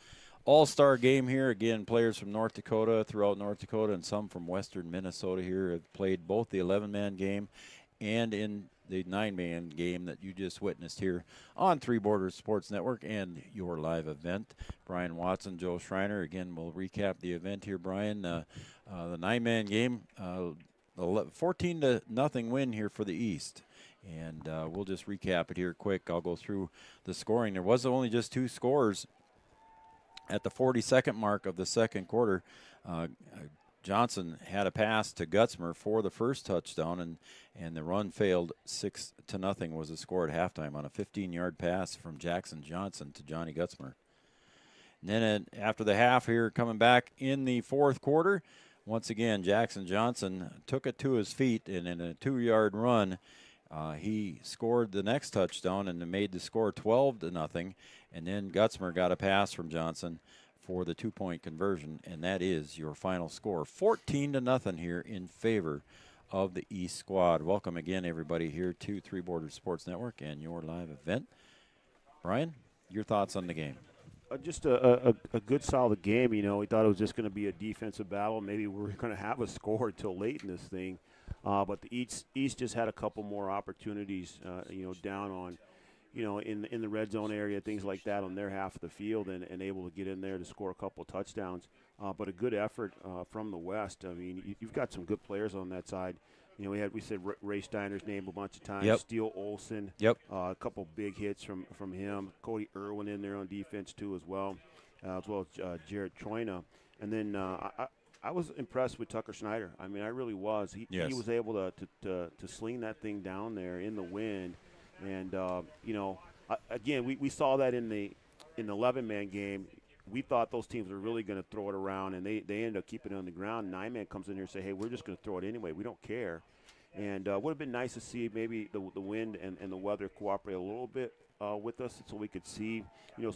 All-Star game here. Again, players from North Dakota, throughout North Dakota, and some from western Minnesota here have played both the 11-man game and in the 9-man game that you just witnessed here on Three Borders Sports Network and your live event. Brian Watson, Joe Schreiner. Again, we'll recap the event here, Brian. The 9-man game, 14-0 win here for the East. And we'll just recap it here quick. I'll go through the scoring. There was only just 2 scores at the 42nd mark of the second quarter. Johnson had a pass to Gutzmer for the first touchdown, and the run failed. 6-0 was the score at halftime on a 15-yard pass from Jackson Johnson to Johnny Gutzmer. And then after the half here, coming back in the fourth quarter, once again, Jackson Johnson took it to his feet, and in a 2-yard run, he scored the next touchdown and made the score 12-0. And then Gutzmer got a pass from Johnson for the 2-point conversion, and that is your final score. 14-0 here in favor of the East squad. Welcome again, everybody, here to Three Borders Sports Network and your live event. Brian, your thoughts on the game? Just a good, solid game. You know, we thought it was just going to be a defensive battle. Maybe we were going to have a score until late in this thing. But the East just had a couple more opportunities, down on, in the red zone area, things like that on their half of the field, and able to get in there to score a couple touchdowns. But a good effort from the West. I mean, you've got some good players on that side. You know, we said Ray Steiner's name a bunch of times. Yep. Steele Olson. Yep. A couple big hits from him. Cody Irwin in there on defense too as well as Jared Troina. And then I was impressed with Tucker Schneider. I mean, I really was. He was able to sling that thing down there in the wind. And again, we saw that in the 11-man game. We thought those teams were really going to throw it around, and they ended up keeping it on the ground. 9-man comes in here and say, hey, we're just going to throw it anyway. We don't care. And would have been nice to see maybe the wind and the weather cooperate a little bit with us, so we could see,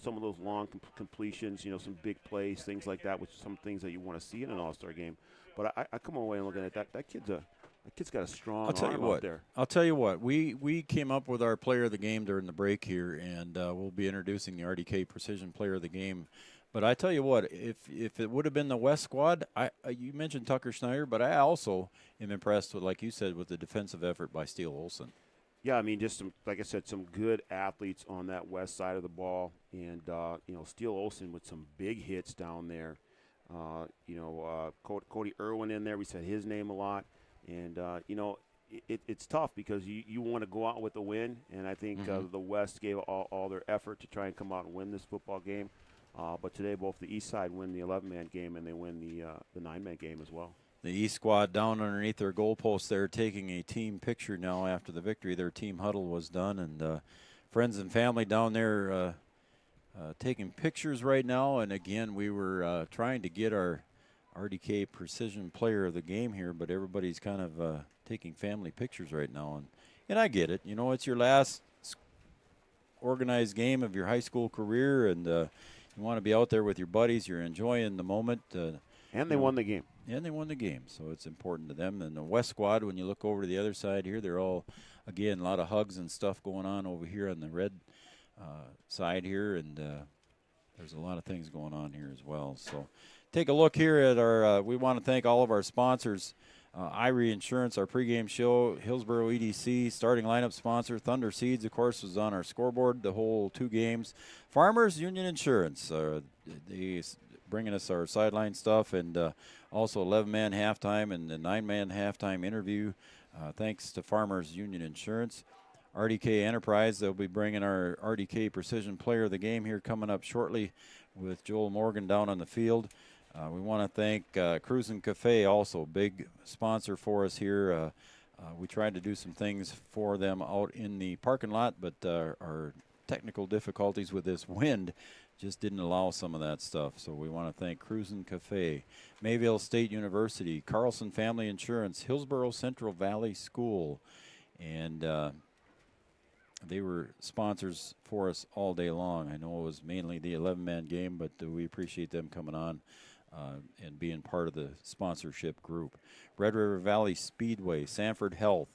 some of those long completions, some big plays, things like that, which are some things that you want to see in an All-Star game. But I come away and looking at that. That kid's got a strong arm out there. I'll tell you what. We came up with our player of the game during the break here, and we'll be introducing the RDK Precision Player of the Game. But I tell you what, if it would have been the West squad, you mentioned Tucker Schneider, but I also am impressed with, like you said, with the defensive effort by Steele Olson. Yeah, I mean, just like I said, some good athletes on that west side of the ball, and Steele Olson with some big hits down there. Cody Irwin in there. We said his name a lot, and it's tough because you want to go out with a win, and I think the West gave all their effort to try and come out and win this football game. But today, both the East side win the 11-man game, and they win the 9-man game as well. The East squad down underneath their goalposts. They're taking a team picture now after the victory. Their team huddle was done, and friends and family down there taking pictures right now. And again, we were trying to get our RDK Precision Player of the Game here, but everybody's kind of taking family pictures right now. And I get it. It's your last organized game of your high school career, and you want to be out there with your buddies. You're enjoying the moment. And they won the game. And they won the game, so it's important to them. And the West squad, when you look over to the other side here, they're all, again, a lot of hugs and stuff going on over here on the red side here, and there's a lot of things going on here as well. So take a look here at our, we want to thank all of our sponsors. Irie Insurance, our pregame show, Hillsboro EDC, starting lineup sponsor, Thunder Seeds, of course, was on our scoreboard the whole 2 games. Farmers Union Insurance, they bringing us our sideline stuff, and also 11-man halftime and the 9-man halftime interview. Thanks to Farmers Union Insurance. RDK Enterprise, they'll be bringing our RDK Precision Player of the Game here coming up shortly with Joel Morgan down on the field. We want to thank Cruisin' Cafe, also big sponsor for us here. We tried to do some things for them out in the parking lot, but our technical difficulties with this wind just didn't allow some of that stuff. So we want to thank Cruisin' Cafe, Mayville State University, Carlson Family Insurance, Hillsboro Central Valley School, and they were sponsors for us all day long. I know it was mainly the 11-man game, but we appreciate them coming on and being part of the sponsorship group. Red River Valley Speedway, Sanford Health,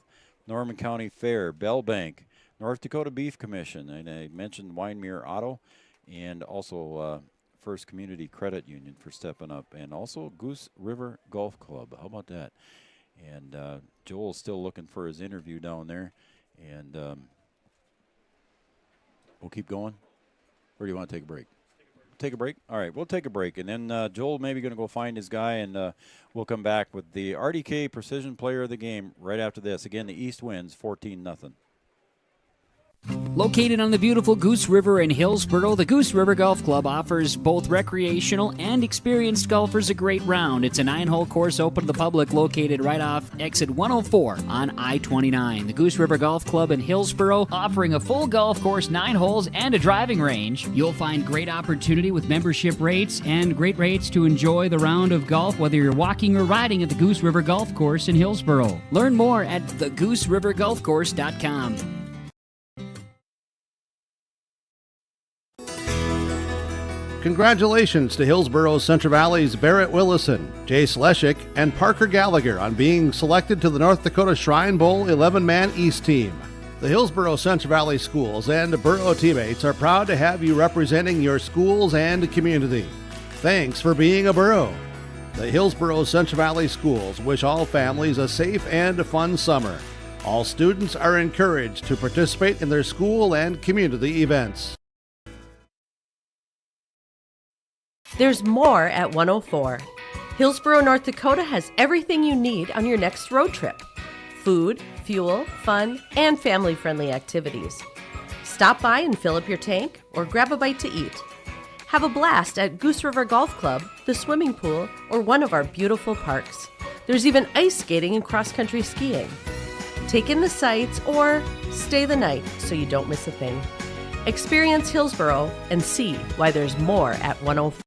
Norman County Fair, Bell Bank, North Dakota Beef Commission, and I mentioned Winemere Auto, and also First Community Credit Union for stepping up, and also Goose River Golf Club. How about that? And Joel's still looking for his interview down there, and we'll keep going. Or do you want to take a break? Take a break? All right, we'll take a break, and then Joel maybe going to go find his guy, and we'll come back with the RDK Precision Player of the Game right after this. Again, the East wins 14-0. Located on the beautiful Goose River in Hillsboro, the Goose River Golf Club offers both recreational and experienced golfers a great round. It's a 9-hole course open to the public located right off exit 104 on I-29. The Goose River Golf Club in Hillsboro offering a full golf course, 9 holes, and a driving range. You'll find great opportunity with membership rates and great rates to enjoy the round of golf, whether you're walking or riding at the Goose River Golf Course in Hillsboro. Learn more at thegooseriverdolfcourse.com. Congratulations to Hillsboro's Central Valley's Barrett Willison, Jay Sleshik, and Parker Gallagher on being selected to the North Dakota Shrine Bowl 11-man East team. The Hillsboro Central Valley schools and Borough teammates are proud to have you representing your schools and community. Thanks for being a Borough. The Hillsboro Central Valley schools wish all families a safe and fun summer. All students are encouraged to participate in their school and community events. There's more at 104. Hillsboro, North Dakota has everything you need on your next road trip. Food, fuel, fun, and family-friendly activities. Stop by and fill up your tank or grab a bite to eat. Have a blast at Goose River Golf Club, the swimming pool, or one of our beautiful parks. There's even ice skating and cross-country skiing. Take in the sights or stay the night so you don't miss a thing. Experience Hillsboro and see why there's more at 104.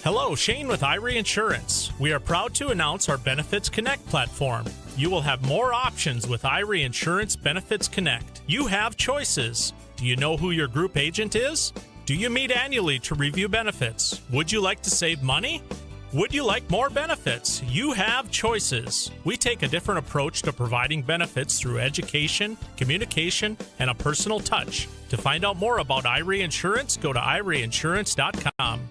Hello, Shane with Irie Insurance. We are proud to announce our Benefits Connect platform. You will have more options with Irie Insurance Benefits Connect. You have choices. Do you know who your group agent is? Do you meet annually to review benefits? Would you like to save money? Would you like more benefits? You have choices. We take a different approach to providing benefits through education, communication, and a personal touch. To find out more about Irie Insurance, go to IrieInsurance.com.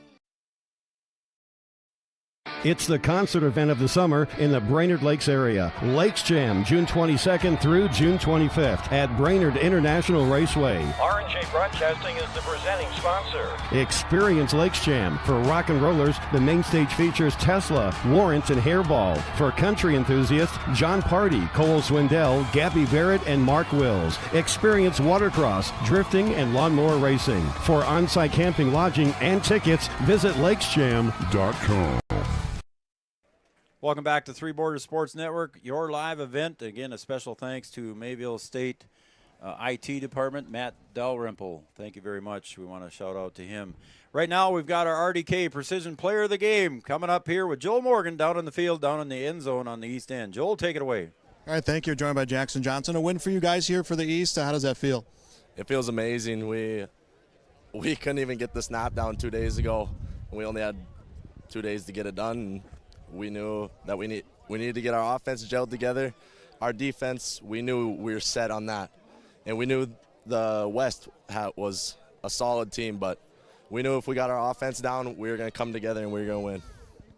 It's the concert event of the summer in the Brainerd Lakes area. Lakes Jam, June 22nd through June 25th at Brainerd International Raceway. R&J Broadcasting is the presenting sponsor. Experience Lakes Jam. For rock and rollers, the main stage features Tesla, Warrants, and Hairball. For country enthusiasts, John Party, Cole Swindell, Gabby Barrett, and Mark Wills. Experience watercross, drifting, and lawnmower racing. For on-site camping, lodging, and tickets, visit lakesjam.com. Welcome back to Three Borders Sports Network, your live event. Again, a special thanks to Mayville State IT Department, Matt Dalrymple. Thank you very much. We want to shout out to him. Right now, we've got our RDK Precision Player of the Game coming up here with Joel Morgan down in the field, down in the end zone on the east end. Joel, take it away. All right, thank you. Joined by Jackson Johnson. A win for you guys here for the East. How does that feel? It feels amazing. We couldn't even get the snap down 2 days ago. We only had 2 days to get it done. We knew that we needed to get our offense gelled together. Our defense, we knew we were set on that. And we knew the West was a solid team, but we knew if we got our offense down, we were going to come together and we were going to win.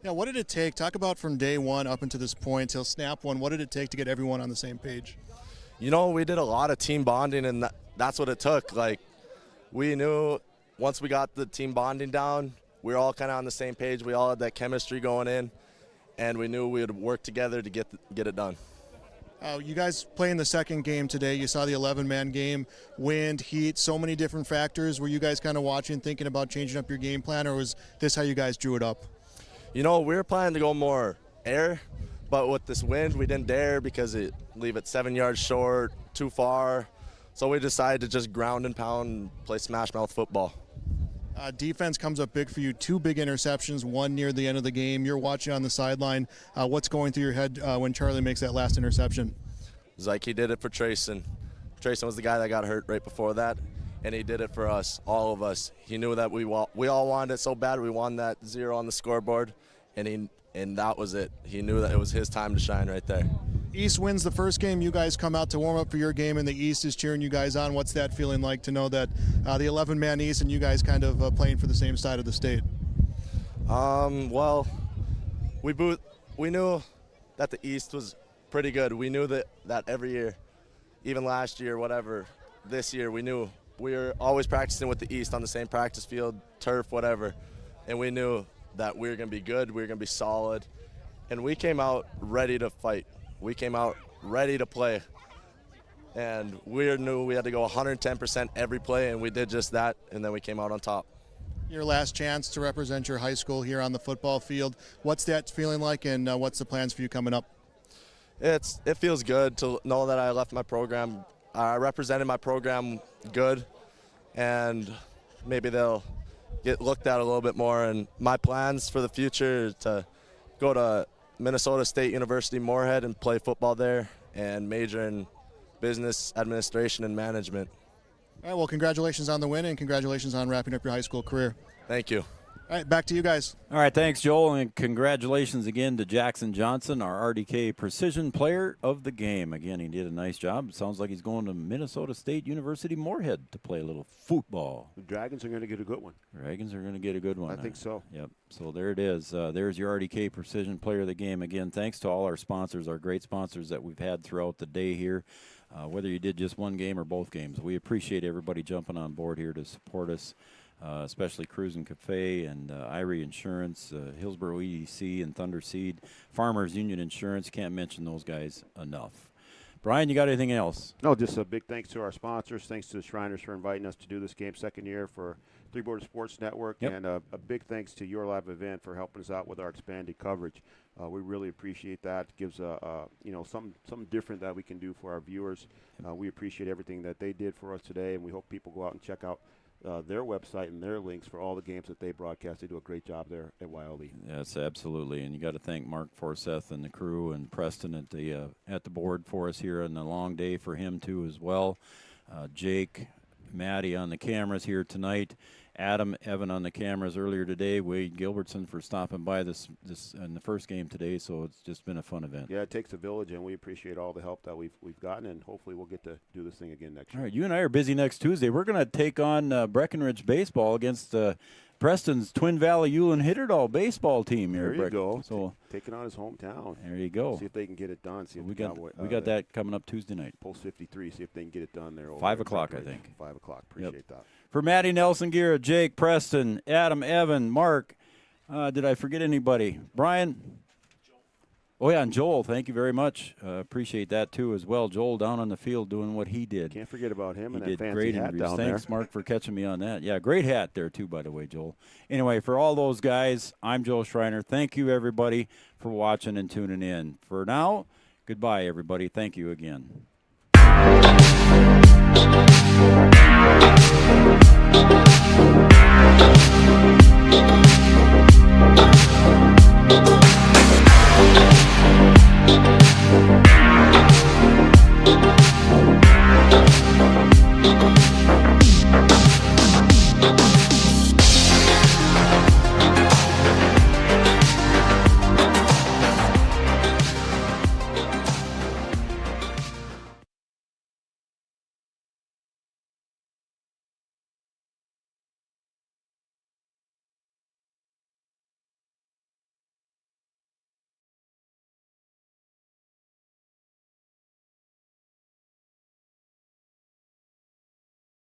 Yeah, what did it take? Talk about from day one up until this point, till snap one. What did it take to get everyone on the same page? You know, we did a lot of team bonding, and that's what it took. Like, we knew once we got the team bonding down, we were all kind of on the same page. We all had that chemistry going in. And we knew we would work together to get it done. You guys playing the second game today. You saw the 11-man game, wind, heat, so many different factors. Were you guys kind of watching, thinking about changing up your game plan, or was this how you guys drew it up? You know, we were planning to go more air, but with this wind, we didn't dare because it leave it 7 yards short, too far. So we decided to just ground and pound and play smash mouth football. Defense comes up big for you. 2 big interceptions, one near the end of the game. You're watching on the sideline. What's going through your head when Charlie makes that last interception? It's like he did it for Trayson. Trayson was the guy that got hurt right before that, and he did it for us, all of us. He knew that we all wanted it so bad. We won that 0 on the scoreboard, and that was it. He knew that it was his time to shine right there. East wins the first game. You guys come out to warm up for your game, and the East is cheering you guys on. What's that feeling like to know that the 11-man East and you guys kind of playing for the same side of the state? Well, we knew that the East was pretty good. We knew that every year, even last year, whatever, this year, we knew we were always practicing with the East on the same practice field, turf, whatever, and we knew that we were going to be good, we were going to be solid, and we came out ready to fight. We came out ready to play, and we knew we had to go 110% every play, and we did just that, and then we came out on top. Your last chance to represent your high school here on the football field. What's that feeling like, and what's the plans for you coming up? It feels good to know that I left my program. I represented my program good, and maybe they'll get looked at a little bit more. And my plans for the future is to go to Minnesota State University Moorhead and play football there and major in business administration and management. All right, well, congratulations on the win and congratulations on wrapping up your high school career. Thank you. All right, back to you guys. All right, thanks, Joel, and congratulations again to Jackson Johnson, our RDK Precision Player of the Game. Again, he did a nice job. It sounds like he's going to Minnesota State University Moorhead to play a little football. The Dragons are going to get a good one. Dragons are going to get a good one. I think so. Yep. So there it is. There's your RDK Precision Player of the Game. Again, thanks to all our sponsors, our great sponsors that we've had throughout the day here. Whether you did just one game or both games, we appreciate everybody jumping on board here to support us. Especially Cruisin' Cafe and Irie Insurance, Hillsboro EDC and Thunder Seed, Farmers Union Insurance. Can't mention those guys enough. Brian, you got anything else? No, just a big thanks to our sponsors. Thanks to the Shriners for inviting us to do this game, second year for Three Borders Sports Network. Yep. And a big thanks to Your Live Event for helping us out with our expanded coverage. We really appreciate that. It gives something different that we can do for our viewers. We appreciate everything that they did for us today, and we hope people go out and check out their website and their links for all the games that they broadcast. They do a great job there at Wiley. Yes, absolutely. And you got to thank Mark Forseth and the crew and Preston at the board for us here on the long day for him too as well. Jake, Maddie on the cameras here tonight. Adam, Evan on the cameras earlier today. Wade Gilbertson for stopping by this in the first game today. So it's just been a fun event. Yeah, it takes a village, and we appreciate all the help that we've gotten, and hopefully we'll get to do this thing again next year. All right, you and I are busy next Tuesday. We're going to take on Breckenridge baseball against Preston's Twin Valley Ulen-Hitterdal baseball team here. There you go. So taking on his hometown. There you go. See if they can get it done. See if we got that coming up Tuesday night. Post 53. See if they can get it done there. 5 o'clock, I think. 5 o'clock. Appreciate that. For Maddie Nelson Gira, Jake Preston, Adam Evan, Mark. Did I forget anybody? Brian. Oh, yeah, and Joel, thank you very much. Appreciate that, too, as well. Joel down on the field doing what he did. Can't forget about him and that fancy great hat interviews. down Thanks, there. Mark, for catching me on that. Yeah, great hat there, too, by the way, Joel. Anyway, for all those guys, I'm Joel Schreiner. Thank you, everybody, for watching and tuning in. For now, goodbye, everybody. Thank you again.